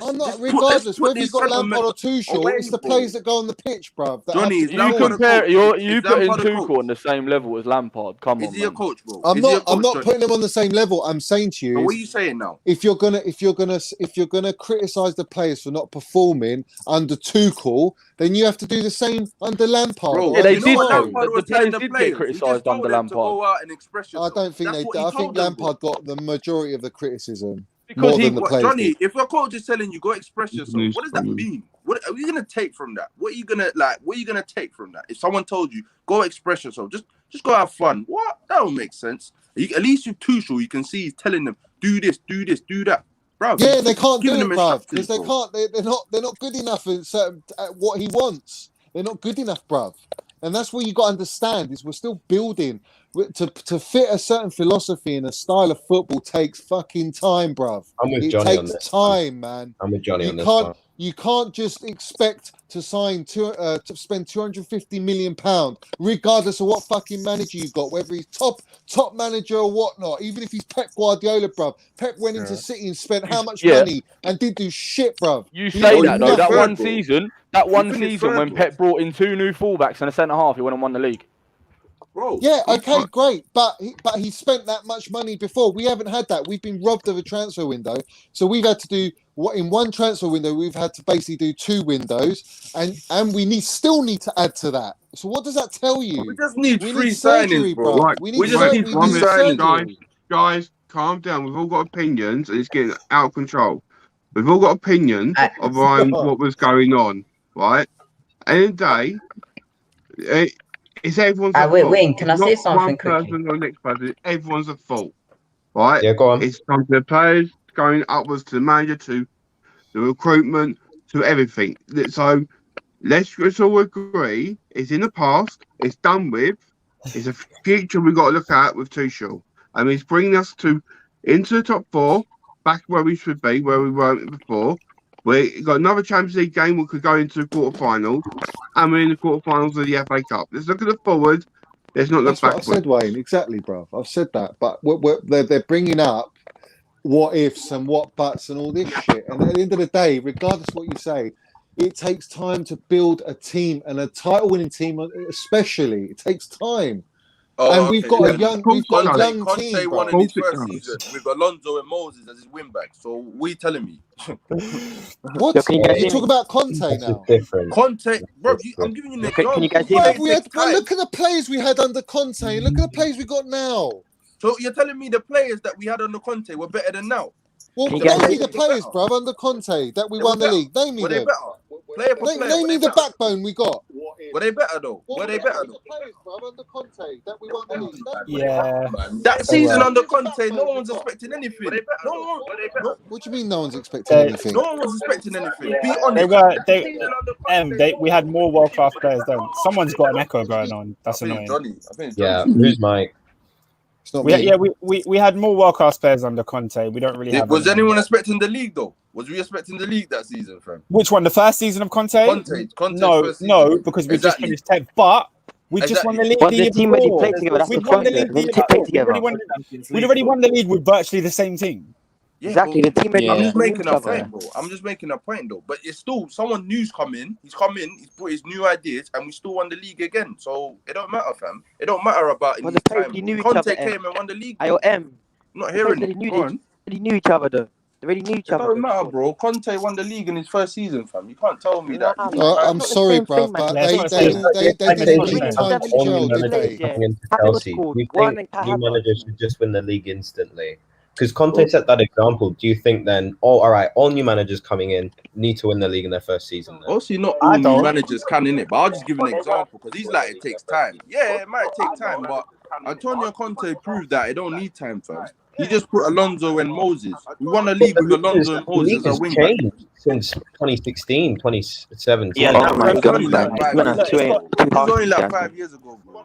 I'm not, regardless whether you've got Lampard or Tuchel, it's the players that go on the pitch, bruv. that Johnny, have to is Lampard perform. a Compare coach? you Is putting Lampard a Tuchel coach? on the same level as Lampard. Come Is on, he a man. coach, bro? I'm Is he a not coach, Johnny? putting them on the same level. I'm saying to So you, what are you saying now? if you're gonna criticize the players for not performing under Tuchel, then you have to do the same under Lampard. Bro, or Yeah, they under did what though. Tuchel. Lampard The was players telling the did players? get criticised He just told under them to Lampard. go out and express I yourself. don't think That's they. what he I think told them, bro. Lampard got the majority of the criticism Because more he- than the What, players. Johnny, did. if your coach is telling you go express yourself, what does that mean? What are you gonna take from that? What are you gonna take from that? If someone told you go express yourself, just go have fun. What? That don't make sense. At least with Tuchel, you can see he's telling them do this, do that. bro. Yeah, they can't do Giving it, him bruv, instructions, because they bro. can't. They're not good enough in certain at what he wants. They're not good enough, bruv. And that's what you got to understand is we're still building to fit a certain philosophy and a style of football takes fucking time, bruv. I'm with It Johnny on takes this. time, man. I'm with Johnny You on this can't one. you can't just expect to to spend £250 million, regardless of what fucking manager you've got, whether he's top manager or whatnot. Even if he's Pep Guardiola, bruv. Pep went into City and spent how much money and did do shit, bruv. You He say did that though. That nothing. one season, when bro. Pep brought in 2 new fullbacks and a centre half, he went and won the league. Bro, Yeah, okay, great, but he spent that much money before. We haven't had that. We've been robbed of a transfer window, so we've had to do what in one transfer window. We've had to basically do 2 windows, and we still need to add to that. So what does that tell you? We just need We 3 need signings, surgery, bro. bro. Right, We We need just need 3 signings. Guys, calm down. We've all got opinions, and it's getting out of control. We've all got opinions around what was going on, right? End of the day, it's everyone's at fault. Wayne, can I say Not something one quickly? person or next person. Everyone's at fault, right? Yeah, go on. It's from the players going upwards to the manager, to the recruitment, to everything. So let's all agree it's in the past. It's done with. It's a future we've got to look at with Tuchel. I mean, it's bringing us into the top 4, back where we should be, where we weren't before. We got another Champions League game. We could go into the quarterfinals, and we're in the quarterfinals of the FA Cup. Let's look at the forward. Let's not look That's what I backwards. said, Wayne. Exactly, bro. I've said that, but they're bringing up what ifs and what buts and all this shit. And at the end of the day, regardless of what you say, it takes time to build a team, and a title-winning team, especially. It takes time. And we've got a young team, Conte bro. won in his first season with Alonso and Moses as his wing back. So what are you telling me? What? You talk about Conte now? Conte, bro. I'm giving you an example. Can you guys hear me? Look at the players we had under Conte, and look at the players we got now. So you're telling me the players that we had under Conte were better than now? Well, name me the players, bruv, under Conte that we won the league. Name me Were they them. better? Player for player. Name me the backbone we got. Were they better though? Were they better though? Players, bruv, under Conte that we won the league. Yeah. That season under Conte, no one was expecting anything. No one. What do you mean no one's expecting anything? No one was expecting anything. Be honest. We had more world class players. Someone's got an echo going on. That's annoying. Yeah, who's Mike? We had more world class players under Conte. We don't really have. Was anyone expecting the league though? Was we expecting the league that season, fam? Which one? The first season of Conte? No, because we just finished 10th. But we just won the league the year before. We won the league the year before. We'd already won the league with virtually the same team. Yeah, exactly. The team. I'm just making a point, bro. I'm just making a point, though. But it's still someone new's come in. He's come in. He's brought his new ideas, and we still won the league again. So it don't matter, fam. It don't matter about. Well, the players knew each other. Conte came and won the league. I'm not hearing it. They knew each other, though. They already knew each other. It don't matter, bro. Conte won the league in his first season, fam. You can't tell me that. I'm sorry, bro, but they didn't need time to gel, did they? Chelsea. Do you think new managers should just win the league instantly? Because Conte set that example. Do you think then, all right, all new managers coming in need to win the league in their first season? Then? Obviously, not all new managers can in it, but I'll just give an example because he's like, it takes time. Yeah, it might take time, but Antonio Conte proved that it don't need time first. He just put Alonso and Moses. We won a league with Alonso and Moses as wing back. Since 2016, 2017. Yeah, it's only like 5 years ago, bro.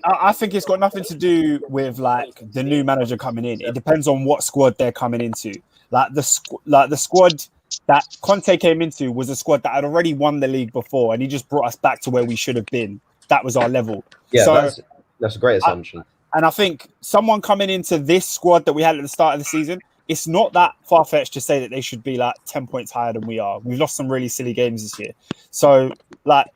I think it's got nothing to do with like the new manager coming in. It depends on what squad they're coming into. Like the squad that Conte came into was a squad that had already won the league before, and he just brought us back to where we should have been. That was our level. Yeah, so, that's a great assumption. And I think someone coming into this squad that we had at the start of the season, it's not that far-fetched to say that they should be like 10 points higher than we are. We've lost some really silly games this year. So, like,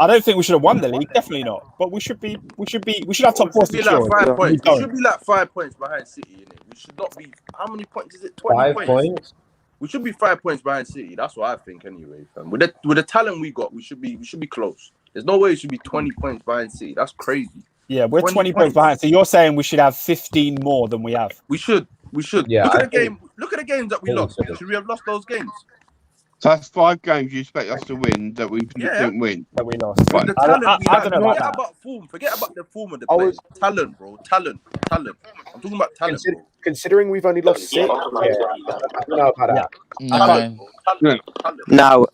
I don't think we should have won the league. Definitely not. But we should have top 4 secure. Like 5 points. We should be like 5 points behind City, innit? We should not be. How many points is it? 20 points. We should be 5 points behind City. That's what I think, anyway. Fam. With the talent we got, we should be close. There's no way it should be 20 points behind City. That's crazy. Yeah, we're 20 points behind. So you're saying we should have 15 more than we have? We should. Yeah, Look at the games that we lost. Should we have lost those games? So that's 5 games you expect us to win that we didn't win. That we lost. With the I talent we don't have, know about forget that. about form. Forget about the form of the players. Talent, bro. Talent. I'm talking about talent, bro. Considering we've only lost 6, I don't know about that. No. Now,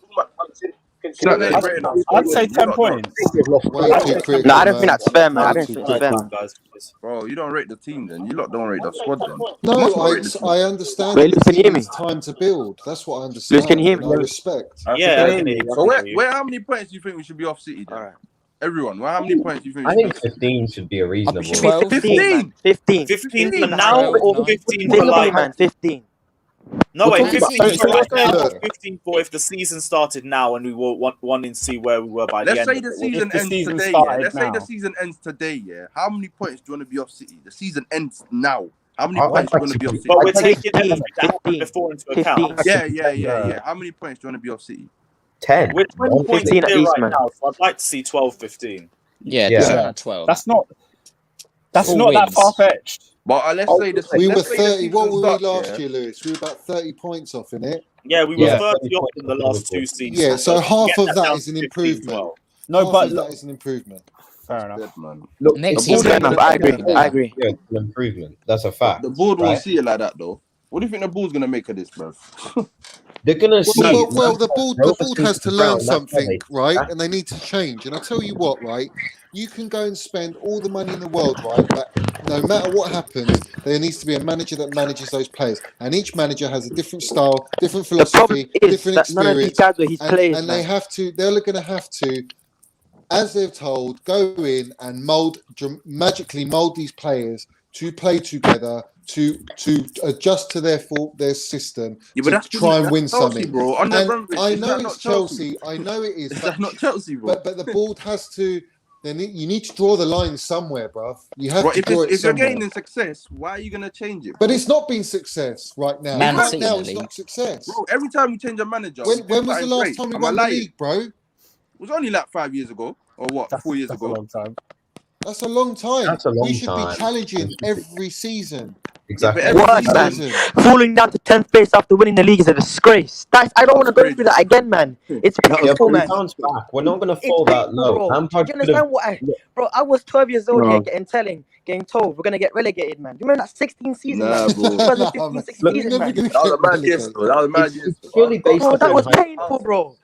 I'd say 10 points. Way too critical, no, I don't think man. that's fair, man. I Way don't too think it's fair, man. Bro, you don't rate the team then. You lot don't rate the squad then. No, I understand Wait, that can you the hear team me? needs time to build. That's what I understand. Lewis, can you hear me? And I respect. Yeah, I can hear you. So how many points do you think we should be off City then? Everyone, how many points do you think we I should think 15 should be a reasonable. 15. 15 for now or 15 for 15, like... man. 15. No, We're wait, talking 15 about- for right now Look. or 15 for if the season started now and we were wanting to see where we were by the Let's end say of the it. season ends today, yeah. Let's say the season ends today, yeah. How many points do you want to be off City? The season ends now. How many points do you want to be off City? But we're taking everything that happened before into account. Yeah. How many points do you want to be off City? 10. We're 20 points 15 at clear least, right man. now, so I'd like to see 12, 15. Yeah, Yeah. definitely 12. That's not Four that wins. far fetched. But let's say the We were let's say the 30. season What were we starts, last yeah. year, Lewis? We were about 30 points off in it. Yeah, we were Yeah. 30 off in the last 2 seasons. Yeah, so half get of that that down is an to 15, improvement. 12. No, Half but of that is an improvement. fair enough. Dead, man. Look, Next the board season, will- I agree. Yeah, it's an improvement. That's a fact. The board won't right? see it like that though. What do you think the board's gonna make of this, bro? They're gonna see. Well, the board has to learn That's something, right? That's- And they need to change. And I tell you what, right? You can go and spend all the money in the world, right? But no matter what happens, there needs to be a manager that manages those players. And each manager has a different style, different philosophy, is different that none of these experience. guys are his players, And they man. have to, they're going to have to, as they're told, go in and magically mold these players to play together, to adjust to their system, Yeah, but to that's try and win Chelsea, something. bro. On the And Abramovich, I is know that it's not Chelsea. I know it is. Is that not Chelsea, bro? But the board has to. You need to draw the line somewhere, bruv. You have Bro, to if draw it you're somewhere. gaining success, why are you gonna change it? But it's not been success right now. Man Right City now, in it's the not league. success. Bro, every time we change a manager, When was the last time we won the league, bro? It was only like 5 years ago, or what? 4 years ago. A long time. That's a long time. That's a long We should time. be challenging every season. Exactly. Yeah, but What, every man? season. Falling down to 10th place after winning the league is a disgrace. I don't want to go through that again, man. It's Yeah, painful, but we man. bounce back. We're not gonna It's fall that painful, low. bro. Lampard Do you could understand have. what bro? I was 12 years old No. here, getting told we're gonna get relegated, man. Do you remember that 16 season, Nah, man? bro. 2015, 16 season, man. That was a mad year, though. That was a mad year. It's purely based Bro, that upon was how- painful, bro.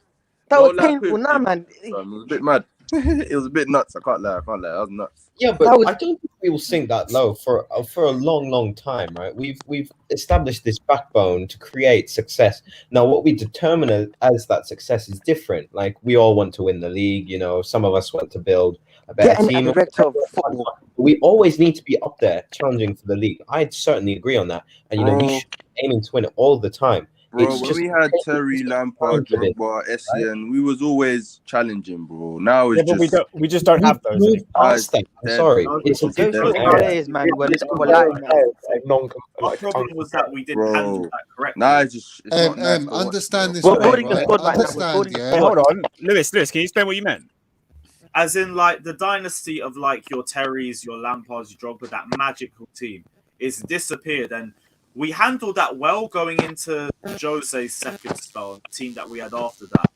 That No was lie, painful. Nah, man. It was a bit mad. It was a bit nuts. I can't lie. That was nuts. Yeah, but That was- I don't think we will sink that low for a long time, right? We've established this backbone to create success. Now, what we determine as that success is different. Like we all want to win the league, you know. Some of us want to build a better Getting team. a director of football. We always need to be up there challenging for the league. I'd certainly agree on that. And you know, we should be aiming to win it all the time. Bro, It's when just we had Terry, Lampard, confident, Drogba, Essien, we was always challenging, bro. Now it's Yeah, but we just don't have those. Move past that. I'm Dead. sorry. No, It's a dead. different Dead. era. Players, man. We're It's lying, man. Our problem was that we didn't Bro. handle that correctly. Nah, it's not nice to watch, Understand bro. this, We're way, building the right? squad right now. We're Understand, building the yeah. Wait, hold on, Lewis, can you explain what you meant? As in, like, the dynasty of, like, your Terrys, your Lampards, your Drogba, that magical team is disappeared. And we handled that well going into Jose's second spell, the team that we had after that.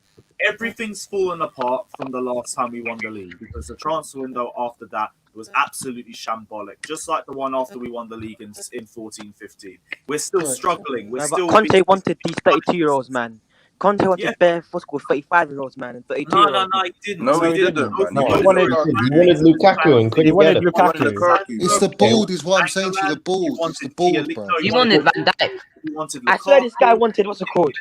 Everything's fallen apart from the last time we won the league because the transfer window after that was absolutely shambolic, just like the one after we won the league in 14-15. We're still struggling. We're No, still. but Conte wanted these 32-year-olds, man. Conte wanted bare what's called 35-year-olds, man, and 32-years. No, he didn't. No, he didn't, man. He wanted Lukaku and couldn't get it. It's the board, is what I'm saying to you. The board. It's the board, bro. He wanted Van Dijk. We wanted I swear this guy wanted what's it called?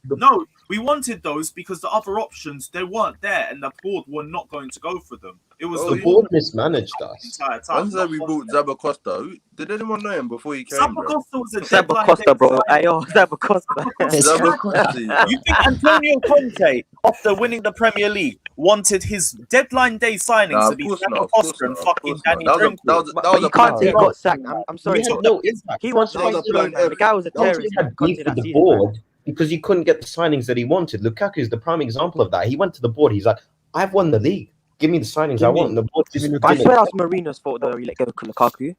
No, we wanted those because the other options, they weren't there, and the board were not going to go for them. It was The board mismanaged us. entire time. Once that we bought Zaba Costa, did anyone know him before he came? Zappa bro? Costa was a Seba deadline Costa, day bro. signing. Ayo, Seba Costa. Zaba Costa. You think Antonio Conte, after winning the Premier League, wanted his deadline day signings Nah, to of be course Zappa not, of course Costa and not, of fucking course not. Danny That was a- Drinkwater? that was a But you can't say he plan. got sacked. I'm sorry. We had no impact. He wants to That was a face plan. man. The guy was a Conte terrorist. had Conte beef that with the season, man. board because he couldn't get the signings that he wanted. Lukaku is the prime example of that. He went to the board. He's like, I've won the league. Give me the signings I want. And the board just I swear that was Mourinho's fault though. He let go of Lukaku.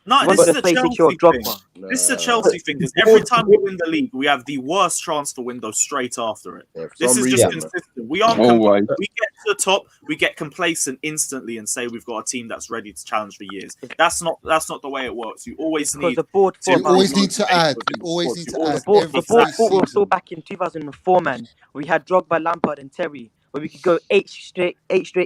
No, You this want is to a play Chelsea your thing. Drogba. This is a Chelsea thing because every time we win the league, we have the worst transfer window straight after it. This is just consistent. We aren't. Always. We get to the top, we get complacent instantly and say we've got a team that's ready to challenge for years. That's not the way it works. You always need. You always need to add. You always need to add. The board we were still back in 2004, man. We had Drogba, Lampard, and Terry, where we could go eight straight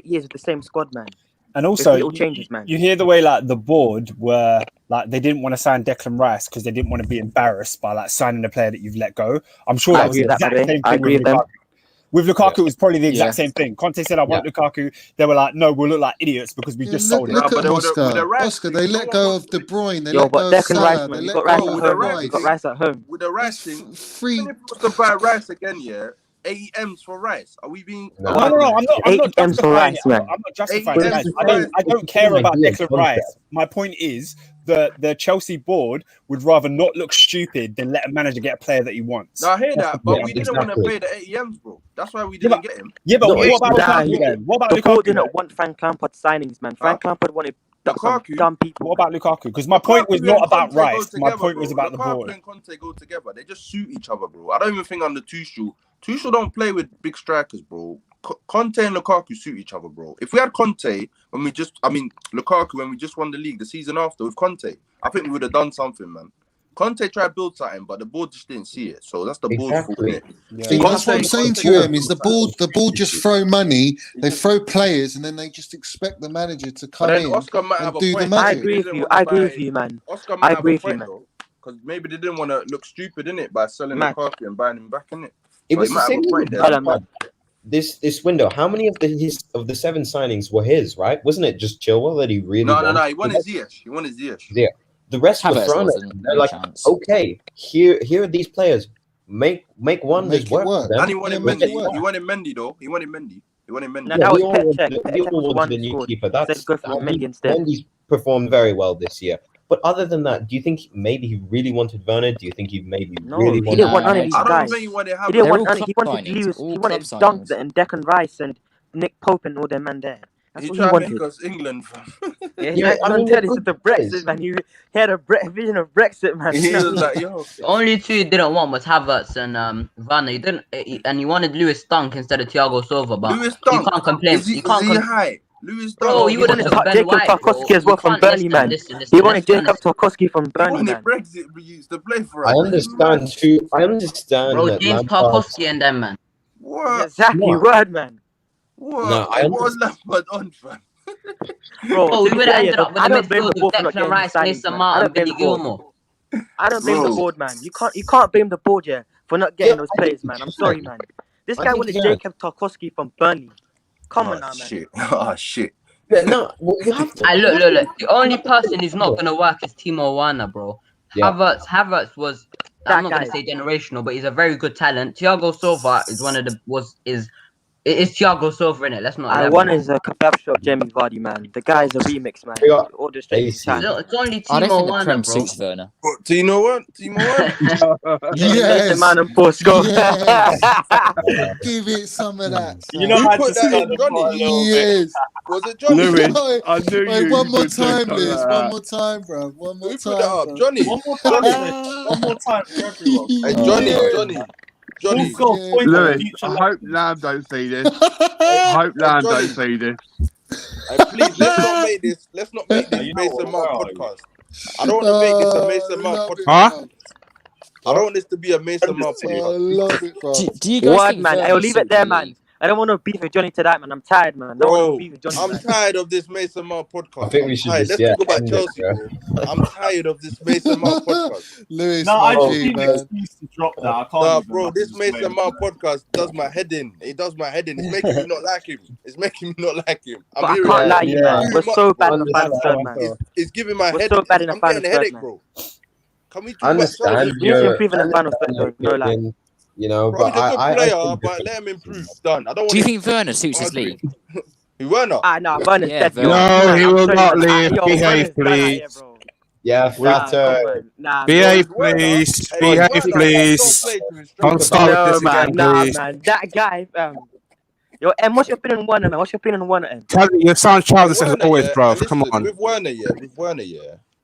years with the same squad, man. And also, little changes, man. You hear the way like the board were like they didn't want to sign Declan Rice because they didn't want to be embarrassed by like signing a player that you've let go. I'm sure that was the exact same thing with Lukaku. With Lukaku, it was probably the exact same thing. Conte said, "I want Lukaku." They were like, "No, we'll look like idiots because we just sold him." Look at Oscar. They let go of De Bruyne. They let go of Declan Rice, Salah. man. They You let got go Rice of at home. Rice. You got Rice at home. With the Rice thing, free. When it was to buy Rice again, yeah. 80 M's for Rice. Are we being? No, I'm not justifying it. I'm not justifying it. Guys. I don't care about Declan Rice. My point is the Chelsea board would rather not look stupid than let a manager get a player that he wants. No, I hear that, but we didn't want to pay the 80 M's, bro. That's why we didn't get him. Yeah, but what about Lukaku then? What about the board Lukaku? didn't want Frank Lampard signings, man. Frank Lampard wanted some dumb people. What about Lukaku? Because my point was not about Rice. My point was about the board. Lukaku and Conte go together. They just suit each other, bro. I don't even think under Tuchel don't play with big strikers, bro. Conte and Lukaku suit each other, bro. If we had Lukaku when we just won the league the season after with Conte, I think we would have done something, man. Conte tried to build something, but the board just didn't see it. So that's the board's fault. See, that's what I'm saying to you, Em, is the board just throw money, they throw players, and then they just expect the manager to come in and do the magic. I agree with you, man. Oscar might have a point, though, because maybe they didn't want to look stupid in it by selling Lukaku and buying him back in it. It was the same with this window. How many of the 7 signings were his? Right? Wasn't it just Chilwell that he really? No. He won his Ziyech. Yeah. The rest were thrown at him. They're like, okay, here are these players. Make wonders work for them. And he wanted Mendy. He wanted Mendy, though. He wanted Mendy. No, that was Pet Check. We all wanted a new keeper. Mendy's performed very well this year. But other than that, do you think maybe he really wanted Werner? Do you think he maybe really wanted? He didn't want none of these guys. I don't think he wanted He didn't want none. He wanted Lewis. He wanted Dunk and Declan Rice and Nick Pope and all them man there. That's what he wanted. To make us England, fam. I mean, this is the Brexit, man. He had a vision of Brexit, man. He was like, yo. The only two he didn't want was Havertz and Werner. He wanted Lewis Dunk instead of Thiago Silva, but Lewis Dunk, you can't complain. Is he high? Lewis Dunk. Bro, you wouldn't have Ben Jacob White. Tarkowski as well from Burnley, man. He wanted Jacob Tarkowski from Burnley, man. Brexit used to play for us. I understand. Bro, that James Tarkowski and them, man. What? Exactly, word, man. What? No, What Lampard on, fam? Bro, we would have ended up with a midfield with Declan Rice, Mason Mount, and Billy Gilmore. I don't blame the board, man. You can't blame the board, for not getting those players, man. I'm sorry, man. This guy wanted Jacob Tarkowski from Burnley. Come on now, man. Shit. Oh, shit. Yeah, no, well, you have to. Look. The only person who's not going to work is Timo Werner, bro. Yeah. Havertz was, I'm not going to say generational, but he's a very good talent. Thiago Silva is It's Thiago Silva in it. Let's not. One is a kebab shop, Jamie Vardy, man. The guy is a remix, man. All the straight. It's only I don't Timo think the Werner, Prem bro. suits Werner. Timo Werner? Yes. Man and poor score. Yes. Give it some of that. You know, I put that in Johnny. Yes. Was it Johnny? Lewis, I knew Wait, you. one more would time, do Liz. that. One more time, bro. One more Who time. put that up? bro. Johnny. One more time for everyone. Hey, Johnny. Lewis, I hope Lamb don't see this. I hope Lamb don't see this. Hey, please, let's not make this Mason Mount podcast. I don't want to make this a Mason Mount podcast. Huh? I don't want this to be a Mason Mount I podcast. love it, bro. Do you guys Word, think man. Werner I'll leave it suits there, the man. league? I don't want to beef with Johnny tonight, man. I'm tired, man. Bro, Johnny, I'm tired of this Mason Mount podcast. I think we should Let's just talk about end it, Chelsea, bro. I'm tired of this Mason Mount podcast. Lewis, No, I my just G, need an man. excuse to drop that. I can't. Nah, even bro, this explain. Mason Mount podcast does my head in. It does my head in. It's making me not like him. It's making me not like him. But I can't lie, you man. We're so bad in the final third, man. It's giving my We're head. so bad in the I'm final getting a third, headache, man. bro. Can we I talk about understand Chelsea? We need to improve in the final third, your no lie. opinion, you know, Bro, but he's a good I player, think but let him improve. Done. I don't want Do you him think Werner suits his arguing. league? Werner? Nah, Werner's Yeah, dead. Werner. No, he I'm will sorry, not man. leave. Yo, Behave, Werner's done out here, please. bro. yeah, Nah, fat. come on. Nah, Behave, Werner, please. hey, Behave, Werner, please. don't play to his Don't strengths. start with no, this man. again, Nah, please. man. That guy, Yo, Em, what's your opinion on Werner, man? What's your opinion on Werner, Em? You sound childish as Werner, always, yeah, bro. and Come listen, on. with Werner, yeah,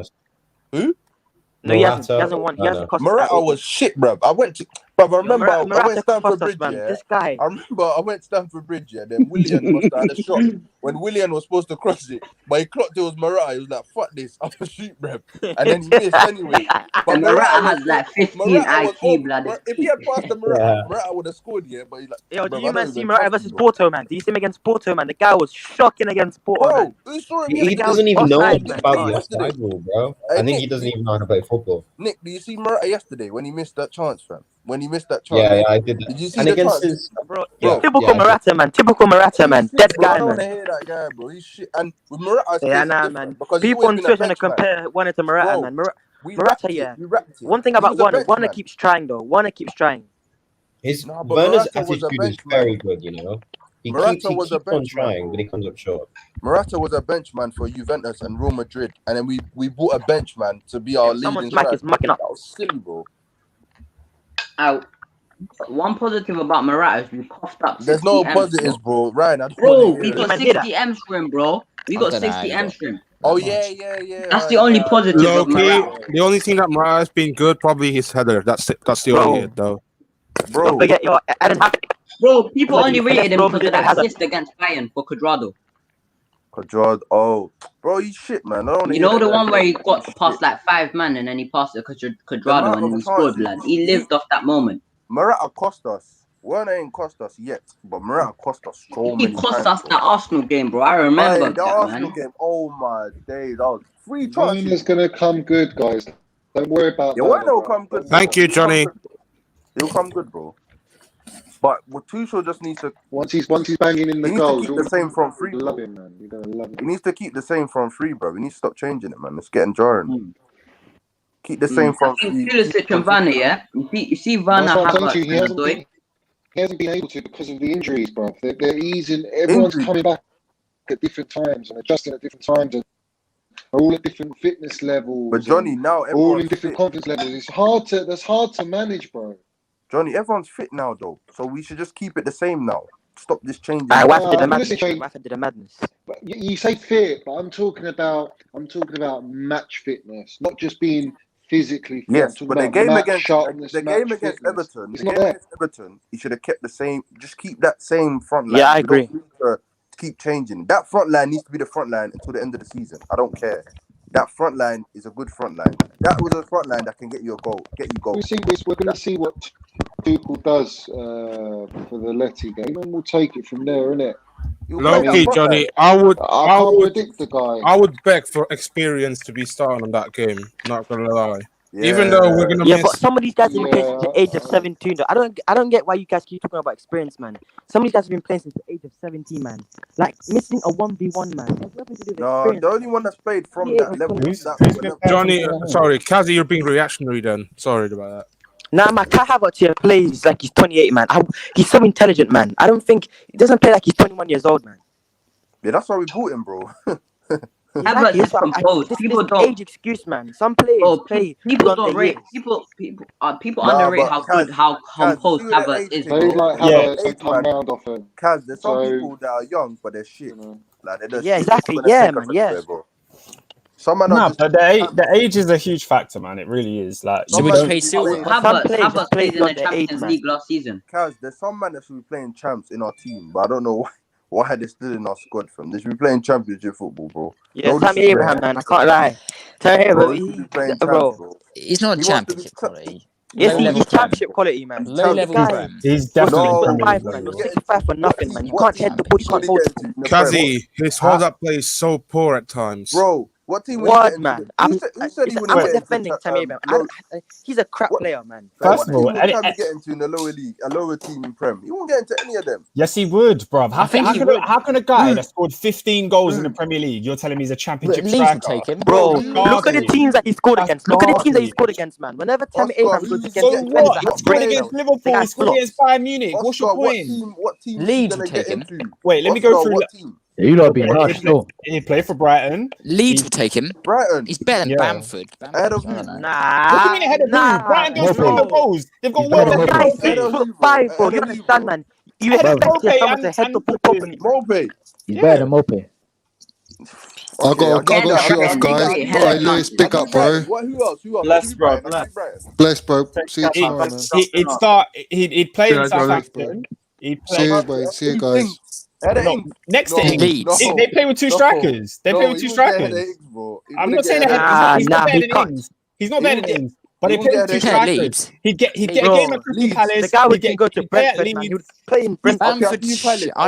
Nice. Who? No, he hasn't. He hasn't won. He hasn't cost us that Morata game. was shit, bro. I went to, But I remember I went Morata Stamford cost us, Bridge, man. yeah. This guy. I remember I went Stamford Bridge, yeah. Then Willian must have had a shot when Willian was supposed to cross it, but he clocked it was Morata. He was like, "Fuck this, I'm a shoot rep," and then he missed anyway. But And Morata has like 15 IQ, blood. If he had passed the Morata would have scored, yeah. But he's like, Yo, bro, did you I man don't see even Morata trust versus him, bro. Porto, man? Did you see him against Porto, man? The guy was shocking against Porto, man. Who saw him He yesterday? doesn't even know Offside, man. about the yesterday. offside rule, bro. Hey, I think Nick, he doesn't even know how to play football. Nick, do you see Morata yesterday when he missed that chance, fam? When he missed that chance, Yeah, I did that. Did you see And the against chance? his, Bro, yeah, it's typical yeah, I did. Morata, man. Typical Morata, man. He's shit, Dead bro. I guy, don't want to man. hear that guy, bro. He's shit. And with Morata's Yeah, case, nah, it's different man. because he's People always on been a Twitter want to bench man. compare Warner to Morata, Bro, man. we Morata, wrapped yeah. it. We wrapped it. One thing He about was a Warner, bench Warner man. keeps trying, though. Warner keeps trying. His No, but Werner's Morata was a attitude is bench man. very good, you know. He Morata was a keeps on bench man, trying, bro. but he comes up short. Morata was a bench man for Juventus and Real Madrid, and then we bought a bench man to be our Someone leading smack striker. is mucking up. That was silly, bro. One positive about Morata is we coughed up 60 There's no M's, positives, bro. Ryan, I don't bro. want to We hear got it. 60 M's for him, bro. We I got don't know how 60 you M's got for him. Oh that yeah. much. That's the only positive Low of key, Morata. the only thing that Morata's been good probably his header. That's the Bro. only it though. Don't forget, yo, Eden Hazard. Bro, people Bloody only rated him bro, because of Eden that Hazard. assist against Bayern for Cuadrado. Quadrado, oh, bro, he's shit, man. I don't want to You hear know that the guy one where he talk. got He's past shit. like 5 man and then he passed it to The Cuadrado amount and of he scored, chances, blood. He lived off that moment. Morata cost us. Werner ain't cost us yet, but Morata cost us so He many cost times. us that Arsenal game, bro. I Hey, remember the that, Arsenal man. game, oh my days, that was 3 Werner's chances. gonna come good, guys. Don't worry about Yeah, Werner, Werner will bro. come good. Thank you, He'll come Johnny. good, bro. He'll come good, bro. But what Tuchel just needs to Once he's banging in the he needs to goals, keep the same front three, love bro. him, man. You're gonna love He him. needs to keep the same front three, bro. We need to stop changing it, man. It's getting jarring. Keep the same I front think three. Pulisic and Werner, yeah. You see Werner, That's what I'm saying to Havertz, you. and Odoi. He hasn't been able to because of the injuries, bro. They're easing. Everyone's coming back at different times and adjusting at different times, and are all at different fitness levels. But Johnny, now all everyone's in different fit. confidence levels. That's hard to manage, bro. Johnny, everyone's fit now, though. So we should just keep it the same now. Stop this changing. Wife did a madness. But you say fit, but I'm talking about match fitness, not just being physically fit. Yes, I'm but talking the about game match against sharpness, the match game against fitness. Everton, It's the not game there. against Everton, he should have kept the same. Just keep that same front line. Yeah, I We don't agree. need to keep changing. That front line needs to be the front line until the end of the season. I don't care. That front line is a good front line. That was a front line that can get you a goal, get you goals. We're going to see what Tuchel does for the Letty game, and we'll take it from there, innit? Low key, Johnny, I can't predict the guy. I would beg for experience to be starting on that game. Not gonna lie. Yeah. Even though we're gonna miss. But some of these guys have been playing since the age of 17. Though. I don't get why you guys keep talking about experience, man. Some of these guys have been playing since the age of 17, man. Like missing a 1v1, man. There's nothing to do with No, experience. the only one that's played from that level. Johnny, sorry, Kazi, you're being reactionary then. Sorry about that. Nah, man, Kai Havertz here plays like he's 28, man. He's so intelligent, man. I don't think he doesn't play like he's 21 years old, man. Yeah, that's why we bought him, bro. Havertz is composed. People don't age excuse, man. Some players play. People don't rate. People underrate how good, how composed Havertz is, They bro. like Havertz and come round often. Kaz, there's some So- people that are young, but they're shit. Like they're just Yeah, shit. exactly. It's gonna Yeah, take us man. Yeah. everywhere, bro. Some man No, are just but the age is a huge factor, man. It really is. Like, So we just pay Silva. Havertz played in the Champions League last season. Kaz, there's some man that should be playing champs in our team, but I don't know why they're still in our squad from. They should be playing championship football, bro. Yeah, Tammy Abraham, man. I can't lie. Tammy Bro, Abraham, he should be playing bro. champs, bro. He's not He wants to be championship quality. Yes, Low-level he's prem. championship quality, man. Low level Guy, prem. He's definitely No, Premier 65, League man. You're level. 65 for nothing, man. You can't head the ball, you can't hold the ball. In the Prem. Kazi, his hold-up play is so poor at times. Bro, what team will What, he get man? into? Who said he wouldn't I'm get defending into Tammy Abraham. He's a crap player, man. First What of team all, would Tammy get into in the lower league, a lower team in Prem? He won't get into any of them. yes, he would, bruv. How can a guy Mm. that scored 15 goals in the Premier League, you're telling me he's a championship Leeds would striker? take him. Bro, That's look at the garbage. teams that he scored That's against. Look at the teams that he garbage. scored against, man. Whenever Tammy Oscar, Abraham who goes you against So get- defenders what? that He have scored brains, against the Liverpool. guy He scored flops. against Bayern Munich. What's your Oscar, point? what team Leeds is he would gonna take get him. into? Wait, let me go Oscar, through. what team? Yeah, you lot are being harsh still. He played for Brighton. Leeds would take him. Brighton. He's better than Yeah. Bamford. Ahead of I don't who? know. What do you mean ahead of who? Brighton gets Mopey. fewer goals. They've got He's way better less than Guy Mopey. trophies. 6'5", bro. Ahead You of you, understand, bro. man? You Ahead of expect Mopey someone and to head the ball flipping properly. Mopey. He's better than Mopey. I got to shoot off, guys. Hey, Lewis, big up, bro. Who else? Bless, bro. Bless, bro. See you tomorrow, man. He'd play in Southampton. He'd play. See you guys. Next to Ings. They play with two strikers. They play with two strikers. I'm not saying that he's not better than Ings. He's not better than Ings. But they play with two strikers. He'd get a game at Crystal Palace. The guy would go to Brentford, man. He would play in Brentford. I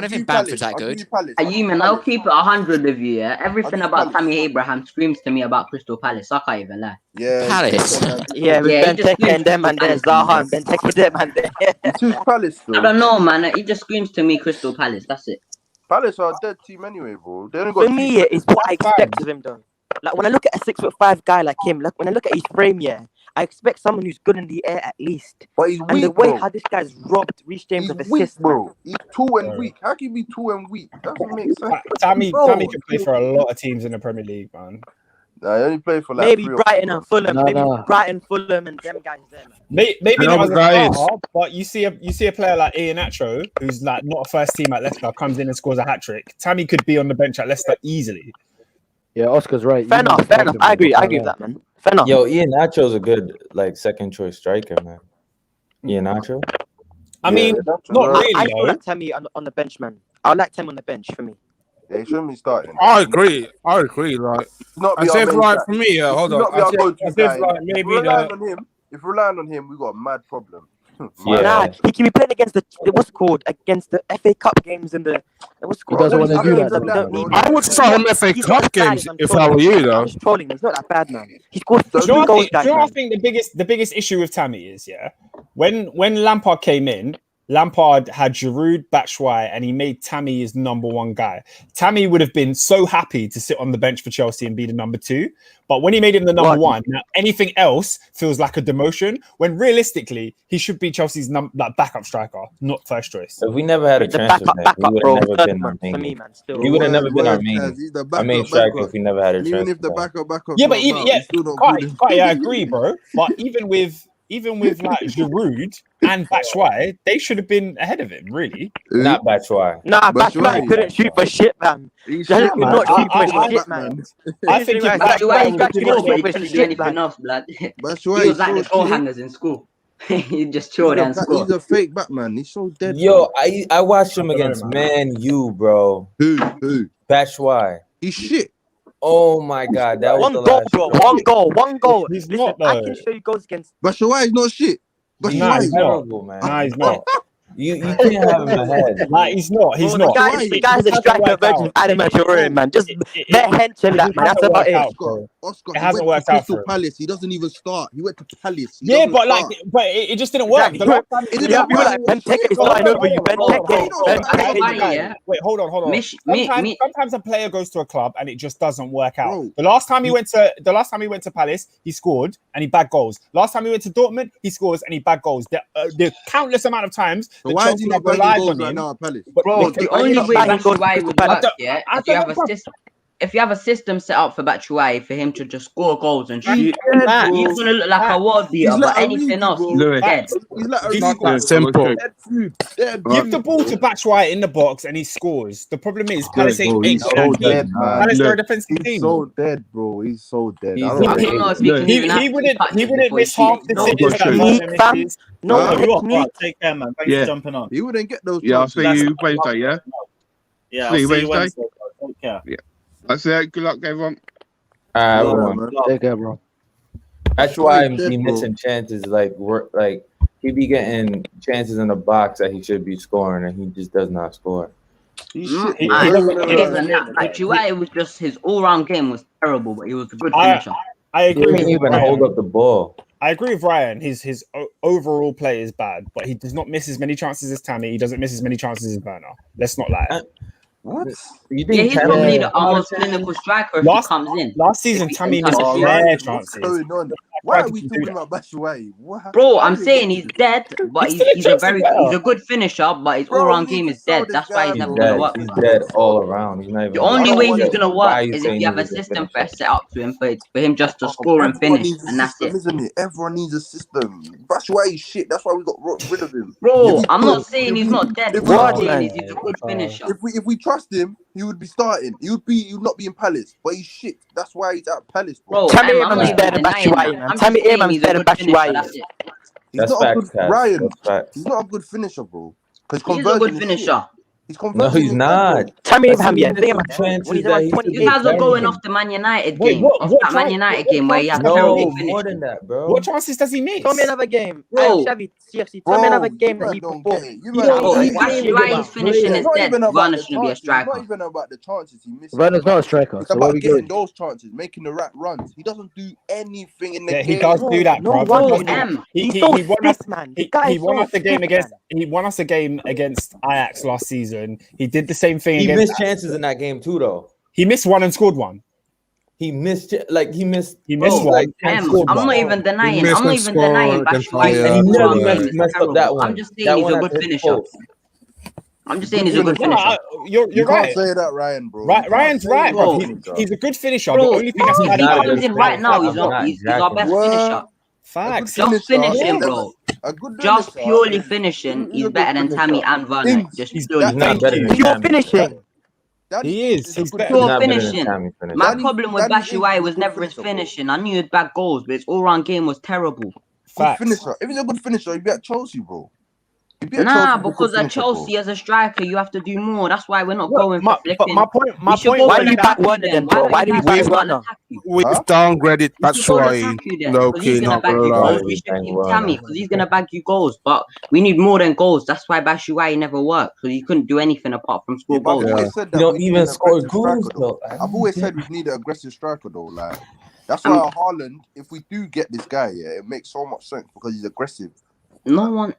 don't think Bamford's that good. You man, I'll keep it 100 with you. Yeah, everything about Tammy Abraham screams to me about Crystal Palace. I can't even lie. Yeah, Palace. Yeah, with Benteke and them and there, Zaha and Benteke them and there. Palace. I don't know, man. He just screams to me Crystal Palace. That's it. Palace are a dead team anyway, bro. They only got For me, it's what I expect of him, though. Like when I look at a 6'5" guy like him, like when I look at his frame, yeah, I expect someone who's good in the air at least. But he's weak, and the way bro. how this guy's robbed Reece James of weak, assists, bro. He's too and weak. How can he be too and weak? Doesn't make sense. Tammy can play for a lot of teams in the Premier League, man. Nah, he only played for like maybe Brighton and Fulham, Brighton, Fulham, and them guys there, man. Maybe not as a starter, but you see a player like Iheanacho, who's like not a first team at Leicester, comes in and scores a hat trick. Tammy could be on the bench at Leicester easily. Yeah, Oscar's right. Fair enough. I agree with that, man. Fair enough. Yo, Iheanacho's a good second choice striker, man. Iheanacho. I mean, not really. I feel like Tammy on the bench, man. I like Tammy on the bench for me. Yeah, he shouldn't be starting. I agree. Like, as if like for me, hold on. As if like maybe if we're relying on him, we got a mad problem. Nah, he can be playing against against the FA Cup games and the what's called. He doesn't want to do that. I would start him FA Cup games if I were you, though. I'm just trolling. He's not that bad, man. He scored 2 Do goals. I think the biggest issue with Tammy is when Lampard came in, Lampard had Giroud, Batshuayi, and he made Tammy his number one guy. Tammy would have been so happy to sit on the bench for Chelsea and be the number 2. But when he made him the number 1, now anything else feels like a demotion. When realistically, he should be Chelsea's backup striker, not first choice. If we never had a transfer, he would have never been our main. He would have never been our main striker if we never had a transfer. Even if the backup. Yeah, but I agree, bro. But even with like Giroud and Batshuayi, they should have been ahead of him, really. Not Batshuayi. Nah, Batshuayi couldn't shoot for shit, man. He could not shoot for shit, man. I think Batshuayi couldn't do anything else, blood. He was like the goal hangers in school. He just chilled and scored. He's a fake Batman. He's so dead. Yo, I watched him against Man U, bro. Who? Batshuayi. He's shit. Oh my God, that was one the goal, last bro. One goal. He's Listen, not, I can show you goals against. Batshuayi is not shit. Nah, he's terrible, not. man. Nah, he's not. You can't have him ahead. Nah, he's not. He's not. The guy's a striker version of Adam Traore, man. Just let hench him that, man. That's about it. Oscar, it hasn't worked out for him. Palace. He doesn't even start. He went to Palace. Yeah, but it just didn't work. Exactly. People like Benteke is flying over you. Benteke. Wait, hold on. Sometimes a player goes to a club and it just doesn't work out. The last time he went to Palace, he scored and he bagged goals. Last time he went to Dortmund, he scores and he bagged goals. The countless amount of times that why is he not bagging goals right now at Palace? Bro, the only way Batshuayi would work, if you have a system set up for Batshuayi for him to just score goals and shoot, he's gonna look like a world beater. But anything else, he's dead. He's like simple. Give the ball to Batshuayi in the box and he scores. The problem is Palace ain't so dead, man. Palace are a defensive team. He's so dead, bro. He's so dead. He wouldn't miss half the cities. No, take care, man. Thanks for jumping on. He wouldn't get those. Yeah, I'll see you Wednesday. Yeah, I'll see you Wednesday. Take care. Yeah. That's it. Good luck, everyone. Everyone. Take care, bro. That's why I'm missing chances. He be getting chances in the box that he should be scoring, and he just does not score. Batshuayi was just his all-round game was terrible, but he was a good finisher. I agree. He didn't even hold up the ball. I agree with Ryan. His overall play is bad, but he does not miss as many chances as Tammy. He doesn't miss as many chances as Werner. Let's not lie. What? He's probably the most clinical striker if he comes in. Last season, Tammy missed rare chances. Why are we talking about Batshuayi? Bro, I'm saying he's dead, but he's a good finisher, but his all-round game is dead. That's why he's never gonna work. He's dead all around. He's not even. The only way he's gonna work is if you have a system set up to him for him just to score and finish, and that's it. Isn't it? Everyone needs a system. Batshuayi is shit. That's why we got rid of him. Bro, I'm not saying he's not dead. What I'm saying is he's a good finisher. If we try trust him, he would be starting. He would not be in Palace, but he's shit. That's why he's at Palace, bro. Tell me Abraham's better than Batshuayi, man. Tell me Abraham's better than Batshuayi. He's not a good Ryan. He's not a good finisher, bro. He's a good finisher. No, he's not. Tell me Abraham, yeah. You guys are going off the Man United game. That Man United game where he had terrible finish. More than that, bro. What chances does he miss? Tell me another game. Bro. Xavi, CFC, tell me another game that he performed. Why he's finishing is dead. Werner shouldn't be a striker. It's not even about the chances he misses. Werner's not a striker. It's So what about we getting doing? those chances, making the right runs. He doesn't do anything in the Yeah, game. he does do that, bro. He's so He won us, stiff, man. he won us the game against. He won us a game against Ajax last season. He did the same thing. He against missed chances in that game too, though. He missed one and scored one. He missed one. I'm not even denying. Batshuayi. And he nearly messed up that one. I'm just saying he's a good finisher. I'm just saying he's a good finisher. You're You right. can't say that, Ryan, bro. Ryan's right, bro. He's a good finisher. Bro, the only thing that's if bad he about comes in right now, he's our best finisher. Facts. Just finishing, bro. Just purely finishing, he's better than Tammy and Werner. Just purely finishing. He is. He's better. Pure finishing. My problem with Batshuayi was never his finishing. I knew he'd bag goals, but his all-round game was terrible. Good finisher. If he's a good finisher, he'd be at Chelsea, bro. Nah, because at Chelsea as a striker, you have to do more. That's why we're not going for flicking. My point. Why do you back Werner then, bro? Why do you back Werner? We've downgraded Batshuayi. He's gonna bag you goals. We should keep Tammy because he's gonna bag you goals. But we need more than goals. That's why Batshuayi never worked because he couldn't do anything apart from score goals. I've always said we need an aggressive striker, though. Like that's why Haaland, if we do get this guy, yeah, it makes so much sense because he's aggressive. No one's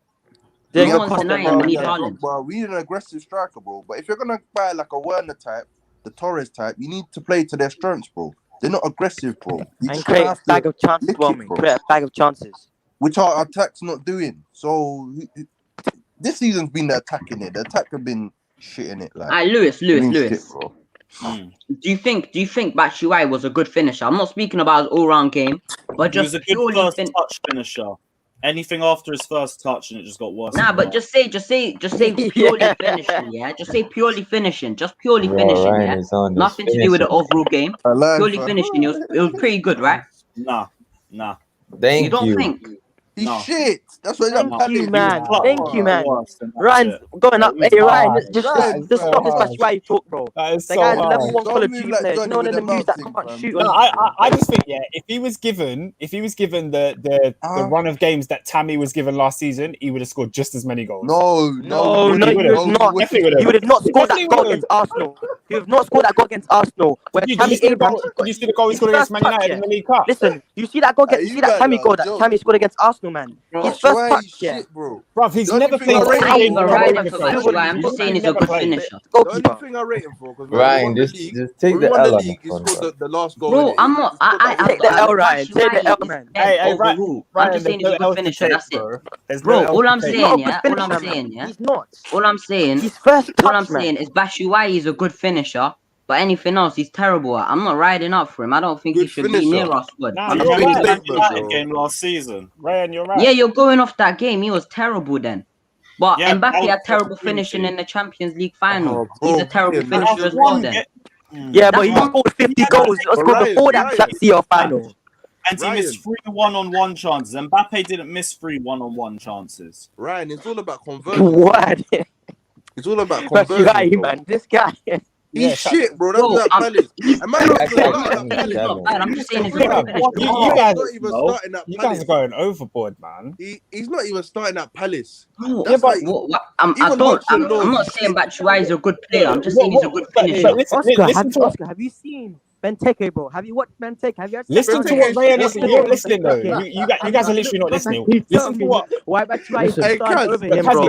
denying we need Haaland. Well, we need an aggressive striker, bro. But if you're gonna buy like a Werner type, the Torres type, you need to play to their strengths, bro. They're not aggressive, bro. And create a bag of chances for me. Create a bag of chances. Which our attack's not doing. So this season's been the attack in it. The attack have been shit in it. Like Lewis. Shit, bro. Do you think Batshuayi was a good finisher? I'm not speaking about his all-round game, but just he was a good first touch finisher. Anything after his first touch and it just got worse. Nah, but just say purely finishing, yeah. Just say purely finishing, just purely finishing, yeah. Nothing to do with the overall game. Purely finishing, it was pretty good, right? Nah. Thank you. Don't think? He's shit. That's what Thank you, man. Thank you, man. Ryan's going up. Hey, Ryan, just stop this Batshuayi talk, bro. That is the so guy's hard. level 1 Call of Duty player. You know one of them dudes that can't shoot. No, I just think, yeah, if he was given the run of games that Tammy was given last season, he would have scored just as many goals. No, he would have not. He would have not scored that goal against Arsenal. He would have not scored that goal against Arsenal. Where Tammy Abraham. Did you see the goal he scored against Man United in the League Cup? Listen, you see that goal? You see that Tammy goal that Tammy scored against Arsenal, man. His first touch, yeah. Bro, he's never played. I'm just saying he's a good finisher. The only thing I rate him for, because Ryan, just take the L. He scored the last goal. Bro, I'm not. I take the L, Ryan. Take the L, man. Hey, Ryan, I'm just saying he's a good finisher. That's it, bro. All I'm saying, he's not. All I'm saying, his first touch, all I'm saying is Batshuayi is a good finisher. But anything else, he's terrible at. I'm not riding up for him. I don't think he should be near us. Nah, you're right. That game last season. Ryan, you're right. Yeah, you're going off that game. He was terrible then. But Mbappe had terrible finishing in the Champions League final. He's a terrible finisher as well then. Yeah, but he scored 50 goals. He scored before that CL final. And he missed 3 one-on-one chances. Mbappe didn't miss 3 one-on-one chances. Ryan, it's all about conversion. What? It's all about conversion. Man. This guy. He's shit, bro. That's not Palace. I'm just saying you guys are going overboard, man. He's not even starting at Palace. I'm not saying Batshuayi is a good player. I'm just saying he's a good finisher. Oscar, have you seen Benteke, bro? Have you watched Benteke? Have you actually listen to what Ryan is? You're not listening though. You guys are literally not listening. Listen to what. Why Batshuayi is starting over him, bro?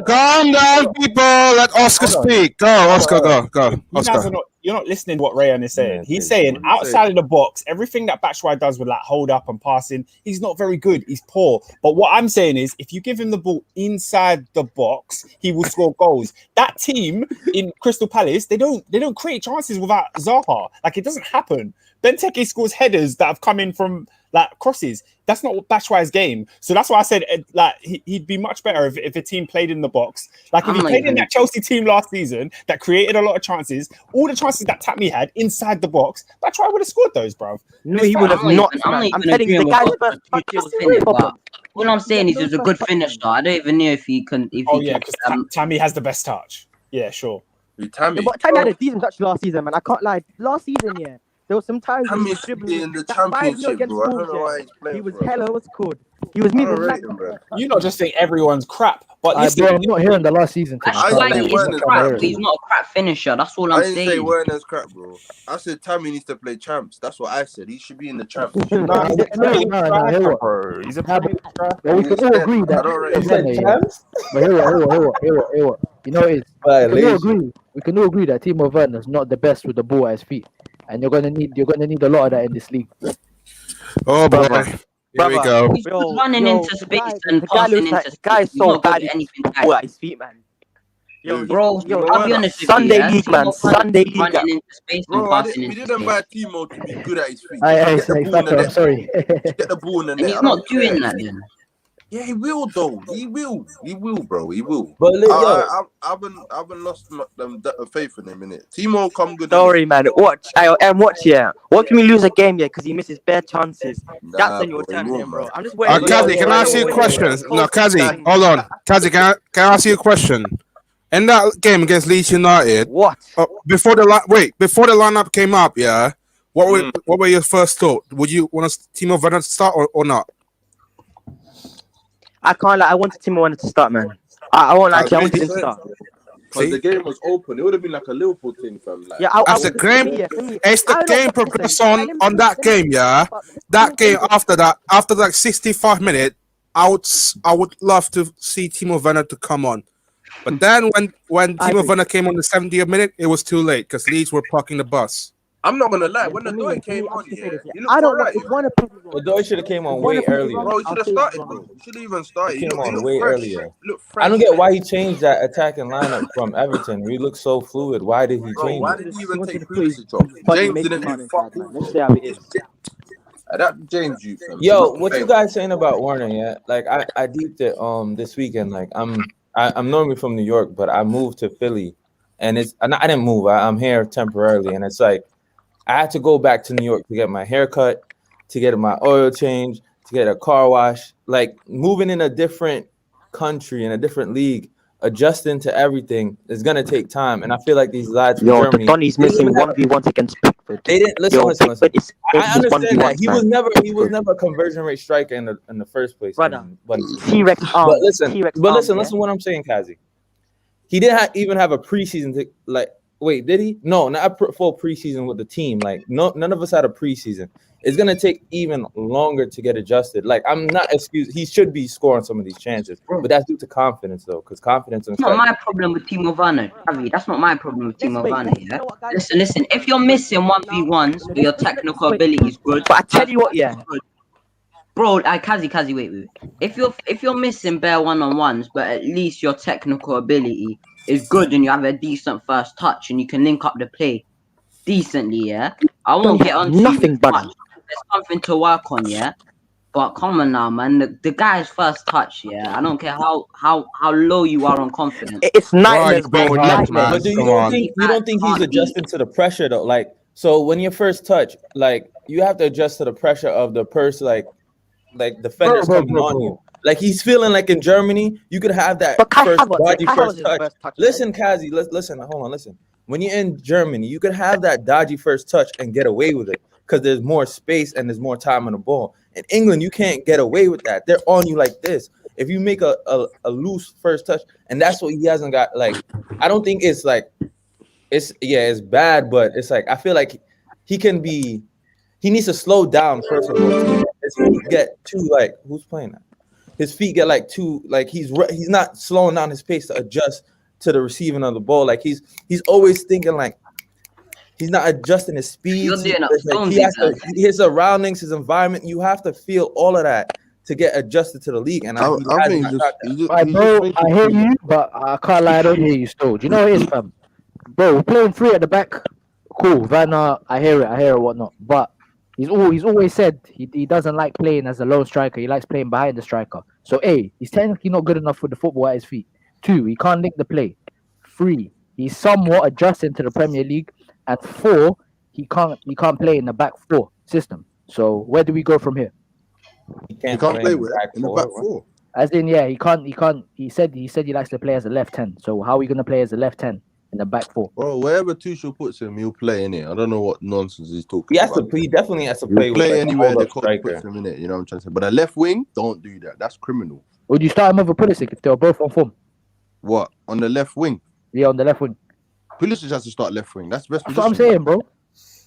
Calm down, people. Let Oscar speak. Go, Oscar. Go. Oscar. You're not listening to what Rayan is saying. He's saying outside of the box, everything that Batshuayi does with like hold up and passing, he's not very good. He's poor. But what I'm saying is, if you give him the ball inside the box, he will score goals. That team in Crystal Palace, they don't create chances without Zaha. Like it doesn't happen. Benteke scores headers that have come in from like crosses. That's not Batshuayi's game. So that's why I said like he'd be much better if a team played in the box. Like if he played in that Chelsea team last season that created a lot of chances, all the chances that Tammy had inside the box, Batshuayi would have scored those, bro. No, he would have not. I'm telling you, the guy's first touch was finish, but all I'm saying is he was a good finisher. I don't even know if he can. If he because Tammy has the best touch. Yeah, sure. Tammy. Yeah, but Tammy had a decent touch last season, man. I can't lie. Last season, yeah, there was some times Tammy he was should be dribbling in the that championship, 5-0 against bro. I don't Wolves, know why yeah. he's playing. He was for us. hella what's it called. He was moving back. You not just think everyone's crap, but Bro, I'm not hearing the last season. Batshuayi is crap, but he's not a crap finisher. That's all I I'm didn't say saying. Werner's crap, bro. I said Tammy needs to play champs. That's what I said. He should be in the champs. he's a bro. He's a playing striker. Well, we can all agree that. But hear what? You know, we can all agree that Timo Werner's not the best with the ball at his feet, and you're gonna need a lot of that in this league. Oh boy, here we go. He's running into space and passing into space. Guy's He's so not good bad at anything. ball at his feet, man. Bro, I'll be honest with Sunday you. league, man. Sunday league. Running into space and Bro, passing we into didn't space. buy Timo to be good at his feet. Hey, Get the ball in the I'm net. sorry. Get the ball in the And net. he's I not don't doing care. that then. Yeah, he will though. He will, bro. He will. But I haven't lost faith in him, innit? Timo come good. Sorry, man. Watch. Watch, yeah. What can we lose a game, yeah? Because he misses bare chances. That's on your turn, then, bro. I'm just waiting. Kazi, can I ask you a question? No, Kazi, hold on. Kazi, can I ask you a question? In that game against Leeds United, what? Before the lineup came up, yeah. What were your first thought? Would you want Timo Werner to start or not? I can't lie. I wanted Timo Werner to start, man. I won't lie. I wanted him to start. Because the game was open, it would have been like a Liverpool thing, fam. Like, yeah, As the game, it's the game progress on that game, yeah. That game after like 65 minutes, I would love to see Timo Werner to come on. But then when Timo Werner came on the 70th minute, it was too late because Leeds were parking the bus. I'm not gonna lie. When the Doy came on, he looked alright. The Doy should have came on way earlier. Bro, he should have started, bro. He should have even started. He came on way fresh. earlier. Fresh. I don't get why he changed that attacking lineup from Everton. We look so fluid. Why did he change Why it? did he even take Pulisic off? James didn't do fuck all. Let's say how it is. That James, you fam. Yo, what you guys saying about Warner? Yeah, like I deeped it this weekend. Like I'm normally from New York, but I moved to Philly, and I didn't move. I'm here temporarily, and it's like I had to go back to New York to get my haircut, to get my oil change, to get a car wash. Like moving in a different country in a different league, adjusting to everything is gonna take time. And I feel like these lads from Germany, Donny's missing 1v1 against Pickford. They didn't listen. I understand that he was man. never a conversion rate striker in the first place. Brother, But T-Rex arm. But listen, T-Rex listen arm, what I'm saying, Kazi. He didn't even have a preseason wait, did he? No, not a full preseason with the team. Like none of us had a preseason. It's gonna take even longer to get adjusted. Like I'm not excused. He should be scoring some of these chances, but that's due to confidence, though, because confidence. That's not my problem with Timo Werner. That's not my problem with Timo Werner. Yeah. Listen. If you're missing 1v1s, but your technical ability is good. But I tell you what, yeah. Bro, Kazi, wait. If you're missing bare 1-on-1s, but at least your technical ability is good and you have a decent first touch and you can link up the play decently, yeah. I won't get on nothing but there's something to work on, yeah. But come on now, man. The guy's first touch, yeah. I don't care how low you are on confidence. It's nightmares, bro. But you don't think he's adjusting to the pressure though? Like, so when your first touch, like you have to adjust to the pressure of the person, like defenders coming on you. Like he's feeling like in Germany, you could have that first touch. Listen, Kazi, listen. Hold on, listen. When you're in Germany, you could have that dodgy first touch and get away with it because there's more space and there's more time on the ball. In England, you can't get away with that. They're on you like this. If you make a loose first touch, and that's what he hasn't got. Like, I don't think it's like it's bad, but it's like I feel like he needs to slow down first of all. His feet get too like who's playing that? His feet get like too like he's not slowing down his pace to adjust to the receiving of the ball. Like he's always thinking like he's not adjusting his speed. His surroundings, his environment. You have to feel all of that to get adjusted to the league. And I think bro, I hear you, but I can't lie, I don't hear you still. Do you know what it is, fam? Bro, we're playing three at the back. Cool, Werner, I hear it, whatnot. But He's always said he doesn't like playing as a lone striker. He likes playing behind the striker. So A, he's technically not good enough for the football at his feet. 2, he can't link the play. 3, he's somewhat adjusting to the Premier League. And 4, he can't play in the back 4 system. So where do we go from here? He can't play with in the back 4. As in, yeah, he can't. He said he likes to play as a left 10. So how are we gonna play as a left 10 in the back 4? Bro, wherever Tuchel puts him, he'll play in it. I don't know what nonsense he's talking He has about. to. He definitely has to He'll play with anywhere hold the up coach striker. puts him in it. You know what I'm trying to say? But a left wing, don't do that. That's criminal. Would you start him over Pulisic if they were both on form? What on the left wing? Yeah, on the left wing. Pulisic has to start left wing. That's the best. That's what I'm saying, bro.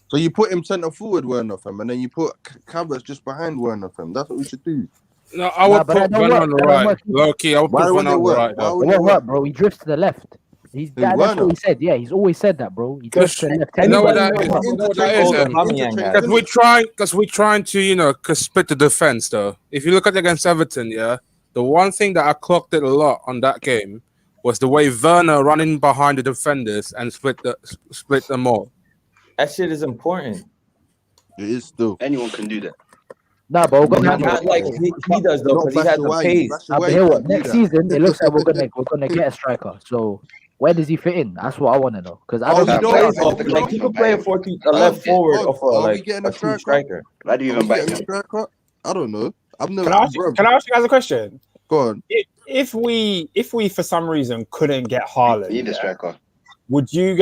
So you put him centre forward, Werner, fam, and then you put Havertz just behind Werner, fam. That's what we should do. No, I would put Werner on the right. Low-key, I would put Werner on the right. It won't work, bro. He drifts to the left. That's what he said. Yeah, he's always said that, bro. He drifts to the left. You know what that is? Because we're trying to, split the defense, though. If you look at it against Everton, yeah, the one thing that I clocked it a lot on that game was the way Werner running behind the defenders and split them all. That shit is important. It is still. Anyone can do that. Nah, but we're gonna not like he does though, because he has the pace. But hear what? Next season, it looks like we're gonna get a striker. So where does he fit in? That's what I want to know. Because I don't like he could play a left forward or a true striker. Why do you even back him? I don't know. Can I ask you guys a question? Go on. If we for some reason couldn't get Haaland, need a striker. Would you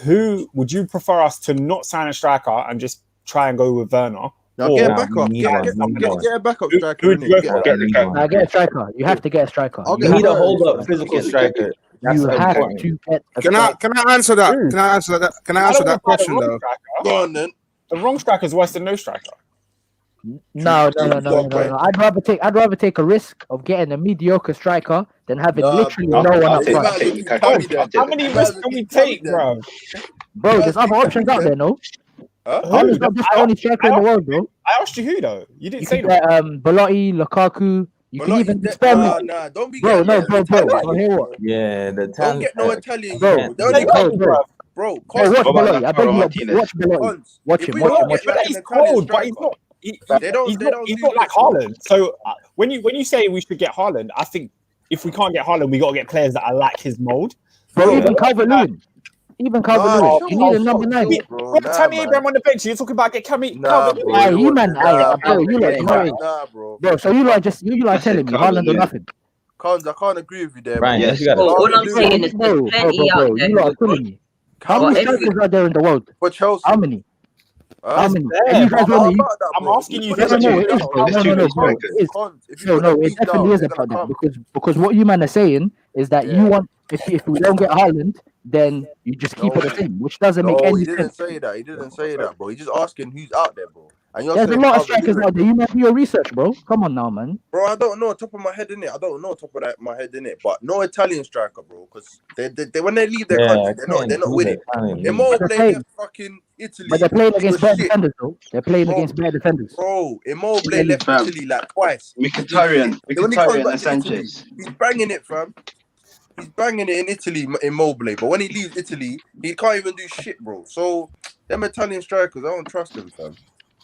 who would you prefer us to not sign a striker and just try and go with Werner? Now get a backup. Get a backup striker. Get a striker. You have to get a striker. You need a hold up physical striker. You have to get a striker. Can I answer that? Can I answer that question though? Go on then. The wrong striker is worse than no striker. No. I'd rather take a risk of getting a mediocre striker than having literally no one up front. How many risks can we take, bro? Bro, there's other options out there, no? Haaland's not just the only striker in the world, bro. I asked you who though. You didn't say that. Belotti, Lukaku. You can even experiment. Nah, don't be bro. Hear what? Yeah, the don't get no Italian. Bro. Watch Belotti. I beg you, watch Belotti. Watch him. He's cold, but he's not. He's not like Haaland. So when you say we should get Haaland, I think if we can't get Haaland, we got to get players that are like his mold. Bro, even Calvert-Lewin. You need a number 9. Tammy Abraham on the bench. You're talking about get Calvert-Lewin. Bro, so you like telling me Haaland or nothing. Cons, I can't agree with you there. Right, yes. All I'm saying is there's plenty out there. You lot are killing me. How many strikers are there in the world? For Chelsea. How many? I'm asking you. No, it definitely is about that because what you man are saying is that you want if we don't get Haaland, then you just keep it the same, which doesn't make any sense. He didn't say that, bro. He's just asking who's out there, bro. And there's a lot of strikers out there. You might do your research, bro. Come on now, man. Bro, I don't know top of my head in it. But no Italian striker, bro. Because they when they leave their country, they're not winning. Immobile left fucking Italy. But they're playing against better defenders, though. They're playing against better defenders. Bro, Immobile left Italy like twice. Mkhitaryan and Sanchez. He's banging it, fam. He's banging it in Italy, Immobile. But when he leaves Italy, he can't even do shit, bro. So them Italian strikers, I don't trust them, fam.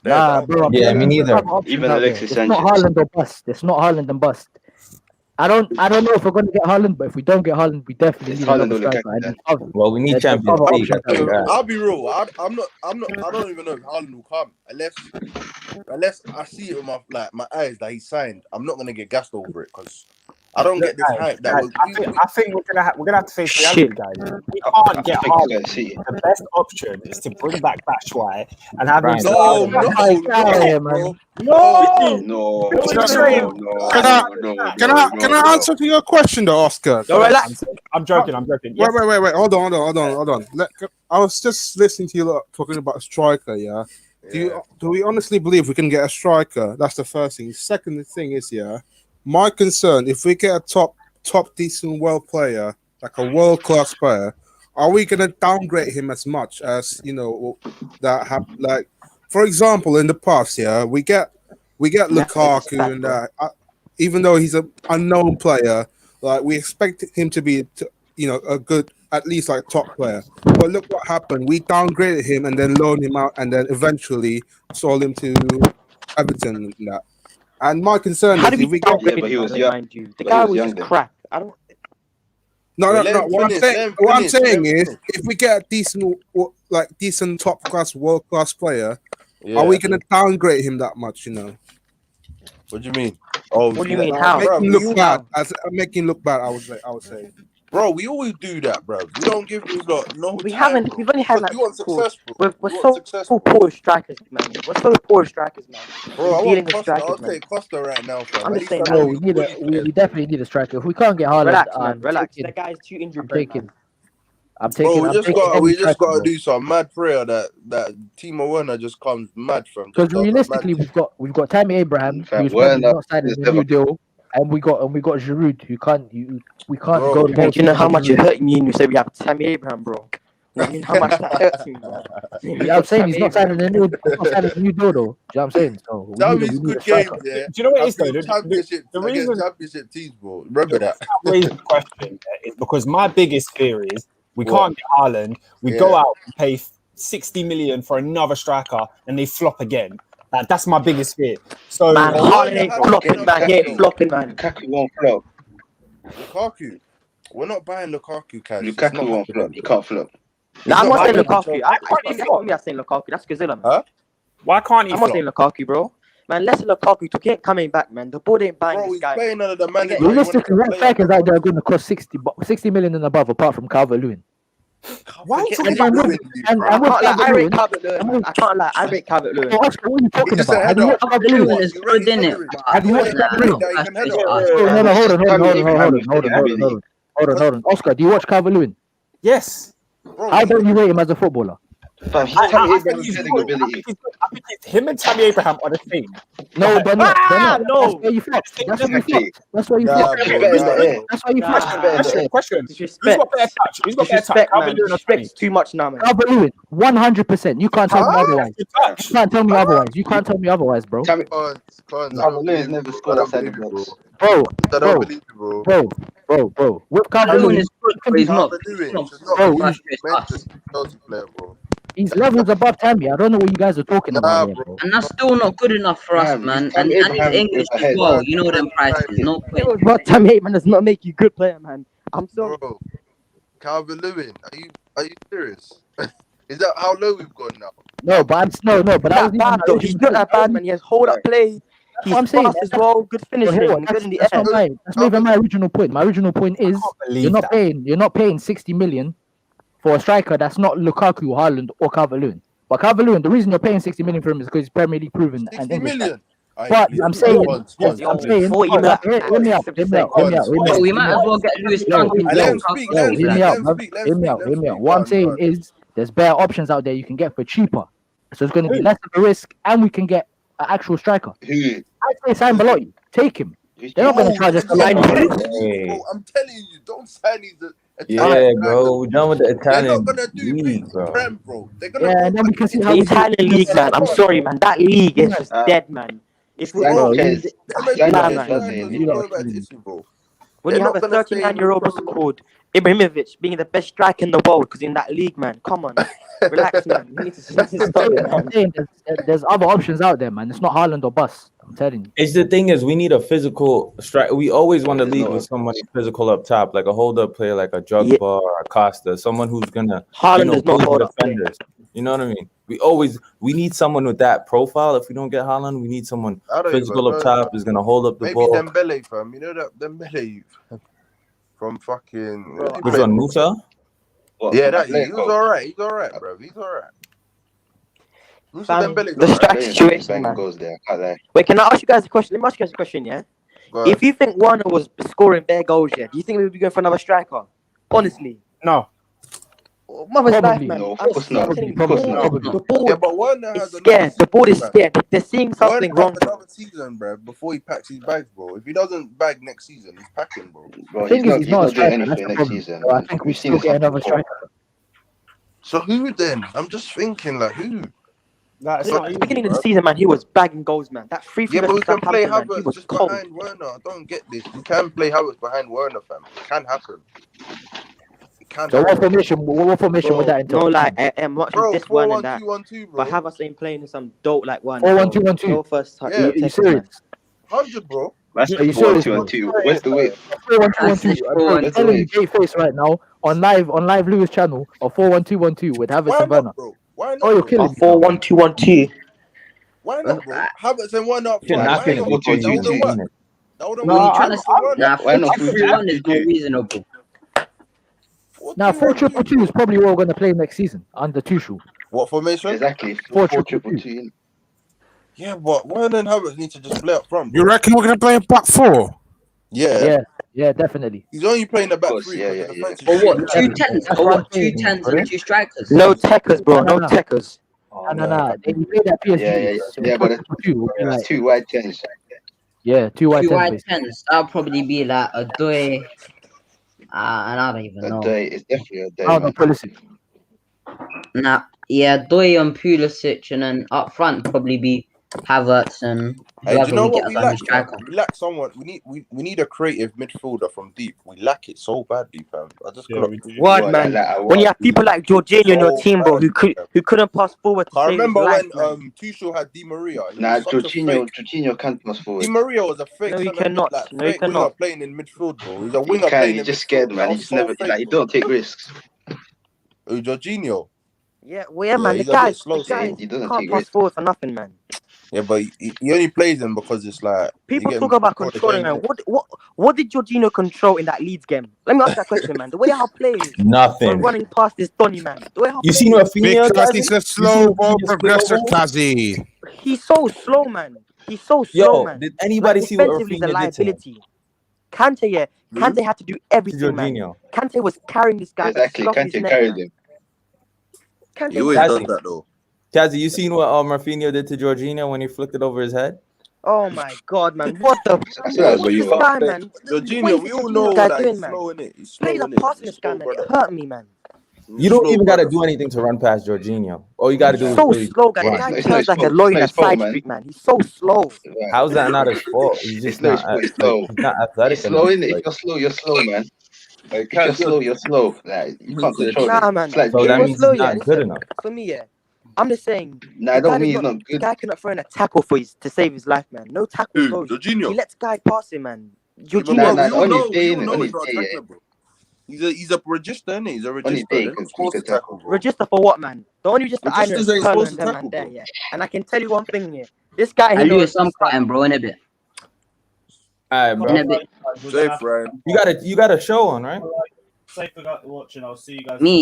Nah, bro. Yeah, me neither. Even Alexis Sanchez. It's not Haaland or bust. It's not Haaland and bust. I don't know if we're going to get Haaland, but if we don't get Haaland, we definitely need another striker. Well, we need Champions League. I'll be real. I don't even know if Haaland will come unless I see it with my eyes that he signed. I'm not gonna get gassed over it because I don't get this hype. I think we're gonna have to face reality, guys. We can't get Haaland. The best option is to bring back Batshuayi and have him. No. Can I answer to your question, though, Oscar? I'm joking. Yes. Wait. Hold on. I was just listening to you talking about a striker. Yeah. Do we honestly believe we can get a striker? That's the first thing. Second thing is, my concern, if we get a top decent world player, like a world class player, are we gonna downgrade him as much as for example, in the past, we get Lukaku and even though he's an unknown player, like we expect him to be a good at least like top player. But look what happened. We downgraded him and then loaned him out and then eventually sold him to Everton and that. And my concern How is did if we we downgrade get him? but he was I young. remind you, the But he guy was was young just then. crap. I don't. No. Let him What finish, let him I'm finish, saying let him is, finish. if we get a decent top class, world class player, Yeah. are we going to downgrade him that much? You know. What do you mean? Oh, What do you mean? How? Make him we look all, bad. Make him look bad. I would say. bro, we always do that, bro. We don't give you lot no We time, haven't. bro. We've only had Because like we want four. success, bro. We're We want so success, bro. poor strikers, man. We're so poor strikers, man. Bro, I Dealing want with Costa. I'll strikers, man. take Costa right now, fam. I'm At just least saying, I man. know Bro, you can bully we players. definitely need a striker. If we can't get Haaland, Relax, man. Relax. That guy's too injury prone, man. I'm Bro, taking we just any got striker, to bro. do some mad prayer that Timo Werner just comes mad from. Just Because does a mad realistically, thing. we've got Tammy Abraham, Fam, who's probably Werner not signing is a never new deal, and we got Giroud, who we can't Bro, go the Man, whole do you know season how with much it Giroud. hurt me when you said we have Tammy Abraham, bro? You know what I mean? How much that hurts me, man. Yeah, I'm saying he's not signing a new deal though. Do you know what I'm saying? So Tammy's we need a good striker. games, yeah. Do you know what it Have is though? been championship The against reason championship teams, bro. Remember that. I raised the question is because my biggest fear is we What? can't get Haaland. We go out and pay 60 million for another striker, and they flop again. That's my biggest fear. So Man, Haaland ain't flopping, man. He ain't flopping, man. Lukaku won't flop. Lukaku. We're not buying Lukaku, Cash. It's Lukaku not won't happening. flop. He can't flop. No, I'm not not saying happening. Lukaku. That's not me. I'm saying Lukaku. That's Godzilla, man. Huh? Why can't he I'm not flop? saying Lukaku, bro. Man, let's Lukaku to get coming back, man. The board ain't buying Bro, this he's guy. playing under the manager. Realistically, what strikers out there are going to cost 60 million and above, apart from Calvert-Lewin? Why are you talking And about with I with can't lie. I rate Calvert-Lewin, Calvert-Lewin, man. I can't lie. I rate Calvert-Lewin. oh, Oscar, what are you He's talking just a about? Have you header. watched Calvert-Lewin? Is good, innit? Have you watched Calvert-Lewin? That he can header. Oh, no, hold on. Oscar, do you watch Calvert-Lewin? Yes. Bro, How don't you rate him as a footballer? Fam, he's I Tammy think Abraham's he's heading good. ability. I think him and Tammy Abraham are the same. No, they're not. They're not. No. That's where you flopped. That's where you Exactly. flopped. That's where you Nah, flopped. bro. Better in Nah, the air. bro. That's where you flopped. Better in the air. Question. Who's Disrespect. got better touch? Who's got better touch? Disrespect, man. Calvert-Lewin or Tammy? Disrespect's too much now, man. Calvert-Lewin, 100%. You can't tell me otherwise. Touch. You can't tell me otherwise. You can't tell me otherwise, bro. Tammy, Cons, I don't Calvert-Lewin's believe you, never bro. I scored don't outside the believe you, bro. box. Bro, I don't believe you, bro. With Calvert-Lewin Calvert-Lewin, is good, but he's not. Calvert-Lewin He's should not not be frustrated meant us. to be a Chelsea player, bro. he's levels above Tammy. I don't know what you guys are talking Nah, about here, bro. bro. And that's still not good enough for us, Fam, man. he's Tammy And he's Abraham English is as ahead. well. You know them prices. No point. But Tammy Abraham does not make you a good player, man. I'm sorry. Bro, Calvert-Lewin, are you serious? Is that how low we've gone now? No, but no, but that was That bad, though. He's not that bad, man. He has hold up play. He's I'm saying. fast as well. Good finishing. Good in the That's air. not even my original point. My original point is you're not paying 60 million for a striker that's not Lukaku, Haaland, or Calvert-Lewin. But Calvert-Lewin, the reason you're paying 60 million for him is because he's Premier League proven and 60 English. million. But I'm saying, Cons. hear me out. Bro, we might as well get Lewis Dunk in Let him speak. Let him Hear speak. me out. What I'm saying is there's better options out there you can get for cheaper. So it's going to be less of a risk and we can get an actual striker. Who? I'd say Simon Belotti. Take him. They're not going to charge us the line. Bro, I'm telling you, don't sign these Yeah, bro. We're done with the They're Italian not gonna do league, bro. Prem, bro. They're gonna Yeah, and then we can see how The Italian league, man. I'm sorry, man. That league is just dead, man. If we Bro, Sanchez bro. When you have a 39-year-old what's it called Ibrahimovic being the best striker in the world because in that league, man. Come on, relax, man. You need to stop it, I'm saying there's other options out there, man. It's not Haaland or bust. I'm telling you. It's the thing is we need a physical strike. We always want to lead with somebody physical up top, like a hold-up player, like a Drogba or a Costa, someone who's gonna Haaland is not bully hold-up defenders. You know what I mean? We need someone with that profile. If we don't get Haaland, we need someone physical up top who's gonna hold up the ball. Maybe Dembele, fam. You know that Dembele from fucking. Which one, Musa? Yeah, that he was all right. He's all right, bro. He's all right. Musa Dembele. The strike situation, man. goes there. I can't lie. Wait, can I ask you guys a question? Let me ask you guys a question, yeah? If you think Warner was scoring bare goals, yeah, do you think we would be going for another striker? Honestly. No. Mother's life, Probably. man. No, of I'm course not. telling you, Of course the not. board- The board Yeah, but Werner is has scared. The board is scared. They're seeing something Werner wrong. has another season, bro. Before he packs his bags, bro. If he doesn't bag next season, he's packing, bro. Bro, The thing is, he's not a doing striker. anything That's the next problem. season. So I think we still get another striker. So who then? I'm just thinking, like who? That's At not the easy, beginning of bro. the season, man, he was bagging goals, man. That 3-3 Yeah, but we versus can play Southampton, man, he Havertz was just cold. behind Werner. I don't get this. We can play Havertz behind Werner, fam. It can happen. So what formation? What formation would that entail? No, like I'm watching Bro, this one and 4-1-2-1-2, that. bro. But Havertz ain't playing in some dope like one. 4-1-2-1-2. No first touch. Yeah. No Are you takers, serious? man. 100, bro. That's Are you serious? 4-1-2-1-2. Where's the width? 4-1-2-1-2. I'm telling you, Jay Face right now on live Lewis channel, a 4-1-2-1-2 with Havertz Why and Werner. not, bro? Why not, Oh, you're bro? killing me. 4-1-2-1-2. Why not, bro? Havertz and one up You're front. not Why gonna not? be That wouldn't 4-2-2-2. work. That wouldn't No, work. I- trying to say, nah, Why not 4-2-3-1 is more reasonable. Now 4-2-2 is probably what we're going to play next season under Tuchel. What formation? Exactly. 4-2-2. Yeah, but Werner and Havertz need to just play up front, bro. You reckon we're gonna play a back four? Yeah, definitely. He's only playing the back course, three yeah, because the yeah, defense is Or what, shit. 2 10s? That's Or what I'm what, 2 saying. 10s and 2 strikers? No takers, bro. No takers. No. They played at PSG. Yeah, but it's two wide tens. Yeah, two wide 2 tens. wide Basically. 10s. That'll probably be like a Doy. And I don't even know. It's definitely a day. Oh, no, Pulisic. Nah, yeah, Doy on Pulisic, and then up front probably be Havertz and Hey, do whoever you know we what get we as our new lack? striker. We lack someone. We need a creative midfielder from deep. We lack it so badly, fam. I just Yeah, got we do. Word, man. When you have people like Jorginho in your so team, bro, bad. who couldn't pass forward to I save his remember life, when Tuchel had Di Maria. He Nah, was such a fake. Jorginho can't pass forward. Di Maria was a fake. No, he centre mid, cannot. like No, he fake winger cannot. playing in midfield, bro. He's a He winger can. playing He's in just midfield. scared, That man. He was just so never fake, like he bro. don't take risks. Jorginho. Yeah, well, yeah, man. he's The a bit guy, slow. He doesn't can't take pass risks. forward for nothing, man. Yeah, but he only plays him because it's like People you get talk him about control the controlling, game, man. innit? What did Jorginho control in that Leeds game? Let me ask that question, man. The way how players were Nothing. running past this Donny, man. The way how You seen players, Rafinha, Because Kazi? he's a You slow seen ball Rafinha spin progressor, over? Kazi. he's so slow, man. He's so slow, Yo, man. did anybody see what Defensively, he's a Rafinha did to him? liability. Kante, yeah. Kante had to do everything, man. Jorginho. Kante was carrying this guy. Exactly. slough his Kante neck, carried man. him. Kante He always carried does him. that though. Kazi, you seen what Rafinha did to Jorginho when he flicked it over his head? Oh my god, man! What the? That's what I was What's this doing. guy, man? What Jorginho, is we this all Jorginho know guy that doing, he's man? slow in it. He's Play slow the in it. passing He's this guy, slow, man. brother. It hurt me, man. You don't Slow, even got to brother. do anything to run past Jorginho. All you got to do He's is so really slow, guy. The run. guy It's not turns his like a fault. lawyer It's in not a his fault, side man. street, man. He's so slow. How's that not his fault? He's just It's not his not fault. He's like slow. he's not athletic He's slow, enough. innit? If Like, you're slow, you're slow, man. If you're slow, you're slow. Like you can't control it. Nah, man. It's like so If that you're means slow, he's yeah. not good Listen, enough. for me, yeah. I'm just saying. Nah, I don't mean he's not The good. guy cannot throw in a tackle to save his life, man. No tackles Who? goes. He Jorginho. lets guys pass him, man. Yeah, but Jorginho. bro, we all on his know. day, We all innit? know On he's his not a day, yeah. tackler, bro. He's a register, innit? He's a On his register. day, They're he not supposed to can tackle. tackle, bro. Register for what, man? The only register I know Registers is ain't Colonel supposed and to them tackle, man there, bro. yeah. And I can tell you one thing here. This guy I here Lewis, knows I'm his stuff. cutting, bro, in a bit. All right, In a bro. bit. We're gonna have Safe, Ryan. You got a show on, right? safe for watching. I'll see you guys. Me.